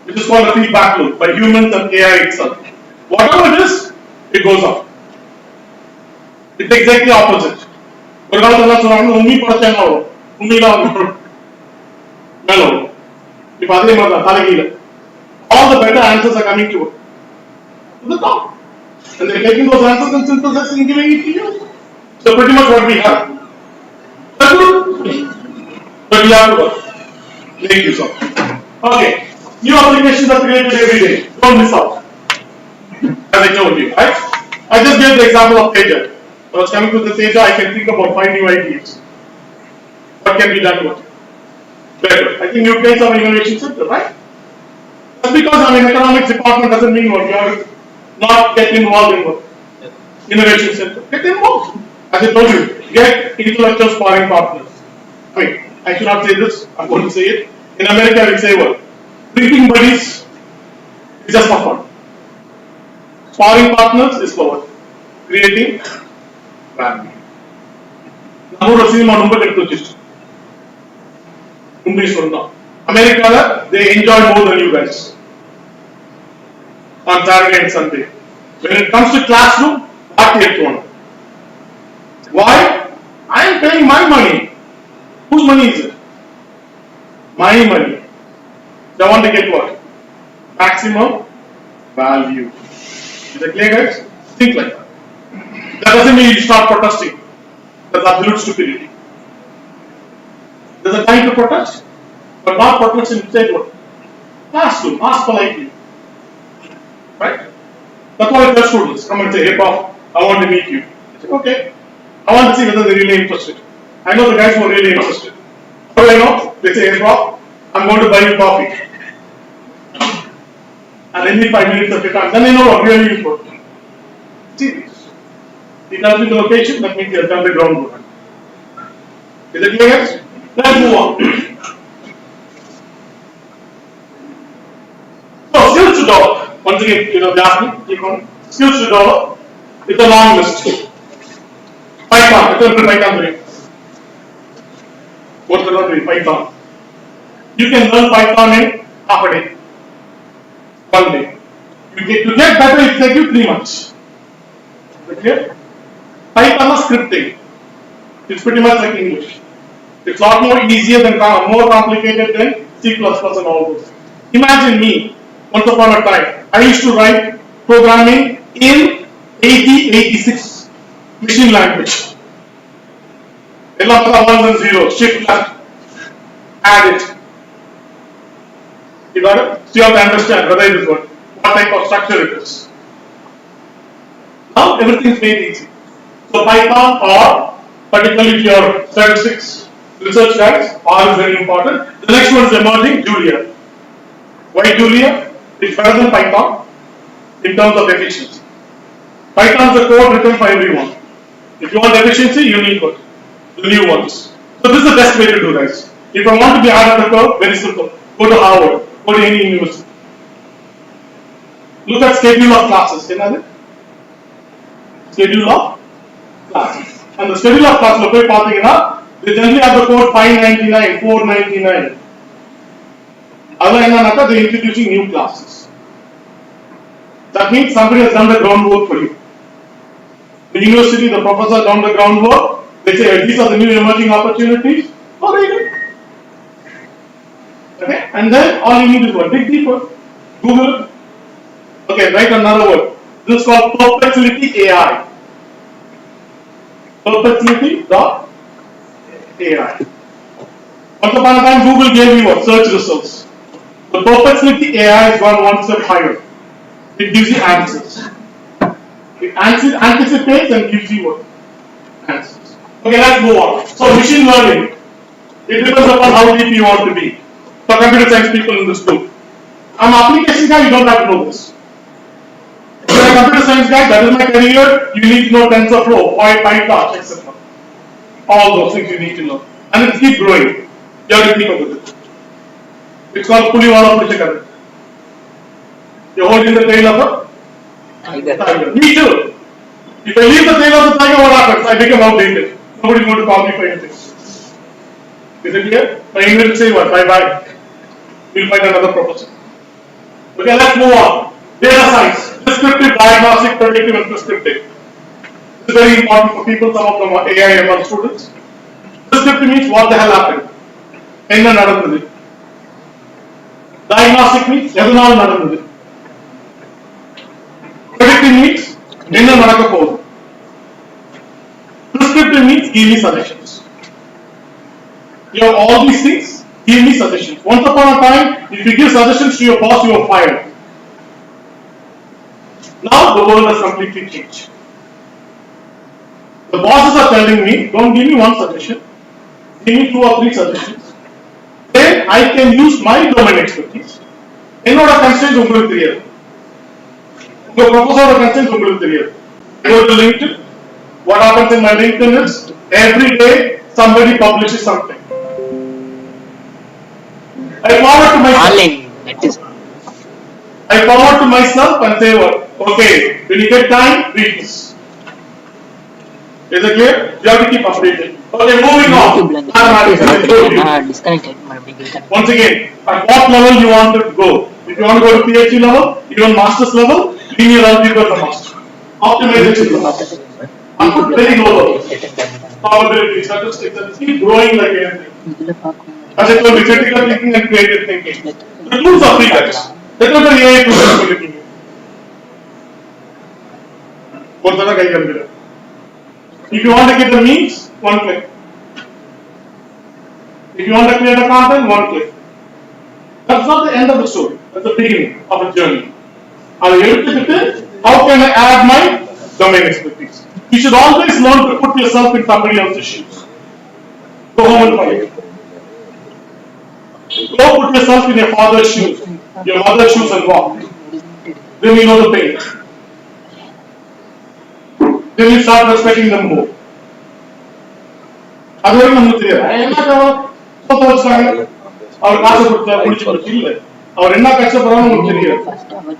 which is called a feedback loop by humans and AI itself. Whatever it is, it goes up. It's exactly opposite. For example, all the better answers are coming to the top. And they're taking those answers and synthesizing and giving it to you. So pretty much what we have. That's good. But we have to make use of it. Okay. New applications are created every day. Don't miss out. As I told you, right? I just gave the example of Teja. I was coming to the Teja, I can think about 5 new ideas. What can be done with it? Better. I think you guys have an innovation center, right? Just because I'm in economics department doesn't mean what you have to not get involved in what? Innovation center. Get involved. As I told you, get intellectual sparring partners. I mean, I should not say this, I'm going to say it. In America, I will say what? Drinking buddies is just for fun. Sparring partners is for what? Creating value. Number of cinema number get America, they enjoy more than you guys on Saturday and Sunday. When it comes to classroom, what get one? Why? I am paying my money. Whose money is it? My money. They want to get what? maximum value. Is it clear, guys? Think like that. That doesn't mean you start protesting. That's absolute stupidity. There's a time to protest, but not protest in state what? Ask politely. Right? That's what I tell students. Come and say, hey Prof, I want to meet you. I say, okay. I want to see whether they're really interested. I know the guys who are really interested. How do I know? They say, hey Prof, I'm going to buy you coffee. And I need 5 minutes of your time. Then I know what really important. See, he tells me the location, that means he has done the groundwork. Is it clear, guys? Let's move on. So, skills to develop. Once again, they ask me, keep on. Skills to develop. It's a long list. Python, example Python 3. What's the not Python? You can learn Python in half a day. 1 day. To get better, it takes you 3 months. Okay? Python is scripting. It's pretty much like English. It's a lot more easier than more complicated than C++ and all those. Imagine me, once upon a time, I used to write programming in 8086 machine language. A lot of ones and zeros, shift left, add it. You got it? So you have to understand whether it is what type of structure it is. Now everything is made easy. So Python, or particularly if you are statistics research guys, R is very important. The next one is emerging, Julia. Why Julia? It's better than Python in terms of efficiency. Python is a code written for everyone. If you want efficiency, you need what? The new ones. So this is the best way to do guys. If I want to be ahead of the curve, very simple. Go to Harvard, go to any university. Look at schedule of classes. Schedule of classes. And the schedule of classes, they generally have the code 599, 499. They're introducing new classes. That means somebody has done the groundwork for you. The university, the professor has done the groundwork. They say, these are the new emerging opportunities. Go read it. Okay? And then all you need is what? Dig deeper. Google it. Okay, write another word. This is called perpetuity AI. Perpetuity.ai. Once upon a time, Google gave you what? Search results. The perpetuity AI has gone one step higher. It gives you answers. It anticipates and gives you what? Answers. Okay, let's move on. So, machine learning. It depends upon how deep you want to be. For computer science people in this group. I'm an application guy, you don't have to know this. If you're a computer science guy, that is my career, you need to know TensorFlow, PyTorch, etc. All those things you need to know. And it keeps growing. You have to keep up with it. It's called Puliwala Pushakar. You're holding the tail of a tiger. Me too. If I leave the tail of the tiger, what happens? I become outdated. Nobody's going to call me for anything. Is it clear? My email will say what? Bye bye. We'll find another professor. Okay, let's move on. Data science. Descriptive, diagnostic, predictive, and prescriptive. This is very important for people, some of them are AI ML students. Descriptive means what the hell happened. Enna nadandhudu. Diagnostic means edunal nadandhudu. Predictive means enna nadakapodhu. Prescriptive means give me suggestions. You have all these things, give me suggestions. Once upon a time, if you give suggestions to your boss, you are fired. Now the world has completely changed. The bosses are telling me, don't give me one suggestion, give me 2 or 3 suggestions. Then I can use my domain expertise. Ennoda constraints ungalukku theriyadu. Unga professor constraints ungalukku theriyadu. I go to LinkedIn. What happens in my LinkedIn is every day somebody publishes something. I forward to myself. I forward to myself and say what? Okay, when you get time, read this. Is it clear? You have to keep updated. Okay, moving on. Once again, at what level you want to go? If you want to go to PhD level, even master's level, linear algebra is a must. Optimization level. I put very low level. Probability, statistics, and keep growing like anything. As I told you, critical thinking and creative thinking. The tools are free, guys. Let me tell AI tools. If you want to get the means, one click. If you want to create a content, one click. That's not the end of the story. That's the beginning of a journey. How can I add my domain expertise? You should always learn to put yourself in somebody else's shoes. Go home and find it. Go put yourself in your father's shoes, your mother's shoes, and walk. Then you know the pain. Then you start respecting them more. Otherwise, I'm not there. I am not our class of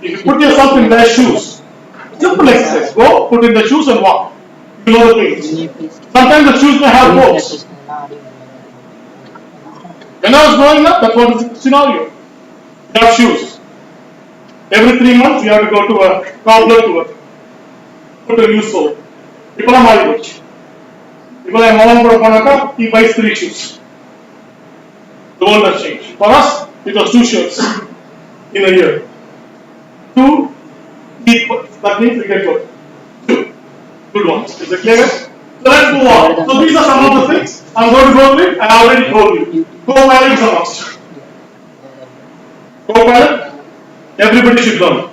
if you put yourself in their shoes, simple exercise. Go, put in the shoes and walk. You know the pain. Sometimes the shoes may have holes. When I was growing up, that was the scenario. You have shoes. Every 3 months, you have to go to a cobbler to put a new sole. People are married. People are mom, he buys 3 shoes. The world has changed. For us, it was 2 shirts in a year. 2 equal. That means we get what? 2 good ones. Is it clear? So let's move on. So these are some of the things I'm going to go with. I already told you. Co-pilot is a must. Co-pilot, everybody should learn.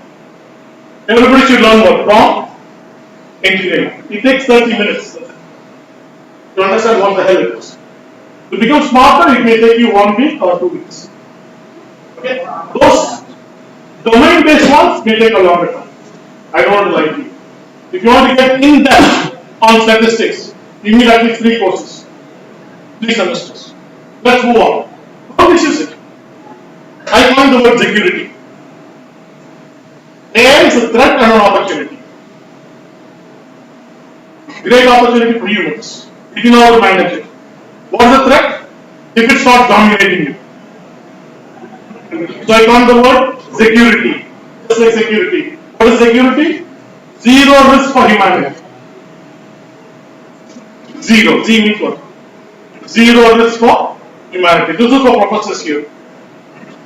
Everybody should learn what? From engineering. It takes 30 minutes to understand what the hell it is. To become smarter, it may take you 1 week or 2 weeks. Okay? Those domain-based ones may take a longer time. I don't want to lie to you. If you want to get in depth on statistics, you need at least 3 courses, 3 semesters. Let's move on. How this is it? I find the word security. AI is a threat and an opportunity. Great opportunity for humans. If you know how to manage it. What is the threat? If it starts dominating you. So I found the word security. Just like security. What is security? Zero risk for humanity. Zero. Z means what? Zero risk for humanity. This is for professors here.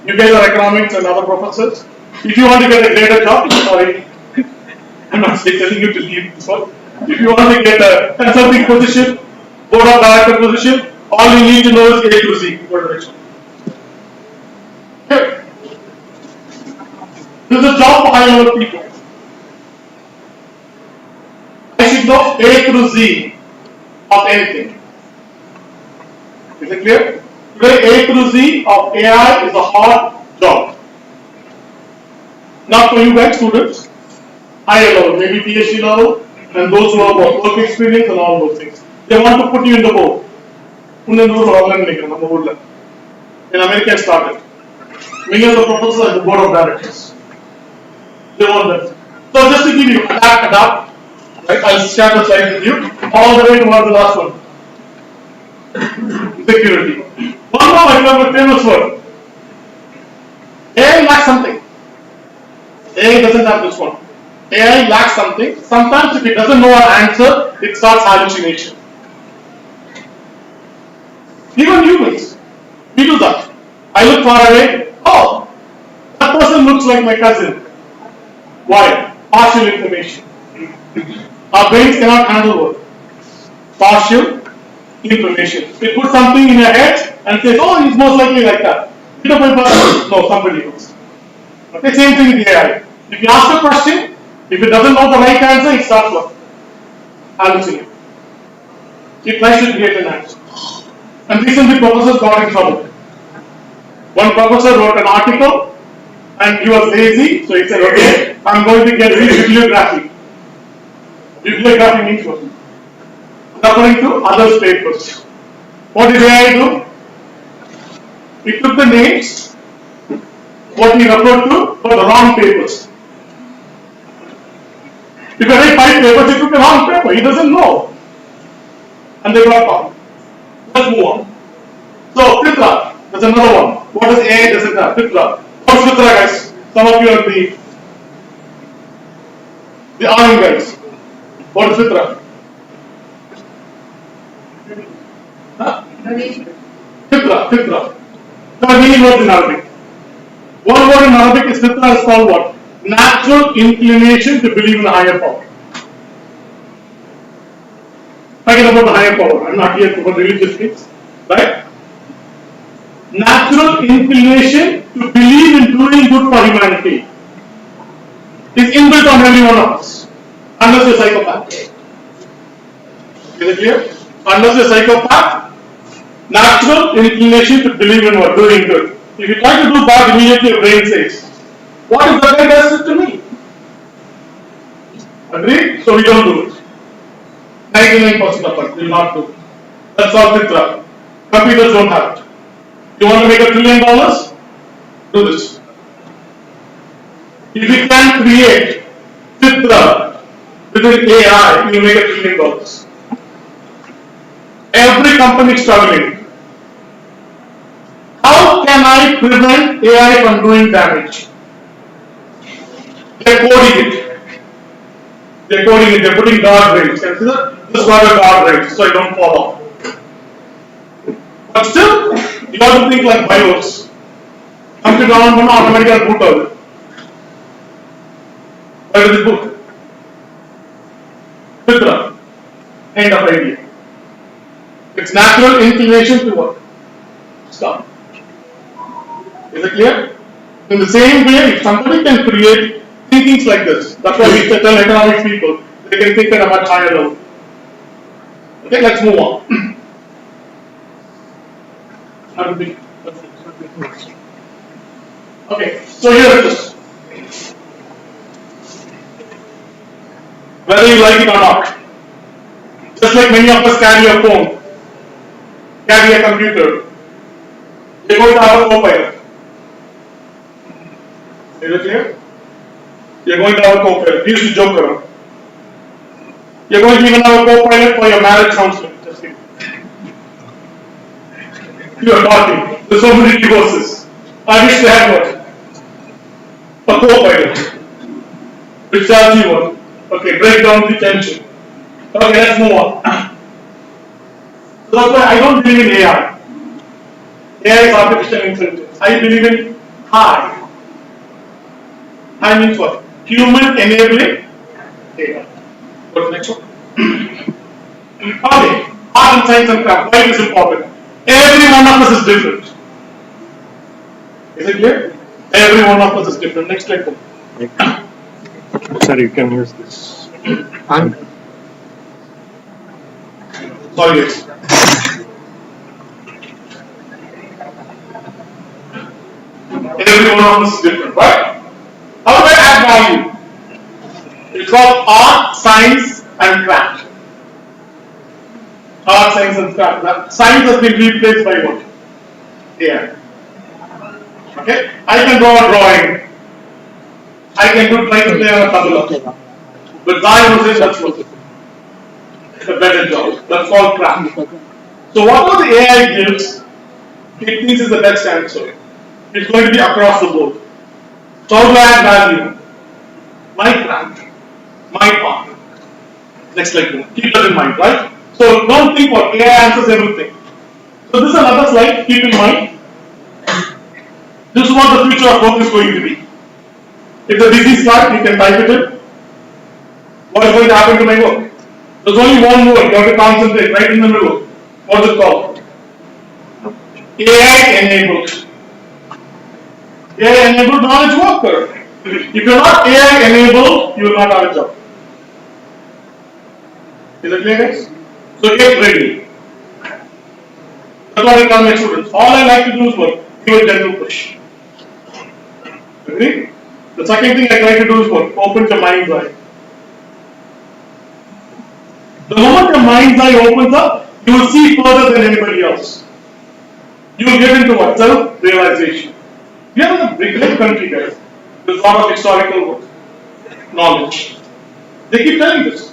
You guys are economics and other professors. If you want to get a greater job, sorry, I'm not telling you to leave this one. If you want to get a consulting position, board of director position, all you need to know is A to Z. Okay. This is a job for high level people. I should know A through Z of anything. Is it clear? Today A through Z of AI is a hard job. Not for you guys, students. Higher level, maybe PhD level, and those who have work experience and all those things. They want to put you in the board. In America, it started. Many of the professors are the board of directors. They want that. So just to give you adapt. Right? I'll share the slide with you all the way towards the last one. Security. One more, I remember famous word. AI lacks something. AI doesn't have this one. AI lacks something. Sometimes if it doesn't know an answer, it starts hallucination. Even humans, we do that. I look far away. Oh, that person looks like my cousin. Why? Partial information. Our brains cannot handle what? Partial information. It puts something in your head and says, oh, he's most likely like that. No, somebody else. Okay, same thing with AI. If you ask a question, if it doesn't know the right answer, it starts what? Hallucinating. It tries to create an answer. And recently professors got in trouble. One professor wrote an article and he was lazy, so he said, okay, I'm going to get bibliography. Bibliography means what? Referring to others' papers. What did AI do? It took the names, what he referred to, for the wrong papers. If you write 5 papers, he took the wrong paper. He doesn't know. And they got caught. Let's move on. So, Fitra, that's another one. What does AI doesn't have? Fitra. What's Fitra, guys? Some of you are the army guys. What is Fitra? Huh? Fitra. There are many words in Arabic. One word in Arabic is fitra is called what? Natural inclination to believe in a higher power. Talking about the higher power, I'm not here for religious things, right? Natural inclination to believe in doing good for humanity is inbuilt on every one of us, unless you're a psychopath. Is it clear? Unless you're a psychopath, natural inclination to believe in what? Doing good. If you try to do bad, immediately your brain says, what if that guy does it to me? Agree? So we don't do it. 99% of us will not do it. That's all fitra. Computers don't have it. You want to make $1 trillion? Do this. If you can create fitra within AI, you make $1 trillion. Every company is struggling. How can I prevent AI from doing damage? They're coding it. They're putting guardrails. This got a guardrail, so I don't fall off. But still, you have to think like BIOS. Computer on automatically boot out. Why does it boot? Fitra. End of idea. It's natural inclination to work. Stop. Is it clear? In the same way, if somebody can create thinkings like this, that's why we tell economics people, they can think at a much higher level. Okay, let's move on. Okay, so here it is. Whether you like it or not, just like many of us carry a phone, carry a computer, you're going to have a co-pilot. Is it clear? You're going to have a co-pilot. We used to joke around. You're going to even have a co-pilot for your marriage counseling. Just kidding. You are talking. There's so many divorces. I wish they had what? A co-pilot. Which tells you what? Okay, break down the tension. Okay, let's move on. So that's why I don't believe in AI. AI is artificial intelligence. I believe in high. High means what? Human enabling AI. Go to the next one. Okay, art and science and craft. Why it is important? Every one of us is different. Is it clear? Every one of us is different. Next slide. Sir, you can use this. Sorry, yes. Every one of us is different, right? How do I add value? It's called art, science, and craft. Art, science, and craft. That science has been replaced by what? AI. Okay? I can draw a drawing. I can do try to play on a tabla. But I was in that's what a better job. That's called craft. So whatever the AI gives, it thinks is the best answer. It's going to be across the board. So how do I add value? My craft. My part. Next slide. Keep that in mind, right? So don't think what AI answers everything. So this is another slide. Keep in mind. This is what the future of work is going to be. It's a busy slide. You can type it in. What is going to happen to my work? There's only one word. You have to concentrate right in the middle. What is it called? AI enabled. AI enabled knowledge worker. If you're not AI enabled, you will not have a job. Is it clear, guys? So get ready. That's what I tell my students. All I like to do is what? Give a gentle push. Agree? The second thing I try to do is what? Open your mind's eye. The moment your mind's eye opens up, you will see further than anybody else. You will get into what? Self-realization. We are in a big country, guys. There's a lot of historical knowledge. They keep telling this.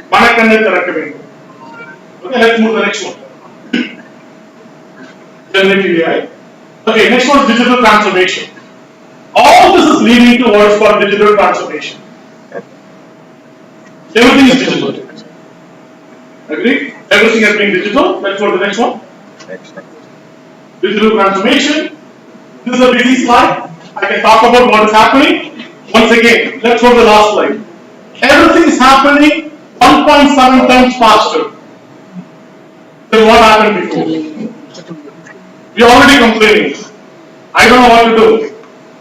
Okay, let's move to the next one. Generative AI. Okay, next one is digital transformation. All this is leading to what is called digital transformation. Everything is digital. Agree? Everything has been digital. Let's go to the next one. Digital transformation. This is a busy slide. I can talk about what is happening. Once again, let's go to the last slide. Everything is happening 1.7 times faster than what happened before. We are already complaining. I don't know what to do.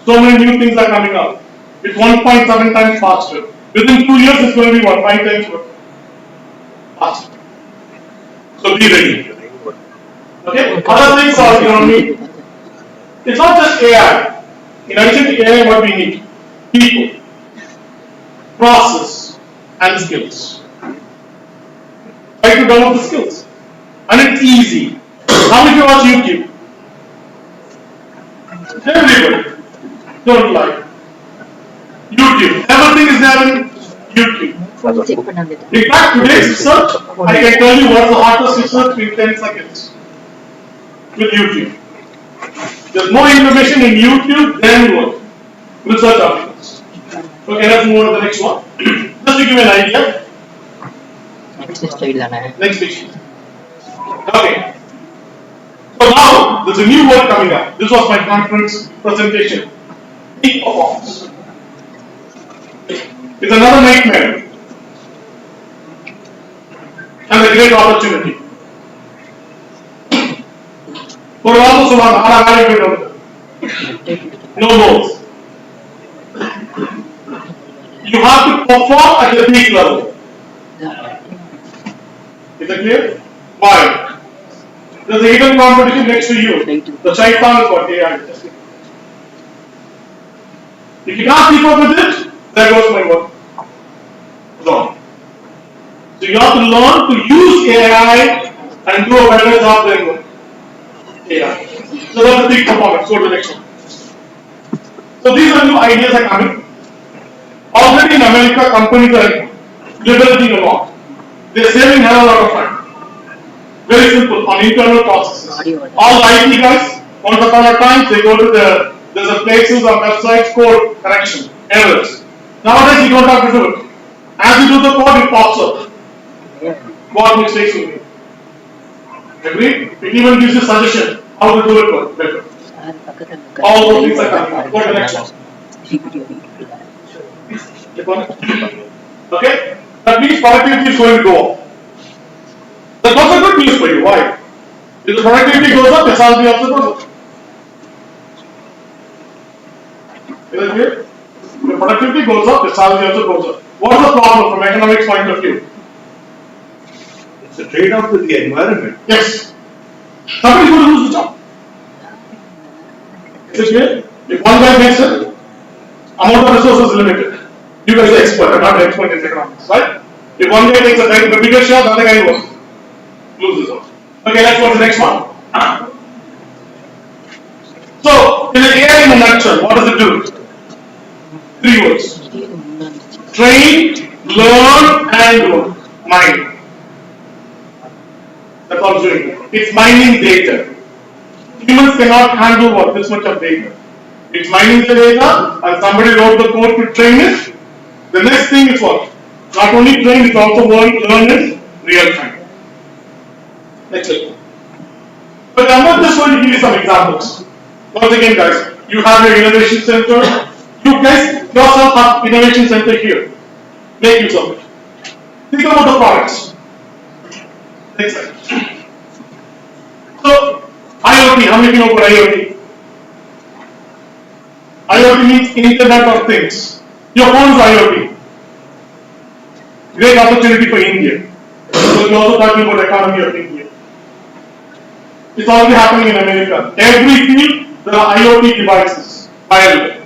So many new things are coming up. It's 1.7 times faster. Within 2 years, it's going to be what? 5 times faster. So be ready. Okay? Other things are, it's not just AI. In addition to AI, what we need? People, process, and skills. Try to develop the skills. And it's easy. How many of you watch YouTube? Everybody. Don't lie. YouTube. Everything is there in YouTube. In fact, today's research, I can tell you what's the hottest research in 10 seconds. With YouTube. There's more information in YouTube than what? Research articles. Okay, let's move on to the next one. Just to give you an idea. Next page. Okay. So now, there's a new word coming up. This was my conference presentation. Peak performance. It's another nightmare. And a great opportunity. For also no more. You have to perform at the peak level. Is it clear? Why? There's a hidden competition next to you. The shaitan is what AI is. If you can't keep up with it, there goes my work. Gone. So you have to learn to use AI and do a better job than what? AI. So that's the peak performance. Go to the next one. So these are new ideas are coming. Already in America, companies are liberating a lot. They're saving a hell of a lot of time. Very simple, on internal processes. All the IT guys, once upon a time, they go to there's a places on websites, code correction, errors. Nowadays, you don't have to do it. As you do the code, it pops up. What mistakes you make. Agree? It even gives you suggestion how to do it better. All those things are coming up. Go to the next one. Okay? That means productivity is going to go up. That's also good news for you. Why? If the productivity goes up, the salary also goes up. Is that clear? If the productivity goes up, the salary also goes up. What is the problem from economics point of view? It's a trade-off with the environment. Yes. Somebody is going to lose the job. Is it clear? If one guy makes it, amount of resources is limited. You guys are expert, I'm not an expert in economics, right? If one guy takes a bigger share, the other guy loses out. Okay, let's go to the next one. So, in an AI in a nutshell, what does it do? 3 words. Train, learn, and mine. That's all it's doing. It's mining data. Humans cannot handle what? This much of data. It's mining the data, and somebody wrote the code to train it. The next thing is what? Not only train, it's also learn in real time. Next slide. But I'm not just going to give you some examples. Once again, guys, you have your innovation center. You guys yourself have innovation center here. Make use of it. Think about the products. Next slide. So, IoT, how many of you know about IoT? IoT means Internet of Things. Your phone is IoT. Great opportunity for India. So we're also talking about economy of India. It's already happening in America. Every field, there are IoT devices. Wireless.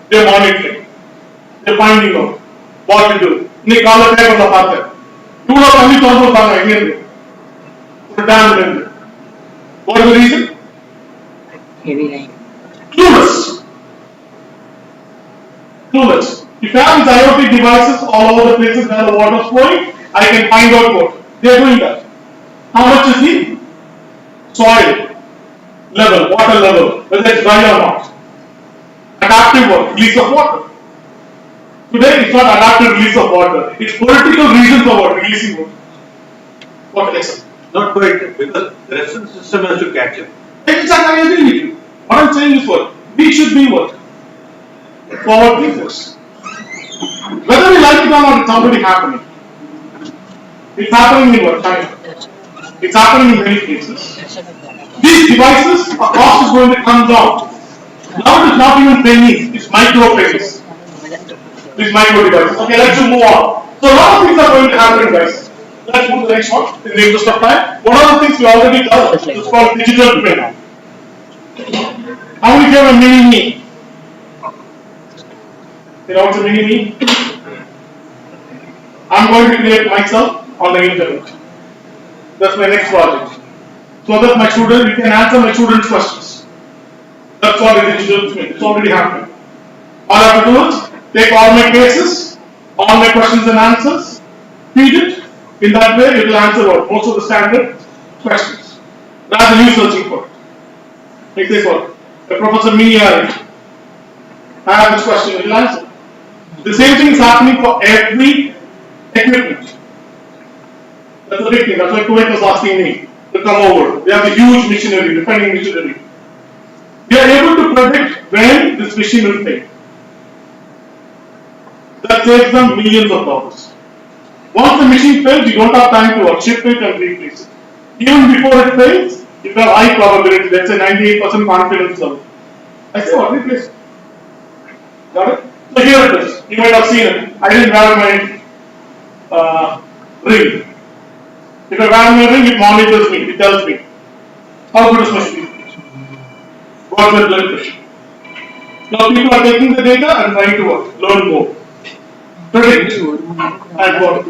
They're monitoring. They're finding out what to do. They call the paper of the two of them is also again. What is the reason? Heavy rain. Clueless. Clueless. If I have these IoT devices all over the places where the water is flowing, I can find out what. They are doing that. How much is the soil level, water level, whether it's dry or not? Adaptive work, release of water. Today it's not adaptive release of water. It's political reasons for what? Releasing water. What next? Not quite, because the rest of the system has to catch up. Exactly, I agree with you. What I'm saying is what? We should be what? Forward thinkers. Whether we like it or not, it's already happening. It's happening in what? China. It's happening in many places. These devices, the cost is going to come down. Now it is not even pennies, it's micro pennies. These micro devices. Okay, let's move on. So a lot of things are going to happen, guys. Let's move to the next one. In the interest of time, one of the things we already done is called digital twin. How many have a mini me? You know what's a mini me? I'm going to create myself on the internet. That's my next project. So that my student, you can answer my students' questions. That's all the digital twin. It's already happening. All I have to do is take all my cases, all my questions and answers, feed it. In that way, it will answer what? Most of the standard questions. Rather than you searching for it. Like this one. The Professor Miniari. I have this question, it will answer. The same thing is happening for every equipment. That's the big thing. That's why Kuwait was asking me to come over. They have a huge machinery, refining machinery. We are able to predict when this machine will fail. That saves them millions of dollars. Once the machine fails, you don't have time to ship it and replace it. Even before it fails, you have high probability, let's say 98% confidence level. I say, what? Replace it. Got it? So here it is. You might have seen it. I didn't wear my ring. If I wear my ring, it monitors me, it tells me how good is my speed, what's my blood pressure. Now people are taking the data and trying to what? Learn more, predict, and what?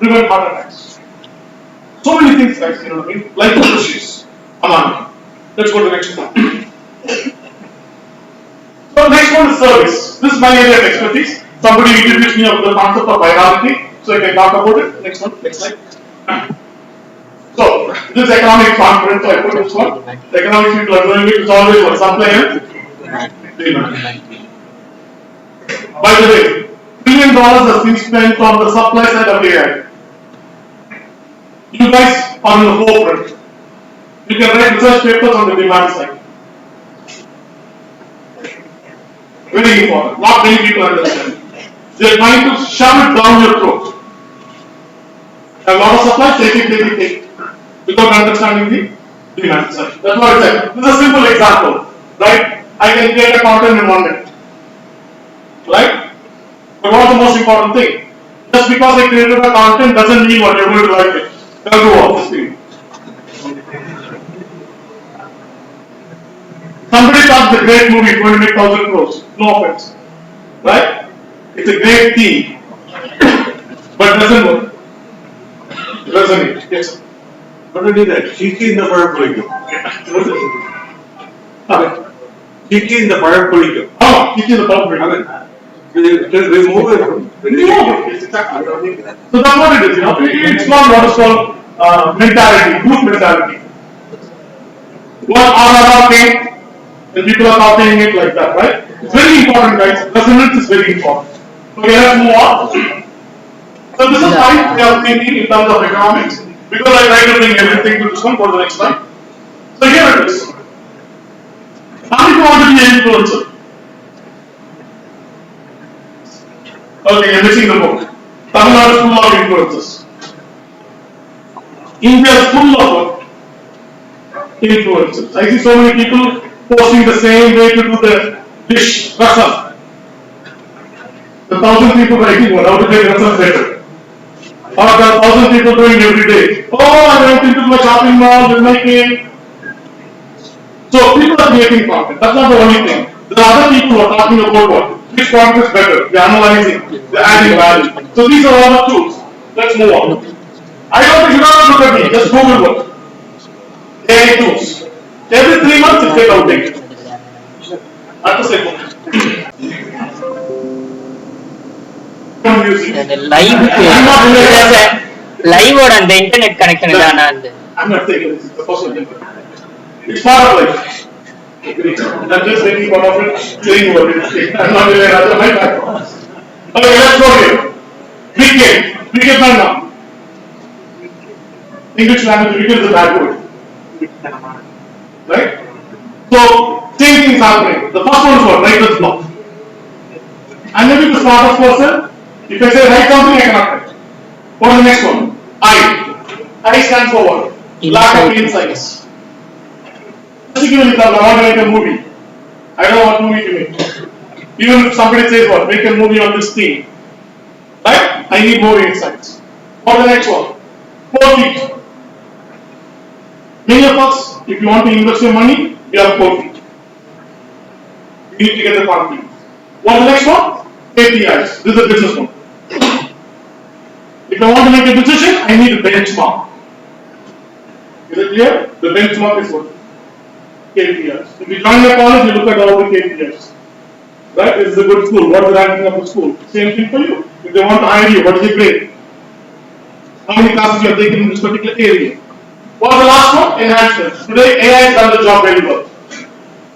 Prevent heart attacks. So many things, guys, you know what I mean? Like issues. Let's go to the next one. So next one is service. This is my area of expertise. Somebody introduced me of the concept of virality, so I can talk about it. Next one, next slide. So this economic conference, so I put this one. The economics people are doing it. It's always what? Supply and demand. By the way, $1 billion has been spent on the supply side of AI. You guys are in the forefront. You can write research papers on the demand side. Very important. Not many people understand. They are trying to shove it down your throat. A lot of supply, take it, without understanding the demand side. That's what I said. This is a simple example, right? I can create a content in 1 minute, right? But what's the most important thing? Just because I created a content doesn't mean what you're going to like it. I'll go off this thing. Somebody thought the great movie is going to make 1,000 crores. No offense, right? It's a great theme, but it doesn't work. Resonate. Yes. What do you do that? Kiki in the paraplegic. Kiki in the paraplegic. Oh, Kiki in the paraplegic. We move it. Yes, exactly. So that's what it is, you know. It's not what is called mentality, group mentality. One RRR came, and people are copying it like that, right? It's very important, guys. Resonance is very important. Okay, let's move on. So this is why we are thinking in terms of economics, because I try to bring everything to this one for the next slide. So here it is. How many want to be an influencer? Okay, you're missing the book. Tamil Nadu is full of influencers. India is full of influencers. I see so many people posting the same way to do the dish, rasam. The 1,000 people writing one, how to make rasam better. Or there are 1,000 people doing every day. Oh, I went into my shopping mall with my kid. So people are creating content. That's not the only thing. There are other people who are talking about what? Which content is better? They're analyzing, they're adding value. So these are all the tools. Let's move on. I don't think you don't look at me, just Google what? AI tools. Every 3 months it gets outdated. That's the second. Live or the internet connection is I'm not taking this. It's a personal thing. It's part of life. I'm just taking part of it, saying what it is. I'm not really out of my background. Okay, let's go here. Weekend man now. English language, weekend is a bad word. Right? So, same things happening. The first one is what? Writer's block. And maybe the smartest person, if I say write something, I cannot write. What is the next one? I. I stands for what? Lack of insights. Just give an example. I want to make a movie. I don't know what movie to make. Even if somebody says what, make a movie on this theme. Right? I need more insights. What is the next one? 4 feet. Many of us, if you want to invest your money, you have 4 feet. You need to get the confidence. What is the next one? KPIs. This is a business one. If I want to make a decision, I need a benchmark. Is it clear? The benchmark is what? KPIs. If you join the college, you look at all the KPIs. Right? This is a good school. What is the ranking of the school? Same thing for you. If they want to hire you, what is your grade? How many classes you have taken in this particular area? What was the last one? Enhancements. Today, AI has done the job very well.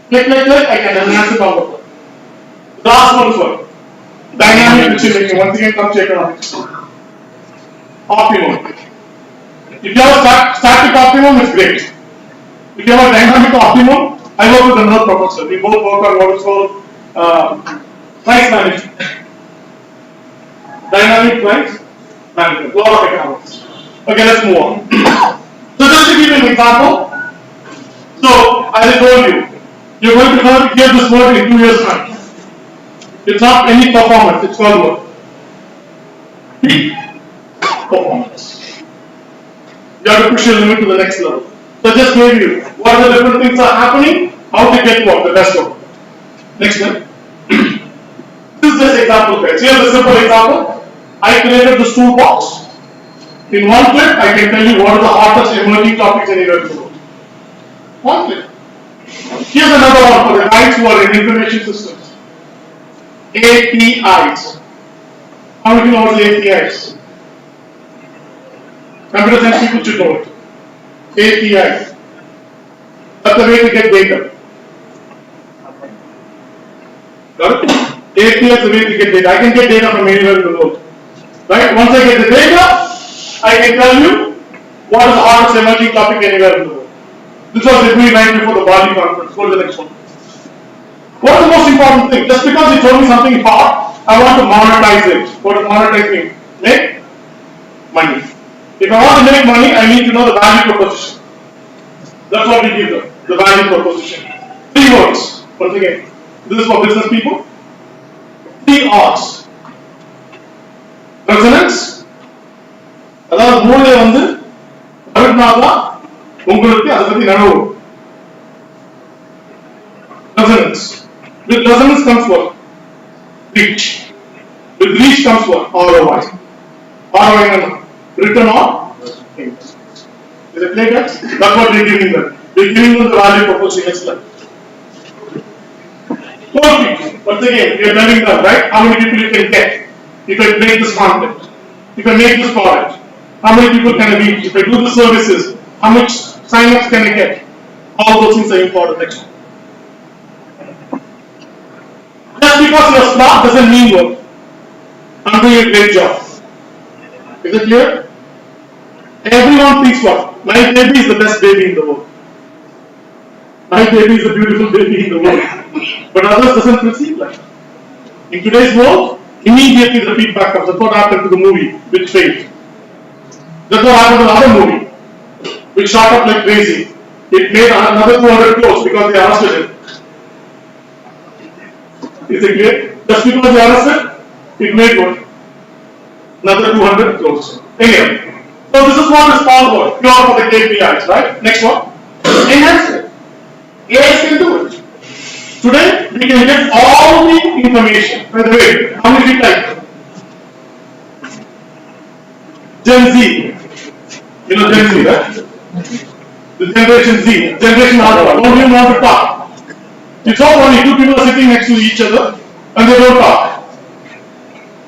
Click, I can enhance it all of it. The last one is what? Dynamic decision making. Once again, comes to economics. Optimum. If you have a static optimum, it's great. If you have a dynamic optimum, I work with another professor. We both work on what is called price management. Dynamic price management. Law of economics. Okay, let's move on. So just to give you an example. So, as I told you, you're going to hear this word in 2 years' time. It's not any performance, it's called what? Peak performance. You have to push your limit to the next level. So I just gave you what are the different things are happening, how to get what? The best one. Next one. This is just example guys. Here's a simple example. I created this toolbox. In one clip, I can tell you what are the hottest emerging topics anywhere in the world. One clip. Here's another one for the guys who are in information systems. APIs. How many know what the APIs? Computer science people should know it. APIs. That's the way to get data. Got it? API is the way to get data. I can get data from anywhere in the world. Right? Once I get the data, I can tell you what is the hottest emerging topic anywhere in the world. This was the right before the Bali conference. Go to the next one. What is the most important thing? Just because you told me something hot, I want to monetize it. What does monetize mean? Make money. If I want to make money, I need to know the value proposition. That's what we give them. The value proposition. 3 words. Once again, this is for business people. 3 R's. Resonance. அதாவது மூளை வந்து அழுத்தினாதான் உங்களுக்கு அதை பத்தி நினைவு. Resonance. With resonance comes what? Reach. With reach comes what? ROI. ROI is return on investment. Is it clear guys? That's what we're giving them. We're giving them the value proposition next slide. 4 people. Once again, we are telling them, right? How many people you can get if I make this content, if I make this product. How many people can I reach? If I do the services, how much sign-ups can I get? All those things are important. Next one. Just because you are smart doesn't mean what? I'm doing a great job. Is it clear? Everyone thinks what? My baby is the best baby in the world. My baby is a beautiful baby in the world. But others doesn't perceive like that. In today's world, immediately the feedback comes. That's what happened to the movie, which failed. That's what happened to the other movie, which shot up like crazy. It made another 200 crores because they arrested him. Is it clear? Just because they arrested, it made what? Another 200 crores. Anyway, so this is what is called what? Pure for the KPIs, right? Next one. Enhancement. AI can do it. Today, we can get all the information. By the way, how many people like Gen Z? You know Gen Z, right? The Generation Z, Generation Alpha, don't even want to talk. It's so funny, 2 people are sitting next to each other and they don't talk.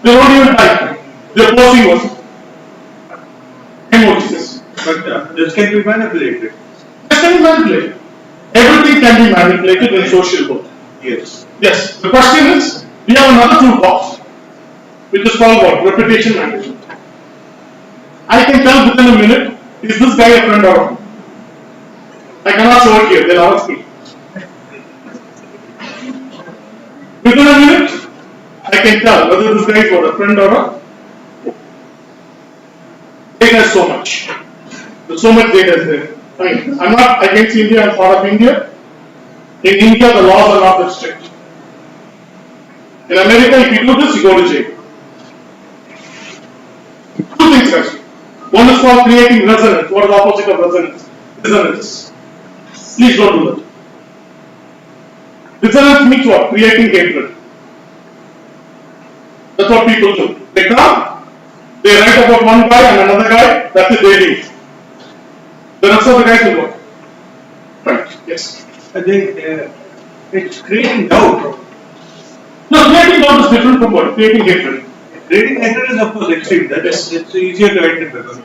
They don't even type. They're posting what? Emojis. But this can be manipulated. This can be manipulated. Everything can be manipulated in social world. Yes. Yes. The question is, we have another toolbox, which is called what? Reputation management. I can tell within a minute, is this guy a friend or not? I cannot show it here, they'll ask me. Within a minute, I can tell whether this guy is a friend or a data is so much. There's so much data is there. I mean, I'm not against India, I'm part of India. In India, the laws are not that strict. In America, if you do this, you go to jail. Two things actually. One is called creating resonance. What is the opposite of resonance? Dissonance. Please don't do that. Dissonance means what? Creating hatred. That's what people do. They come, they write about one guy and another guy, that's it, they leave. The rest of the guys will work. Right, yes. It's creating doubt. No, creating doubt is different from what? Creating hatred. Creating hatred is of course extreme. That is, it's easier to identify.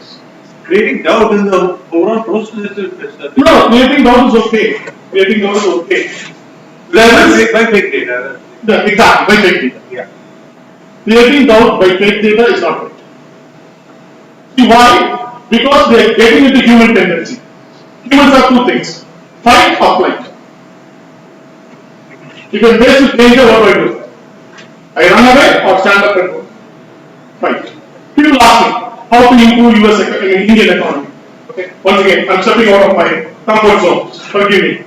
Creating doubt in the overall process is No, creating doubt is okay. Creating doubt is okay. by fake data. Exactly, by fake data. Yeah. Creating doubt by fake data is not right. See why? Because they are getting into human tendency. Humans have two things: fight or flight. You can face with danger, what do? I run away or stand up and go. Fight. People ask me how to improve US Indian economy. Okay. Once again, I'm stepping out of my comfort zone. Forgive me.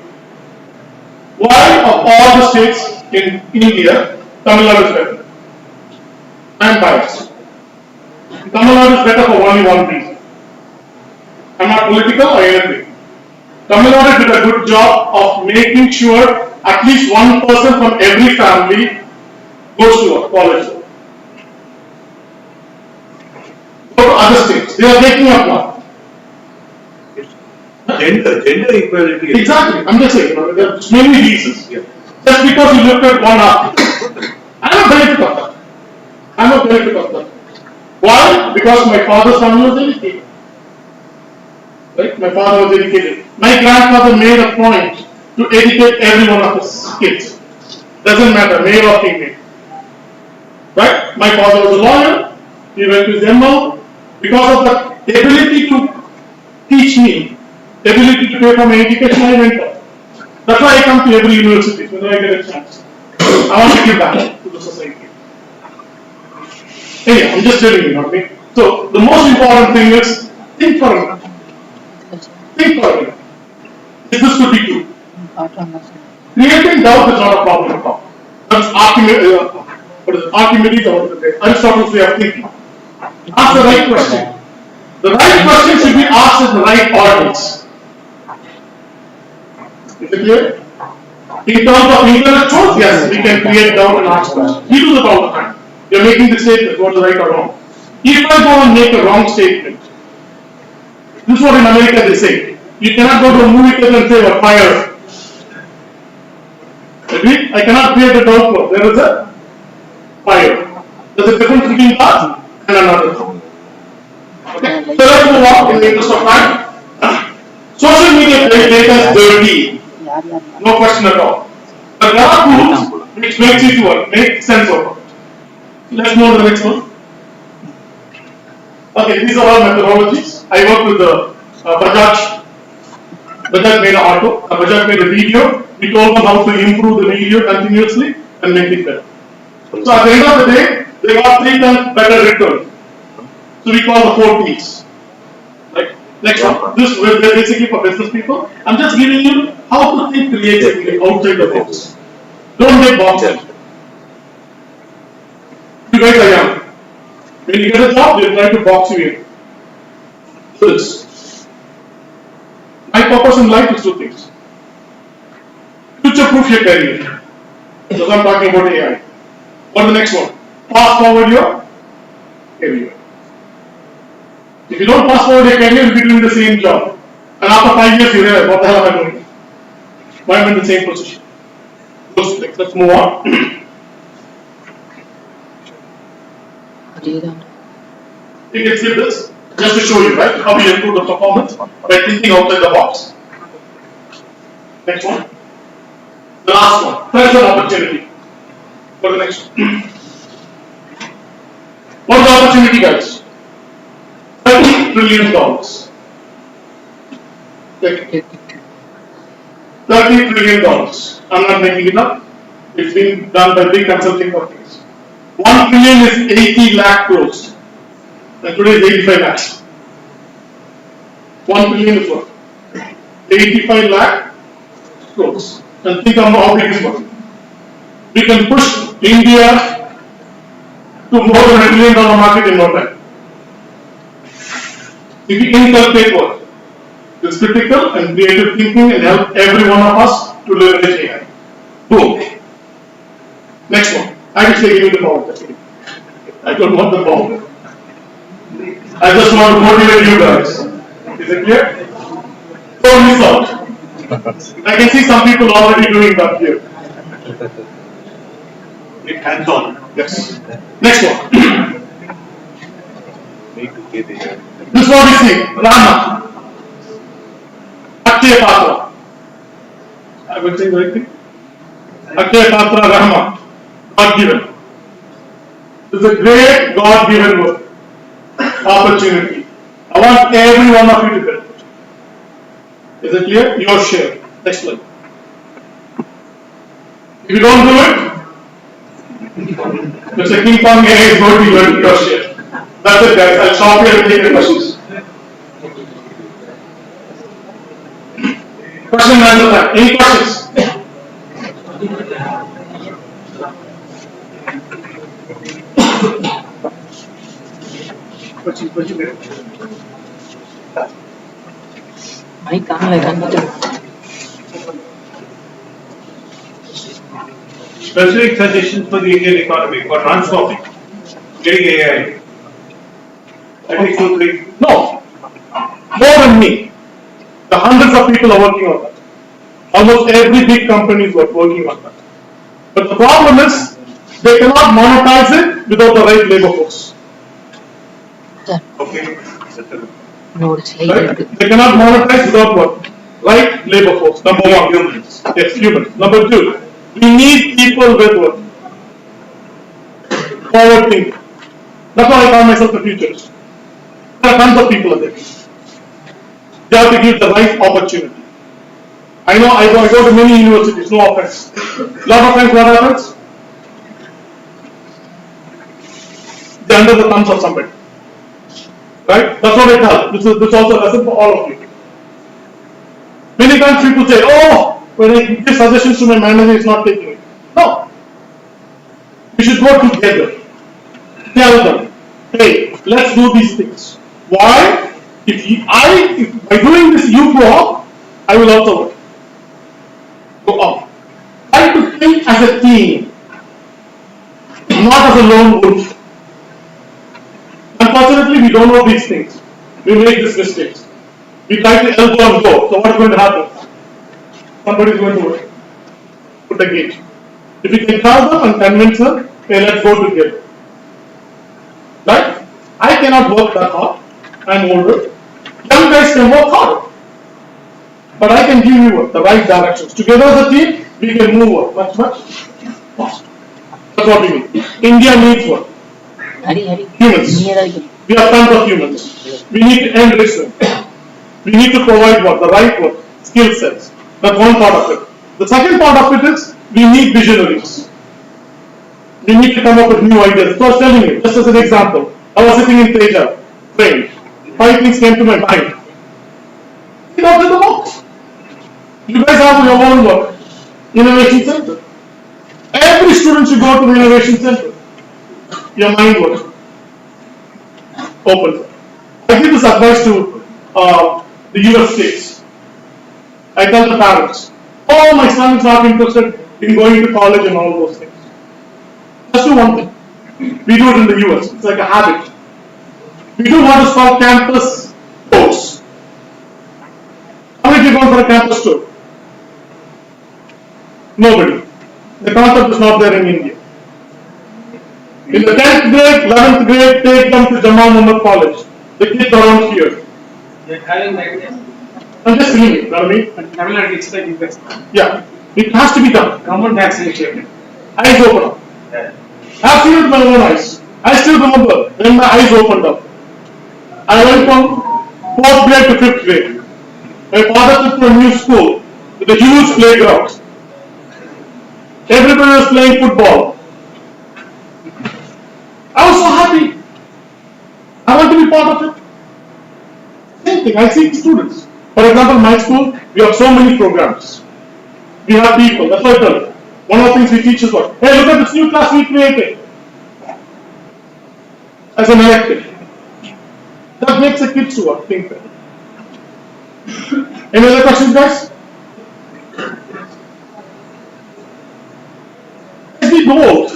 Why of all the states in India, Tamil Nadu is better? I am biased. Tamil Nadu is better for only one reason. I am not political or anything. Tamil Nadu did a good job of making sure at least one person from every family goes to a college. Go to other states. They are making up now. Gender equality. Exactly. I'm just saying, there are many reasons. Yeah. Just because you looked at one article. I'm a benefit of that. I'm a benefit of that. Why? Because my father's family was educated. Right? My father was educated. My grandfather made a point to educate every one of his kids. Doesn't matter, male or female. Right? My father was a lawyer. He went to his ML. Because of the ability to teach me, ability to pay for my education, I went up. That's why I come to every university whenever I get a chance. I want to give back to the society. Anyway, I'm just telling you, okay? So, the most important thing is think for a minute. Think for a minute. If this could be true. Creating doubt is not a problem at all. That's Archimedes or Aristotle's way of thinking. Ask the right question. The right question should be asked in the right audience. Is it clear? In terms of intellectuals, yes, we can create doubt and ask questions. We do that all the time. We are making the statement, what is right or wrong. If I go and make a wrong statement, this is what in America they say. You cannot go to a movie theater and say, we're fired. Agreed? I cannot create a doubt for. There is a fire. There's a difference between that and another thing. Okay? So let's move on in the interest of time. Social media data is dirty. No question at all. But there are tools which makes it work, make sense of it. Let's move to the next one. Okay, these are all methodologies. I work with the Bajaj. Bajaj made an auto. Bajaj made a video. We told them how to improve the video continuously and make it better. So at the end of the day, they got 3 times better return. So we call the 4 P's. Right? Next one. This is basically for business people. I'm just giving you how to think creatively outside the box. Don't make boxes. You guys are young. When you get a job, they'll try to box you in. This. My purpose in life is 2 things. Future-proof your career. So I'm talking about AI. What's the next one? Fast forward your career. If you don't fast forward your career, you'll be doing the same job. And after 5 years, you realize, what the hell am I doing? Why am I in the same position? Let's move on. You can see this, just to show you, right, how we improve the performance by thinking outside the box. Next one. The last one, present opportunity. For the next one. What's the opportunity, guys? $30 trillion. $30 trillion. I'm not making it up. It's been done by big consulting companies. 1 trillion is 80 lakh crores. And today is 85 lakhs. 1 trillion is what? 85 lakh crores. And think of how big is what? We can push India to more than $1 trillion market in no time. If we inculcate what? This critical and creative thinking and help every one of us to leverage AI. Boom. Next one. Actually, give me the ball. I don't want the ball. I just want to motivate you guys. Is it clear? Don't miss out. I can see some people already doing that here. Hands on. Yes. Next one. This is what we see. Rama. Akshay Patra. I will say the right thing. Akshay Patra Rama. God given. This is a great God given opportunity. I want every one of you to benefit. Is it clear? Your share. Next slide. If you don't do it, Mr. King Kong is going to be your share. That's it, guys. I'll stop here and take the questions. Question and answer time. Any questions? Specific suggestions for the Indian economy for transforming, getting AI. I think 2, 3. No. More than me. The hundreds of people are working on that. Almost every big company is working on that. But the problem is, they cannot monetize it without the right labor force. Okay. Right? They cannot monetize without what? Right labor force. Number one. Humans. Yes, humans. Number two, we need people with what? Forward thinking. That's why I call myself a futurist. There are tons of people out there. They have to give the right opportunity. I know I go to many universities, no offense. Lot of times what happens? They're under the thumbs of somebody. Right? That's what I tell. This is also a lesson for all of you. Many times people say, oh, when I give suggestions to my manager, he's not taking it. No. We should go together. Tell them, hey, let's do these things. Why? If by doing this you go up, I will also go up. Try to think as a team, not as a lone wolf. Unfortunately, we don't know these things. We make these mistakes. We try to elbow and go. So what is going to happen? Somebody is going to put a gate. If we can tell them and convince them, okay, let's go together. Right? I cannot work that hard. I'm older. Young guys can work hard. But I can give you the right directions. Together as a team, we can move much faster. That's what we need. India needs what? Humans. We have tons of humans. We need to end racism. We need to provide what? The right what? Skill sets. That's one part of it. The second part of it is we need visionaries. We need to come up with new ideas. So I was telling you, just as an example, I was sitting in Teja, train. 5 things came to my mind. Think out of the box. You guys have your own work. Innovation Center. Every student should go to the Innovation Center. Your mind works. Open. I give this advice to the US states. I tell the parents, oh, my son is not interested in going to college and all those things. Just do one thing. We do it in the US. It's like a habit. We do what is called campus tours. How many people go for a campus tour? Nobody. The concept is not there in India. In the 10th grade, 11th grade, take them to Jamal Muhammad College. The kids around here. I'm just saying it, you know what I mean? Yeah. It has to be done. Government tax initiative. Eyes open up. I've seen it with my own eyes. I still remember when my eyes opened up. I went from 4th grade to 5th grade. My father took to a new school with a huge playground. Everybody was playing football. I was so happy. I want to be part of it. Same thing, I see students. For example, my school, we have so many programs. We have people, that's what I tell you. One of the things we teach is what? Hey, look at this new class we created. As an elective. That makes the kids to work, think better. Any other questions, guys? As we go out,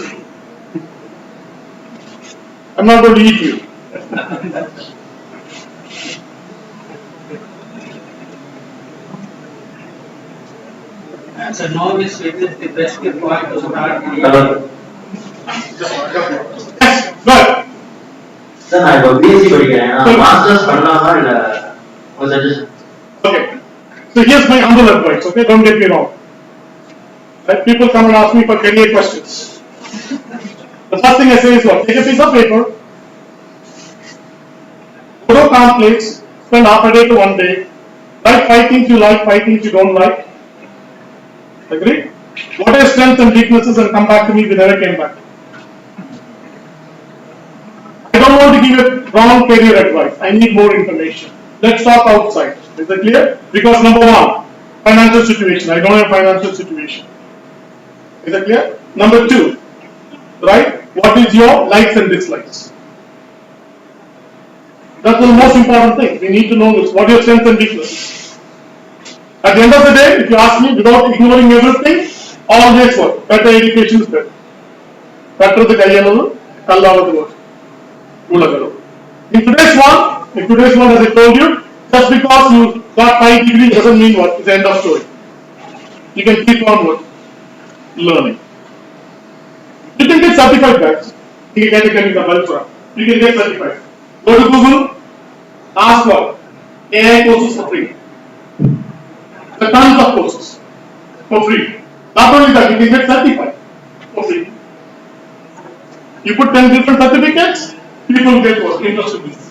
I'm not going to eat you. As a novice, it is the best point to start. Good. Sir, I have BSc படிக்கிறேன் masters பண்ணலாமா இல்ல ஒரு suggestion. Okay. So here's my humble advice, okay? Don't get me wrong. Like people come and ask me for career questions. The first thing I say is what? Take a piece of paper, go to Conclave, spend half a day to 1 day, write 5 things you like, 5 things you don't like. Agree? What are your strengths and weaknesses and come back to me if you never came back. I don't want to give a wrong career advice. I need more information. Let's talk outside. Is that clear? Because number one, financial situation. I don't have financial situation. Is that clear? Number two, right? What is your likes and dislikes? That's the most important thing. We need to know this. What are your strengths and weaknesses? At the end of the day, if you ask me, without ignoring everything, always what? Better education is better. Better the Kayalalu, Kallavalu word. In today's one, as I told you, just because you got 5 degrees doesn't mean what? It's the end of story. You can keep on what? Learning. You can get certified, guys. You can get a chemical. You can get certified. Go to Google, ask what? AI courses for free. There are tons of courses for free. Not only that, you can get certified for free. You put 10 different certificates, people get what? Interested in this.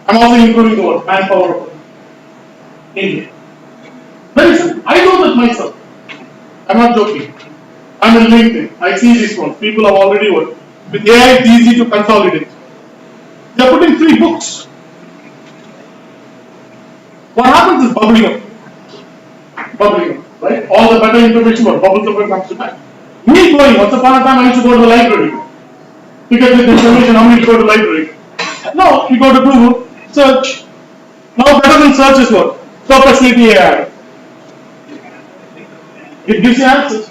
I'm also improving the word manpower of India. Very simple. I know that myself. I'm not joking. I'm in LinkedIn. I see this one. People have already worked. With AI, it's easy to consolidate. They're putting free books. What happens is bubbling up. Right? All the better information about bubbles up and comes to mind. Me going, once upon a time I used to go to the library to get this information. How many to go to the library? No, you go to Google, search. Now better than search is what? Perplexity AI. It gives you answers.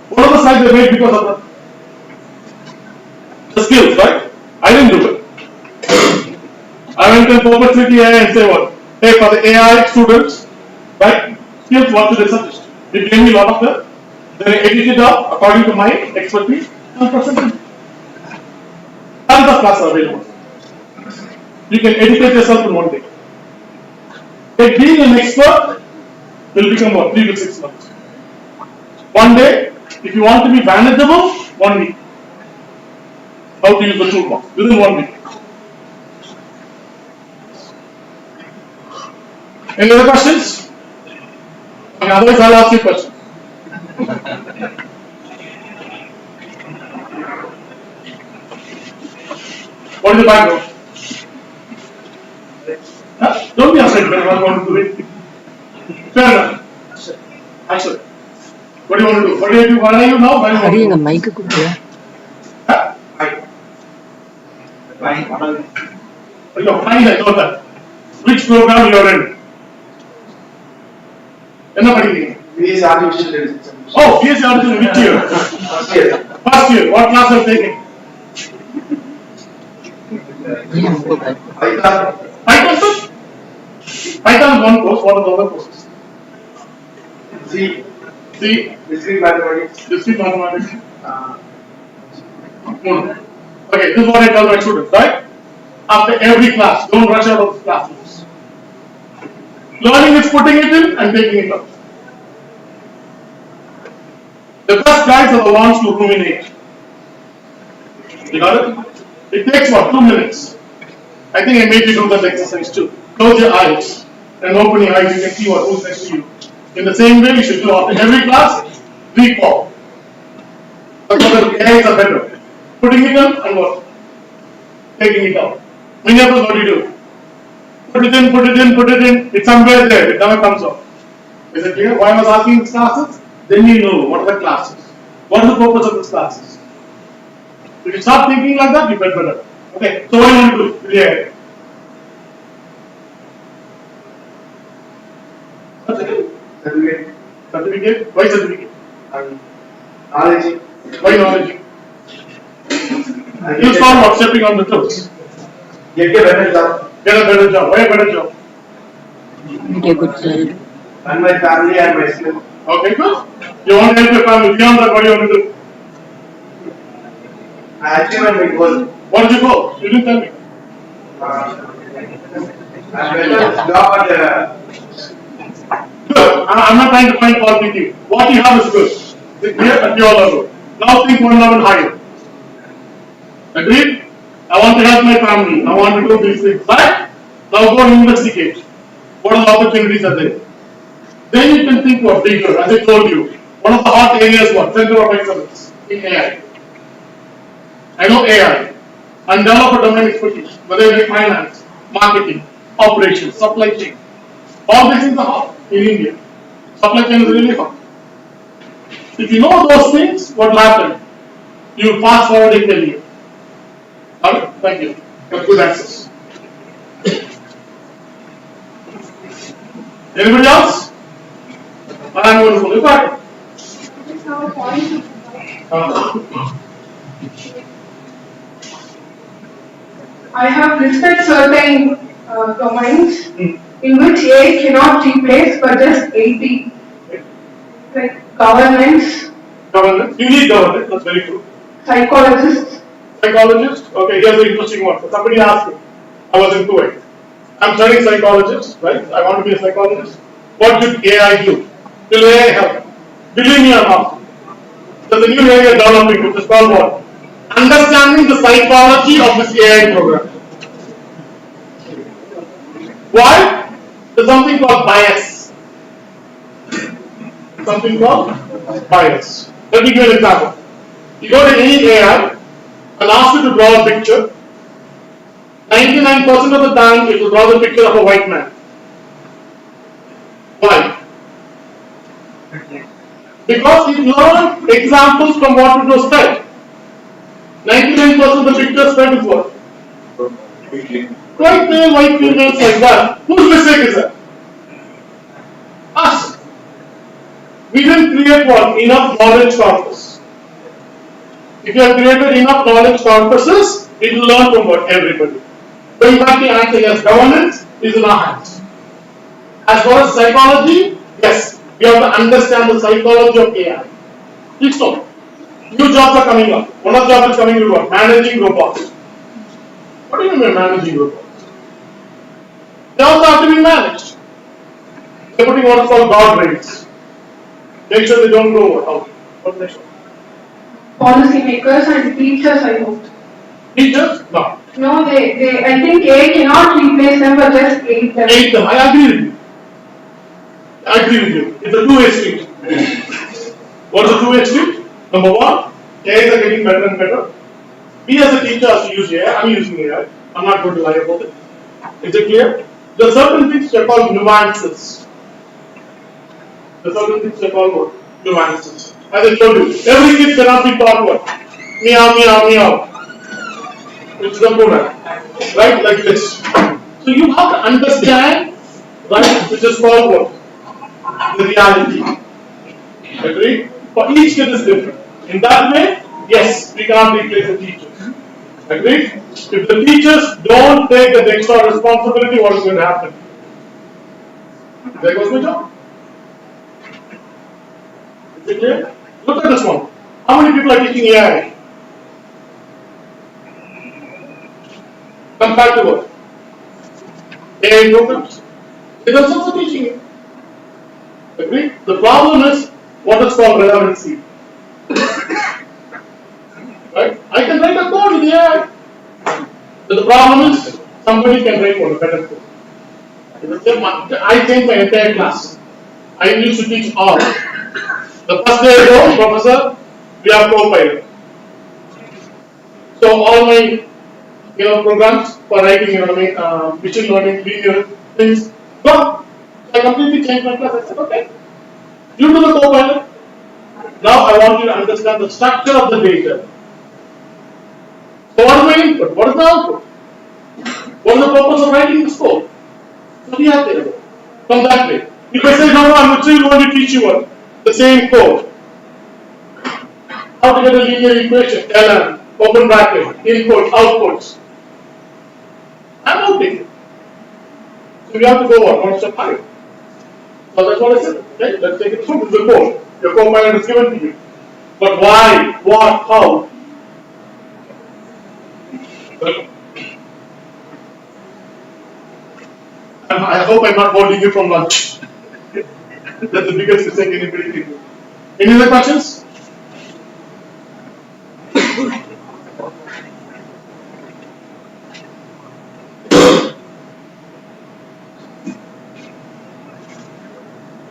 What are the sites they made because of that? The skills, right? I didn't do it. I went to Perplexity AI and say what? Hey, for the AI students, right? Skills, what should they suggest? They gave me a lot of them. Then I edit it up according to my expertise and present it. Tons of classes are available. You can educate yourself in 1 day. But being an expert will become what? 3 to 6 months. 1 day, if you want to be manageable, 1 week. How to use the toolbox within 1 week. Any other questions? Okay, otherwise I'll ask you questions. What is the background? Huh? Don't be afraid when I want to do it. Fair enough. Actually. What do you want to do? What do you do? What are you now? What do you want to do? You're fine, I know that. Which program you are in? என்ன படிக்கிறீங்க? BSc Artificial Intelligence. Oh, BSc Artificial which year? First year. First year. What class are you taking? Python. Python, sir? Python is one course. What are the other courses? C. Discrete mathematics. Discrete mathematics. Okay, this is what I tell my students, right? After every class, don't rush out of the classrooms. Learning is putting it in and taking it out. The best guys are the ones who ruminate. You got it? It takes what? 2 minutes. I think I made you do that exercise too. Close your eyes and open your eyes. You can see who's next to you. In the same way, you should do after every class. recall. That's what AIs are better. Putting it in and what? Taking it out. Many of us, what do you do? Put it in, put it in, put it in. It's somewhere there. It never comes out. Is it clear? Why I was asking these classes? Then you know what are the classes. What is the purpose of these classes? If you start thinking like that, you get better. Okay, so what do you want to do with the AI? Certificate. Certificate? Why certificate? Knowledge. Why knowledge? You start what? Stepping on the toes. Get a better job. Get a better job. Why a better job? Get a good salary. And my family and myself. Okay, good. You want to help your family. Beyond that, what do you want to do? I achieved my goal. What did you go? You didn't tell me. Good. I'm not trying to find fault with you. What you have is good. Here at your level. Now think one level higher. Agreed? I want to help my family. I want to do these things. Right? Now go and investigate. What are the opportunities are there? Then you can think what bigger. As I told you, one of the hot areas was center of excellence in AI. I know AI and develop a domain expertise, whether it be finance, marketing, operations, supply chain. All these things are hot in India. Supply chain is really hot. If you know those things, what will happen? You will fast forward in career. Alright, thank you. You have good access. Anybody else? I'm going to pull it back. I have listed certain domains in which AI cannot replace but just aid the, like governance. Governance. You need governance, that's very true. Psychologists. Psychologist? Okay, here's an interesting one. So somebody asked me. I was in Kuwait. I'm studying psychologist, right? I want to be a psychologist. What should AI do? Will AI help? Believe me or not. There's a new area developing which is called what? Understanding the psychology of this AI program. Why? There's something called bias. Something called bias. Let me give you an example. You go to any AI and ask you to draw a picture. 99% of the time it will draw the picture of a white man. Why? Because it learned examples from what it was fed. 99% of the pictures fed is what? White male, white females like that. Whose mistake is that? Us. We didn't create what? Enough knowledge corpus. If you have created enough knowledge corpuses, it will learn from what? Everybody. Going back to answer, yes, governance is in our hands. As far as psychology, yes, we have to understand the psychology of AI. Please note, new jobs are coming up. One of the jobs is coming to what? Managing robots. What do you mean by managing robots? They also have to be managed. They're putting what is called guardrails. Make sure they don't go out. What next one? Policymakers and teachers, I hope. Teachers? No. No, I think AI cannot replace them but just aid them. Aid them. I agree with you. I agree with you. It's a two-way street. What is a two-way street? Number one, AIs are getting better and better. We as a teacher have to use AI. I'm using AI. I'm not going to lie about it. Is it clear? There are certain things that are called nuances. There are certain things that are called what? Nuances. As I told you, every kid cannot be taught what? Meow, meow, meow. Which is a program. Right? Like this. So you have to understand, right, which is called what? The reality. Agree? For each kid is different. In that way, yes, we cannot replace the teachers. Agreed? If the teachers don't take the extra responsibility, what is going to happen? There goes my job. Is it clear? Look at this one. How many people are teaching AI? Compared to what? AI programs. It is also teaching it. Agreed? The problem is what is called relevancy. Right? I can write a code with AI. But the problem is somebody can write a better code. I changed my entire class. I used to teach all. The first day I go, professor, we have co-pilot. So all my programs for writing, machine learning, linear things, gone. So I completely changed my class. I said, okay, you do the co-pilot. Now I want you to understand the structure of the data. So what is my input? What is the output? What is the purpose of writing this code? So we have to from that way. If I say, no, I'm still going to teach you what? The same code. How to get a linear equation, ln, open bracket, input, outputs. I'm outdated. So we have to go one step higher. So that's what I said. Okay, let's take it through. This is the code. Your co-pilot is given to you. But why? What? How? Well, I hope I'm not holding you from lunch. That's the biggest mistake anybody can do. Any other questions?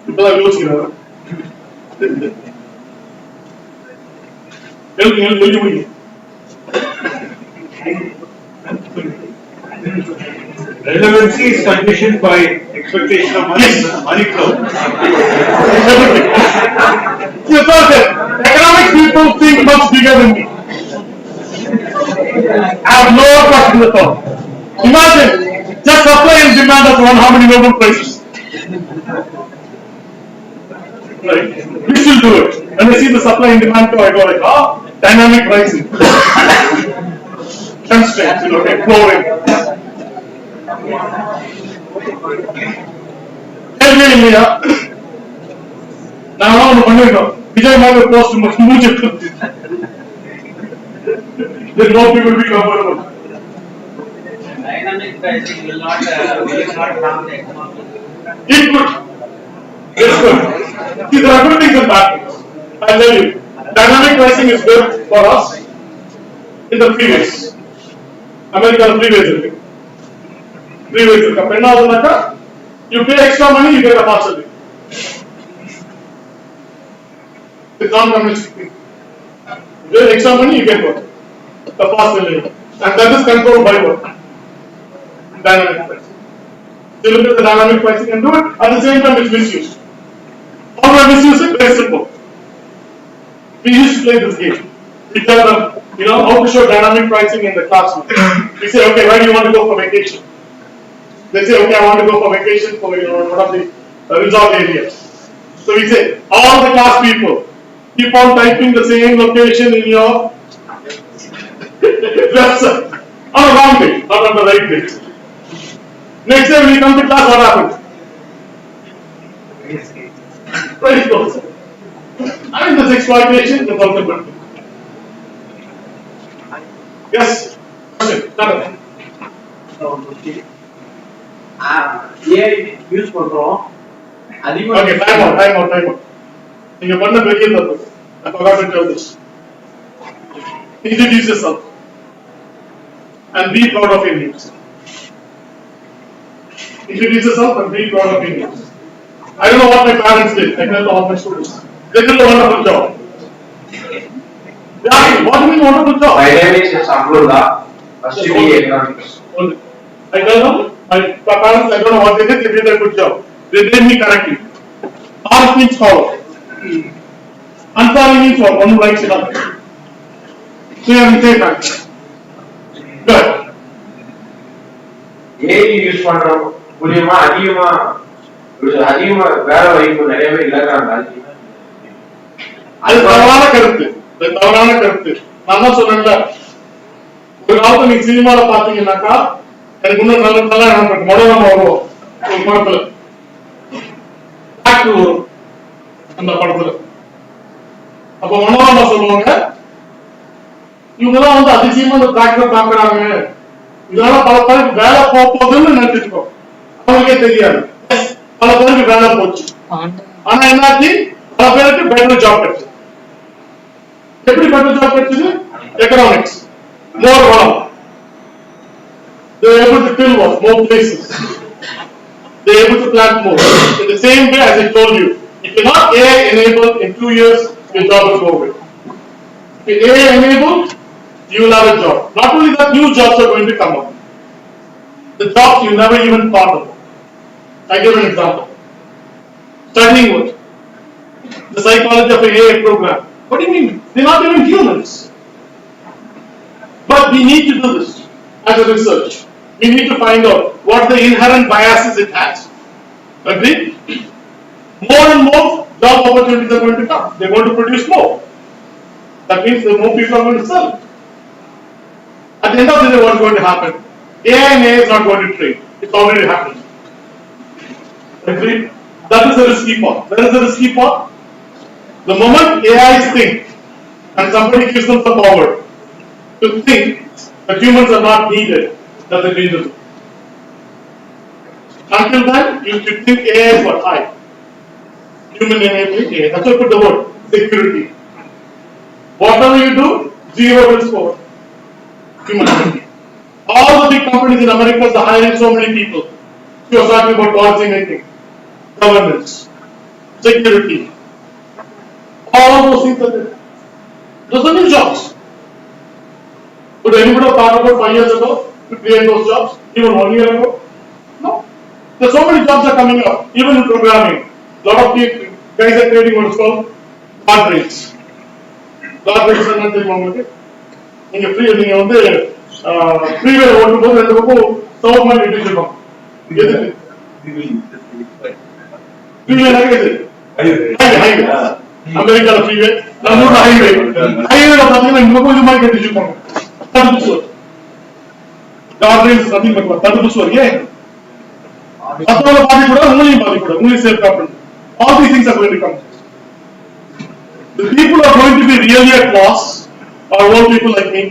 People are losing it. Relevancy is conditioned by expectation of money flow. Economic people think much bigger than me. I have no question at all. Imagine, just supply and demand of how many Nobel Prizes. Right? We still do it. When I see the supply and demand curve, I go like, oh, dynamic pricing. Constraints, exploring. இல்லையா நான் ஒண்ணு பண்ணிருக்கோம் விஜய் மாதிரி post மூச்சு no people will be comfortable. Dynamic pricing will not harm the economy. It could. It's good. See, there are good things and bad things. I'll tell you. Dynamic pricing is good for us in the previous. America previous. Previous. You pay extra money, you get a faster deal. It's non-communistic thing. You pay extra money, you get what? A faster deal. And that is controlled by what? Dynamic pricing. So you look at the dynamic pricing and do it. At the same time, it's misused. How do I misuse it? Very simple. We used to play this game. We tell them, how to show dynamic pricing in the classroom. We say, okay, where do you want to go for vacation? They say, okay, I want to go for vacation for one of the resort areas. So we say, all the class people, keep on typing the same location in your website. On the wrong day, not on the right day. Next day when you come to class, what happens? Very close. I mean, this exploitation is also good. Yes? Question? AI use பண்றோம் அதிகமா Okay, time out. நீங்க பண்ண பெரிய தப்பு. I forgot to tell this. Introduce yourself and be proud of your names. Introduce yourself and be proud of your names. I don't know what my parents did. I tell all my students. They did a wonderful job. Yeah, what do you mean wonderful job? My name is Abdullah. Study economics. I tell them, my parents, I don't know what they did. They did a good job. They did me correctly. Art means follow. Ansari means what? One who writes it up. So you have to say that. Good. AI use பண்றோம் புரியுமா அதிகமா வேலை வாய்ப்பு நிறைய பேர் இழக்கிறாங்க. அது தவறான கருத்து. நான் தான் சொன்னேன்ல, ஒரு காலத்துல நீங்க சினிமால பாத்தீங்கன்னாக்கா எனக்கு இன்னும் நல்லா மனோரமா வருவோம் ஒரு படத்துல வரும் அந்த படத்துல. அப்ப மனோரமா சொல்லுவாங்க, இவங்கெல்லாம் அதிசயமா அந்த டிராக்டர் பாக்குறாங்க, இதனால பல பேருக்கு வேலை போகுதுன்னு நினைச்சிருக்கோம். அவங்களுக்கே தெரியாது பல பேருக்கு வேலை போச்சு. ஆனா என்னாச்சு, பல பேருக்கு பெட்டர் ஜாப் கிடைச்சது. எப்படி பெட்டர் ஜாப் கிடைச்சது? எக்கனாமிக்ஸ் more வளம். They are able to till more places. They are able to plant more. In the same way as I told you, If you're not AI enabled, in 2 years, your job will go away. If you're AI enabled, you will have a job. Not only that, new jobs are going to come up. The jobs you never even thought of. I give an example. Studying what? The psychology of an AI program. What do you mean? They're not even humans. But we need to do this as a research. We need to find out what the inherent biases it has. Agree? More and more job opportunities are going to come. They're going to produce more. That means the more people are going to sell. At the end of the day, what's going to happen? AI and AI is not going to trade. It's already happening. Agree? That is the risky part. That is the risky part. The moment AIs think and somebody gives them the power to think that humans are not needed, that's a danger. Until then, you should think AI is what? High. Human enabling AI. That's why I put the word security. Whatever you do, zero will score. Humanity. All the big companies in America are hiring so many people. You are talking about policy making, governance, security. All those things are there. Those are new jobs. Would anybody have thought about 5 years ago to create those jobs? Even 1 year ago? No. There are so many jobs are coming up, even in programming. A lot of people, guys are creating what is called guardrails. Guardrails are not the moment. நீங்க நீங்க வந்து freeway ஓட்டும் போது ரெண்டு பக்கம் sound மாதிரி கட்டி வச்சிருக்கோம். எதுக்கு? ஃப்ரீவேனா எது? ஹைவே. அமெரிக்கால ஃப்ரீவே, நம்ம ஊர்ல ஹைவே. ஹைவேல பாத்தீங்கன்னா இந்த பக்கம் இது மாதிரி கட்டி வச்சிருப்பாங்க. தடுப்பு சுவர். கார்ட்ரேல்ஸ் நதிங் பட் தடுப்பு சுவர். ஏன்? மத்தவங்க பாதிக்கூடாது, உங்களையும் பாதிக்கூடாது. உங்களையும் safe காப்பணும். All these things are going to come. The people are going to be really at loss are old people like me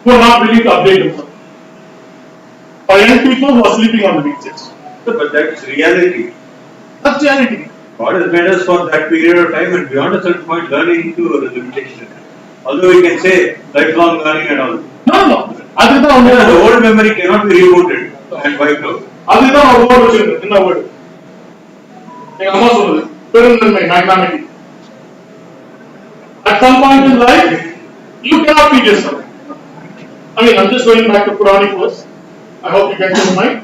who are not willing to update themselves. Or young people who are sleeping on the beaches. But that's reality. That's reality. God has made us for that period of time, and beyond a certain point, learning to a limitation. Although we can say lifelong learning and all. No. The old memory cannot be rebooted and wiped out. அதுதான் ஒரு word வச்சிருக்கேன். என்ன word? எங்க அம்மா சொல்லுது பெருந்தன்மை, magnanimity. At some point in life, you cannot feed yourself. I mean, I'm just going back to Quranic verse. I hope you get in mind.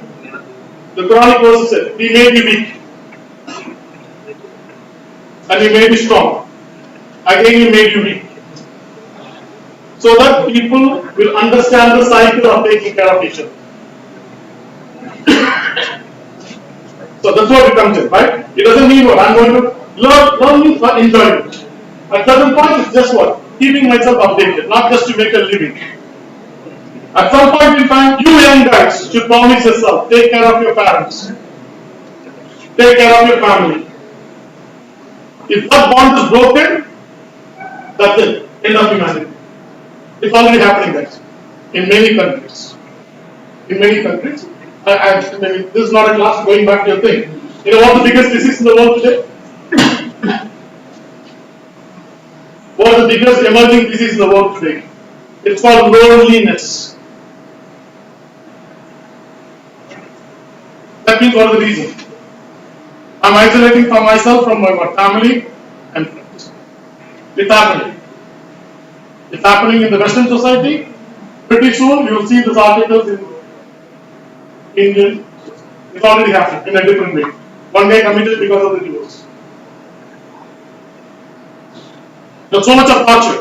The Quranic verse said, "We made you weak, and we made you strong. Again, we made you weak, so that people will understand the cycle of taking care of each other." So that's what it comes in, right? It doesn't mean what I'm going to learn means for enjoyment. At certain point, it's just what? Keeping myself updated, not just to make a living. At some point in time, you young guys should promise yourself, take care of your parents, take care of your family. If that bond is broken, that's it, end of humanity. It's already happening, guys, in many countries. In many countries. This is not a class, going back to your thing. You know what the biggest disease in the world today? What is the biggest emerging disease in the world today? It's called loneliness. That means what is the reason? I'm isolating from myself, from my family and friends. It's happening. It's happening in the Western society. Pretty soon you will see these articles in Indian. It's already happening in a different way. One guy committed because of the divorce. There's so much of torture.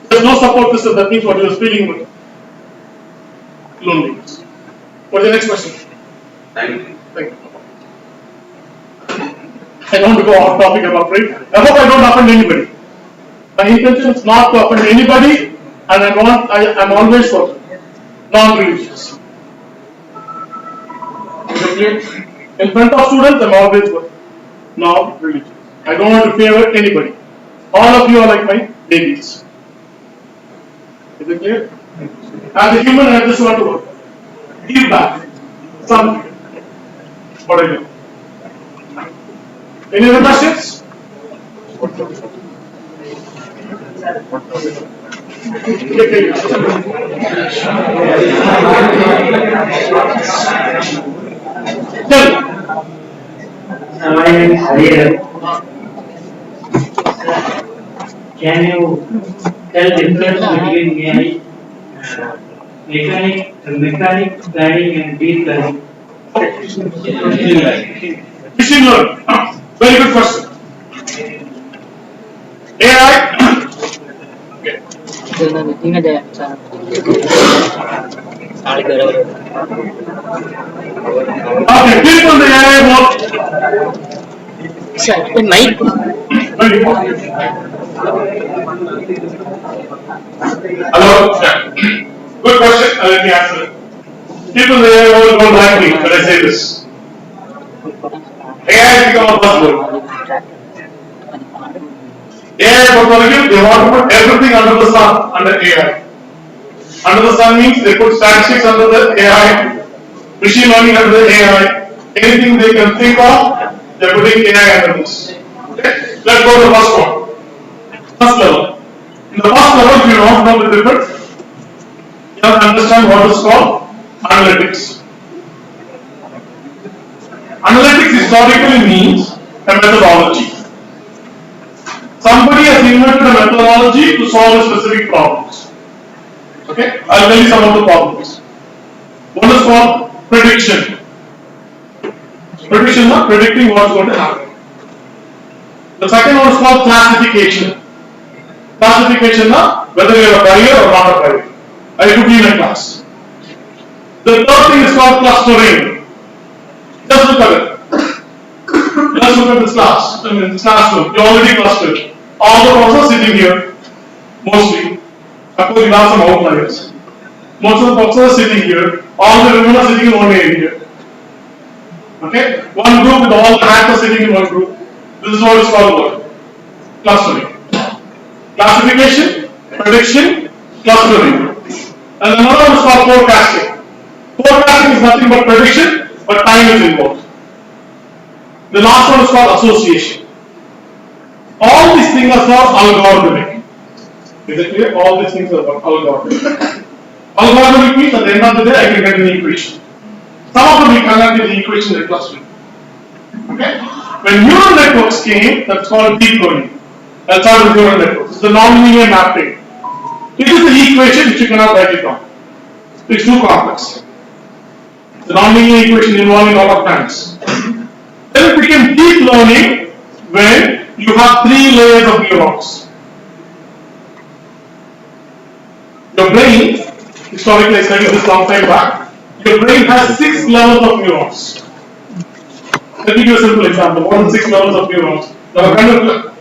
There's no support system. That means what he was feeling with loneliness. What's the next question? Thank you. I don't want to go off topic about rape. I hope I don't offend anybody. My intention is not to offend anybody, and I'm always for non-religious. In front of students, I'm always for non-religious. I don't want to favor anybody. All of you are like my babies. Is it clear? As a human, I just want to give back something. What I do. Any other questions? is rare. Can you tell the difference between mechanic learning and deep learning? Machine learning. Very good question. AI. Okay. Okay, click on the AI box. Mic. Hello? Yeah. Good question. Let me answer it. People in the AI world don't like me when I say this. AI has become a buzzword. AI technology, they want to put everything under the sun under AI. Under the sun means they put statistics under the AI, machine learning under the AI, anything they can think of, they're putting AI under this. Okay? Let's go to the first one. First level. In the first level, if you don't know the difference, you have to understand what is called analytics. Analytics historically means a methodology. Somebody has invented a methodology to solve a specific problems. Okay, I'll tell you some of the problems. One is called prediction. Prediction is predicting what's going to happen. The second one is called classification. Classification is whether you are a buyer or not a buyer. I could be in a class. The third thing is called clustering. Just look at it. Let's look at this class. I mean, this classroom. You already clustered. All the professors sitting here, mostly. Of course, you have some outliers. Most of the professors are sitting here. All the women are sitting in one area. Okay? One group with all the hats are sitting in one group. This is what is called what? Clustering. Classification, prediction, clustering. And another one is called forecasting. Forecasting is nothing but prediction, but time is involved. The last one is called association. All these things are called algorithmic. Is it clear? All these things are called algorithmic. Algorithmic means at the end of the day I can get an equation. Some of them we cannot get the equation in clustering. Okay? When neural networks came, that's called deep learning. That's how the neural networks. It's the nonlinear mapping. It is the equation which you cannot write it down. It's too complex. The nonlinear equation involving a lot of times. Then it became deep learning when you have 3 layers of neurons. Your brain, historically I studied this long time back, your brain has 6 levels of neurons. Let me give you a simple example. What are 6 levels of neurons? Now, kind of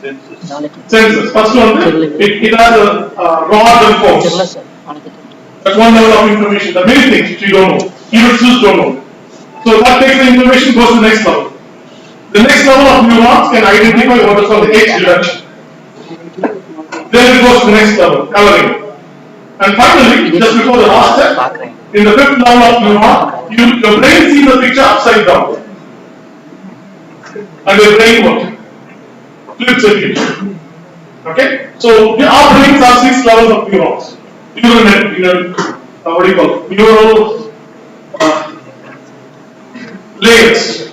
sensors. First one, it has a rod and force. That's one level of information. There are many things which you don't know. Even students don't know. So that takes the information, goes to the next level. The next level of neurons can identify what is called the edge direction. Then it goes to the next level, coloring. And finally, just before the last step, in the 5th level of neuron, your brain sees the picture upside down. And your brain what? Flips the picture. Okay? So our brains have 6 levels of neurons. Neural net, what do you call it? Neural layers.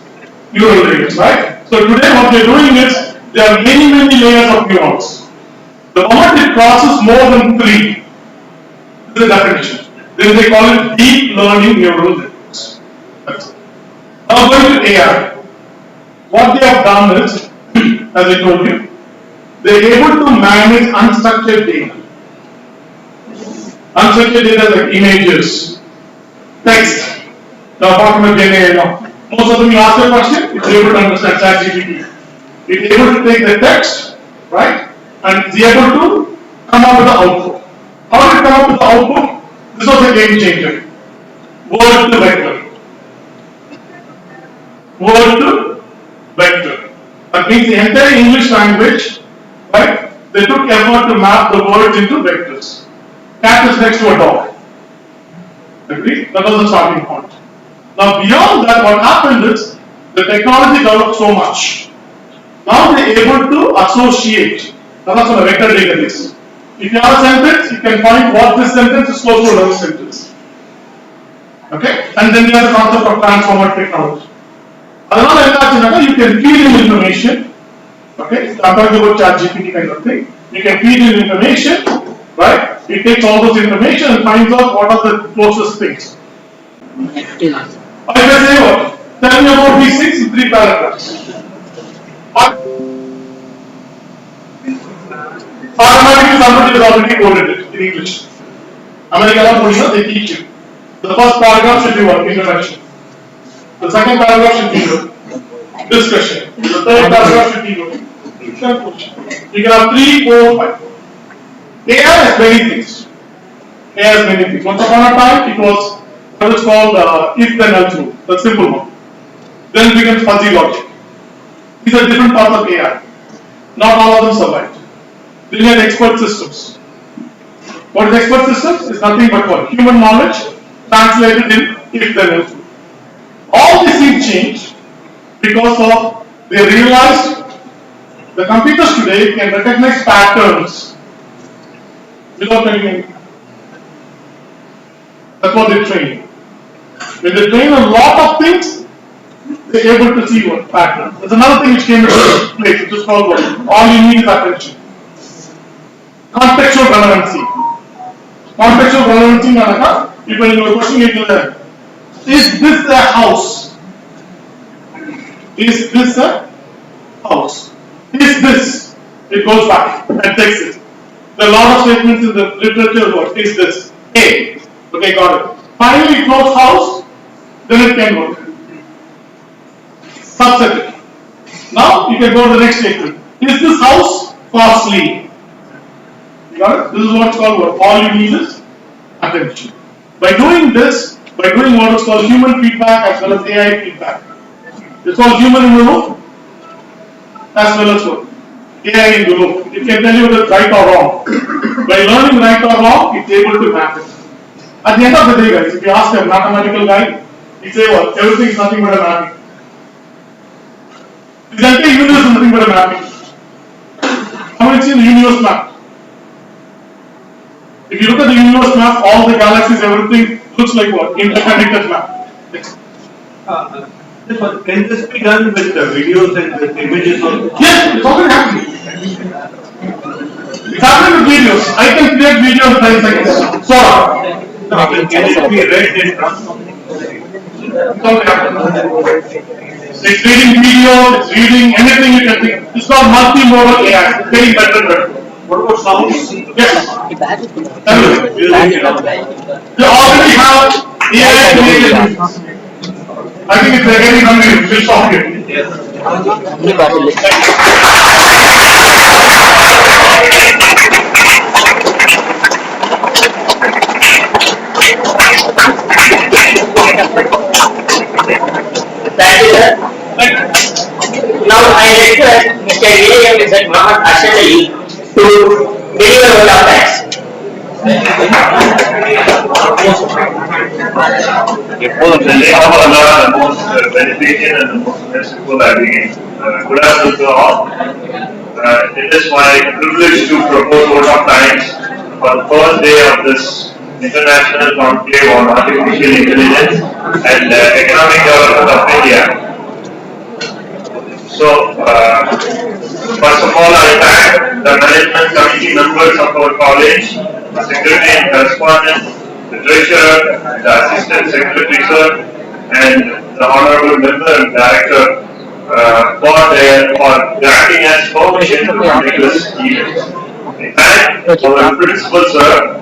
Neural layers, right? So today what we are doing is, there are many layers of neurons. The moment it crosses more than 3, this is the definition. Then they call it deep learning neural networks. That's it. Now going to AI. What they have done is, as I told you, they are able to manage unstructured data. Unstructured data like images, text. Now talking about AI now. Most of them you ask a question, it's able to understand ChatGPT. It's able to take the text, right? And it's able to come up with the output. How did it come up with the output? This was a game changer. Word to vector. Word to vector. That means the entire English language, right? They took effort to map the words into vectors. Cat is next to a dog. Agree? That was the starting point. Now beyond that, what happened is, the technology developed so much. Now they are able to associate. That's what a vector database. If you have a sentence, you can find what this sentence is close to another sentence. Okay? And then you have the concept of transformer technology. அதனால என்ன ஆச்சுனாக்கா you can feed in information. Okay, I'm talking about ChatGPT kind of thing. You can feed in information, right? It takes all those information and finds out what are the closest things. I can say what? Tell me about these things in 3 paragraphs. Automatically somebody has already coded it in English. American they teach you. The first paragraph should be what? Introduction. The second paragraph should be what? Discussion. The third paragraph should be what? Conclusion. You can have 3, 4, 5. AI has many things. AI has many things. Once upon a time, it was what is called if then else rule. The simple one. Then it becomes fuzzy logic. These are different parts of AI. Not all of them survived. Then you have expert systems. What is expert systems? Is nothing but what? Human knowledge translated in if then else rule. All these things changed because of they realized the computers today can recognize patterns without anything. That's what they train. When they train a lot of things, they're able to see what pattern. There's another thing which came into place, which is called what? All you need is attention. Contextual relevancy. Contextual relevancy means if when you are questioning it, is this a house? Is this a house? Is this? It goes back and takes it. There are a lot of statements in the literature. What is this? A. Okay, got it. Finally, it knows house. Then it can work. Subset it. Now you can go to the next statement. Is this house costly? You got it? This is what's called what? All you need is attention. By doing this, by doing what is called human feedback as well as AI feedback. It's called human in the loop as well as what? AI in the loop. It can tell you whether it's right or wrong. By learning right or wrong, it's able to map it. At the end of the day, guys, if you ask a mathematical guy, he say what? Everything is nothing but a mapping. This entire universe is nothing but a mapping. How many seen the universe map? If you look at the universe map, all the galaxies, everything looks like what? Interconnected map. Can this be done with videos and with images also? Yes, it's already happening. It's happening with videos. I can create video in 5 seconds. So, can it be read and transformed? It's reading video, it's reading anything you can think. It's called multimodal AI. It's getting better and better. What about sounds? Yes. They already have AI created. I think it's getting hungry. We'll stop here. Yes. Thank you, sir. Now I request Mr. William Mr. Muhammad Ashad Ali to deliver one of that. The name of Allah, the most beneficent and the most merciful being. Good afternoon to all. It is my privilege to propose vote of thanks for the first day of this International Conclave on Artificial Intelligence and Economic Development of India. So, first of all, I thank the management committee members of our college, the secretary and correspondent, the treasurer, the assistant secretary sir, and the honorable member and director for granting us permission to conduct this event. I thank our principal sir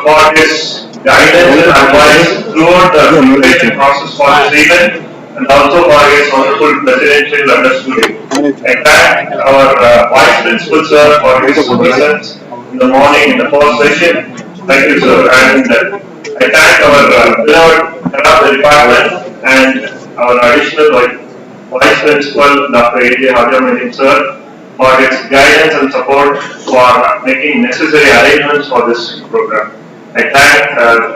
for his guidance and advice throughout the preparation process for this event, and also for his wonderful presidential understanding. I thank our vice principal sir for his presence in the morning in the first session. Thank you, sir. And I thank our beloved head of the department and our additional vice principal, Dr. A.J. Hajamaddin sir, for his guidance and support for making necessary arrangements for this program. I thank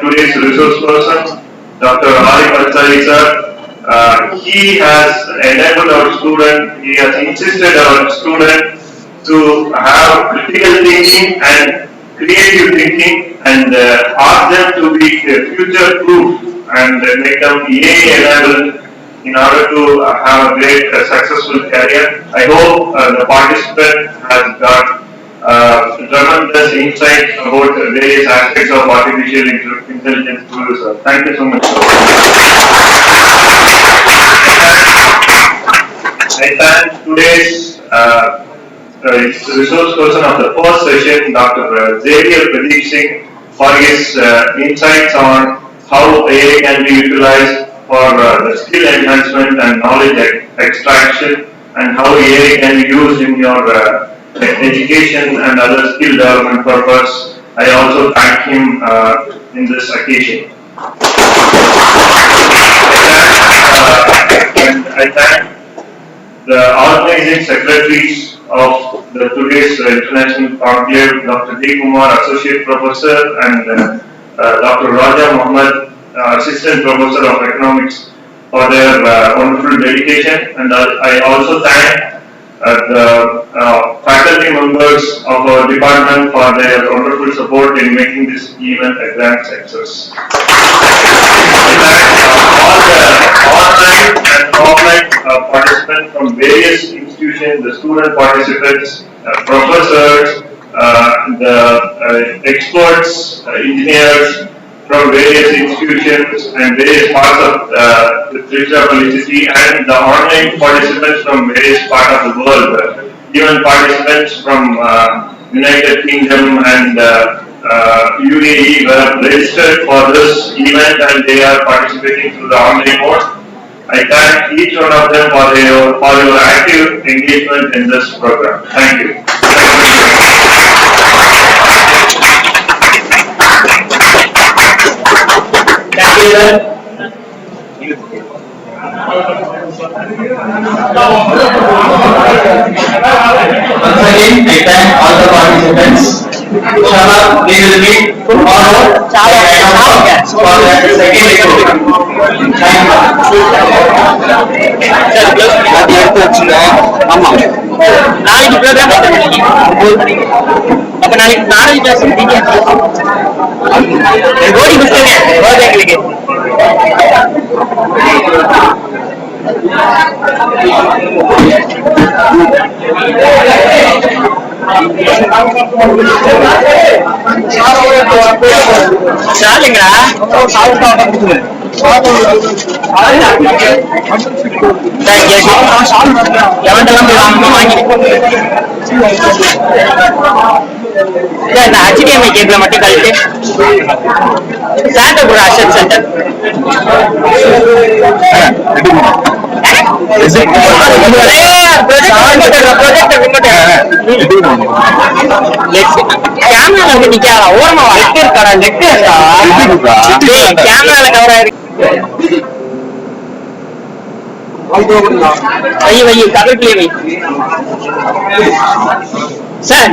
today's resource person, Dr. Arif Ansari sir. He has enabled our student, he has insisted our student to have critical thinking and creative thinking and ask them to be future proof and make them AI enabled in order to have a great successful career. I hope the participant has got tremendous insight about various aspects of artificial intelligence tools. Thank you so much. I thank today's resource person of the first session, Dr. Xavier Pradeep Singh, for his insights on how AI can be utilized for the skill enhancement and knowledge extraction, and how AI can be used in your education and other skill development purpose. I also thank him in this occasion. I thank the organizing secretaries of the today's international conclave, Dr. D. Kumar, Associate Professor, and Dr. Raja Muhammad, Assistant Professor of Economics, for their wonderful dedication. And I also thank the faculty members of our department for their wonderful support in making this event a grand success. I thank all the online and offline participants from various institutions, the student participants, professors, the experts, engineers from various institutions and various parts of the Tripura city, and the online participants from various parts of the world, even participants from United Kingdom and UAE were registered for this event and they are participating through the online mode. I thank each one of them for your active engagement in this program. Thank you. Thank you, sir. Once again, I thank all the participants. Inshallah, we will meet tomorrow for the second lecture. Thank you. நாளைக்கு program அப்ப நாளைக்கு பேசுறீங்க கோடி புஸ்தங்க எங்களுக்கு சாலுங்களா HDMI கேபிள மட்டும் கழிட்டு சாட்டை கூட asset centre camera நிக்காதா ஓரமா நெட் இருக்காடா நெட் இருக்கா கேமரால கவர் ஆயிருக்கு வை கரெக்ட்லயே வை சார்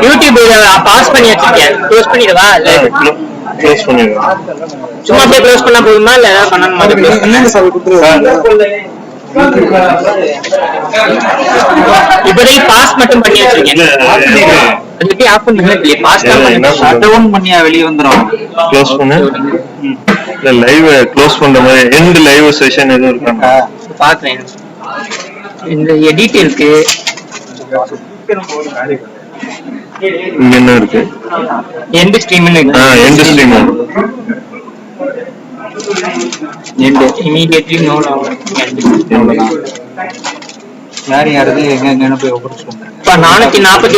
யூடியூப் பாஸ் பண்ணி வச்சிருக்கேன் க்ளோஸ் பண்ணிடவா இல்ல க்ளோஸ் பண்ணிடுங்க சும்மா அப்படியே க்ளோஸ் பண்ணா போதுமா இல்ல ஏதாவது பண்ணணுமா இப்போதைக்கு பாஸ் மட்டும் பண்ணி வச்சிருக்கேன் அதுக்கு ஆஃப் பண்ணி பாஸ் டவுன் பண்ணியா வெளிய வந்துரும் க்ளோஸ் பண்ணு இல்ல லைவ் க்ளோஸ் பண்ற மாதிரி எண்ட் லைவ் செஷன் எதுவும் இருக்கா பாக்குறேன் இந்த எடிட் இருக்கு இங்க என்ன இருக்கு எண்ட் ஸ்ட்ரீம்னு இருக்கு end stream end immediately no யார் யாரது எங்க எங்கன்னு போய் ஒப்படைச்சு 440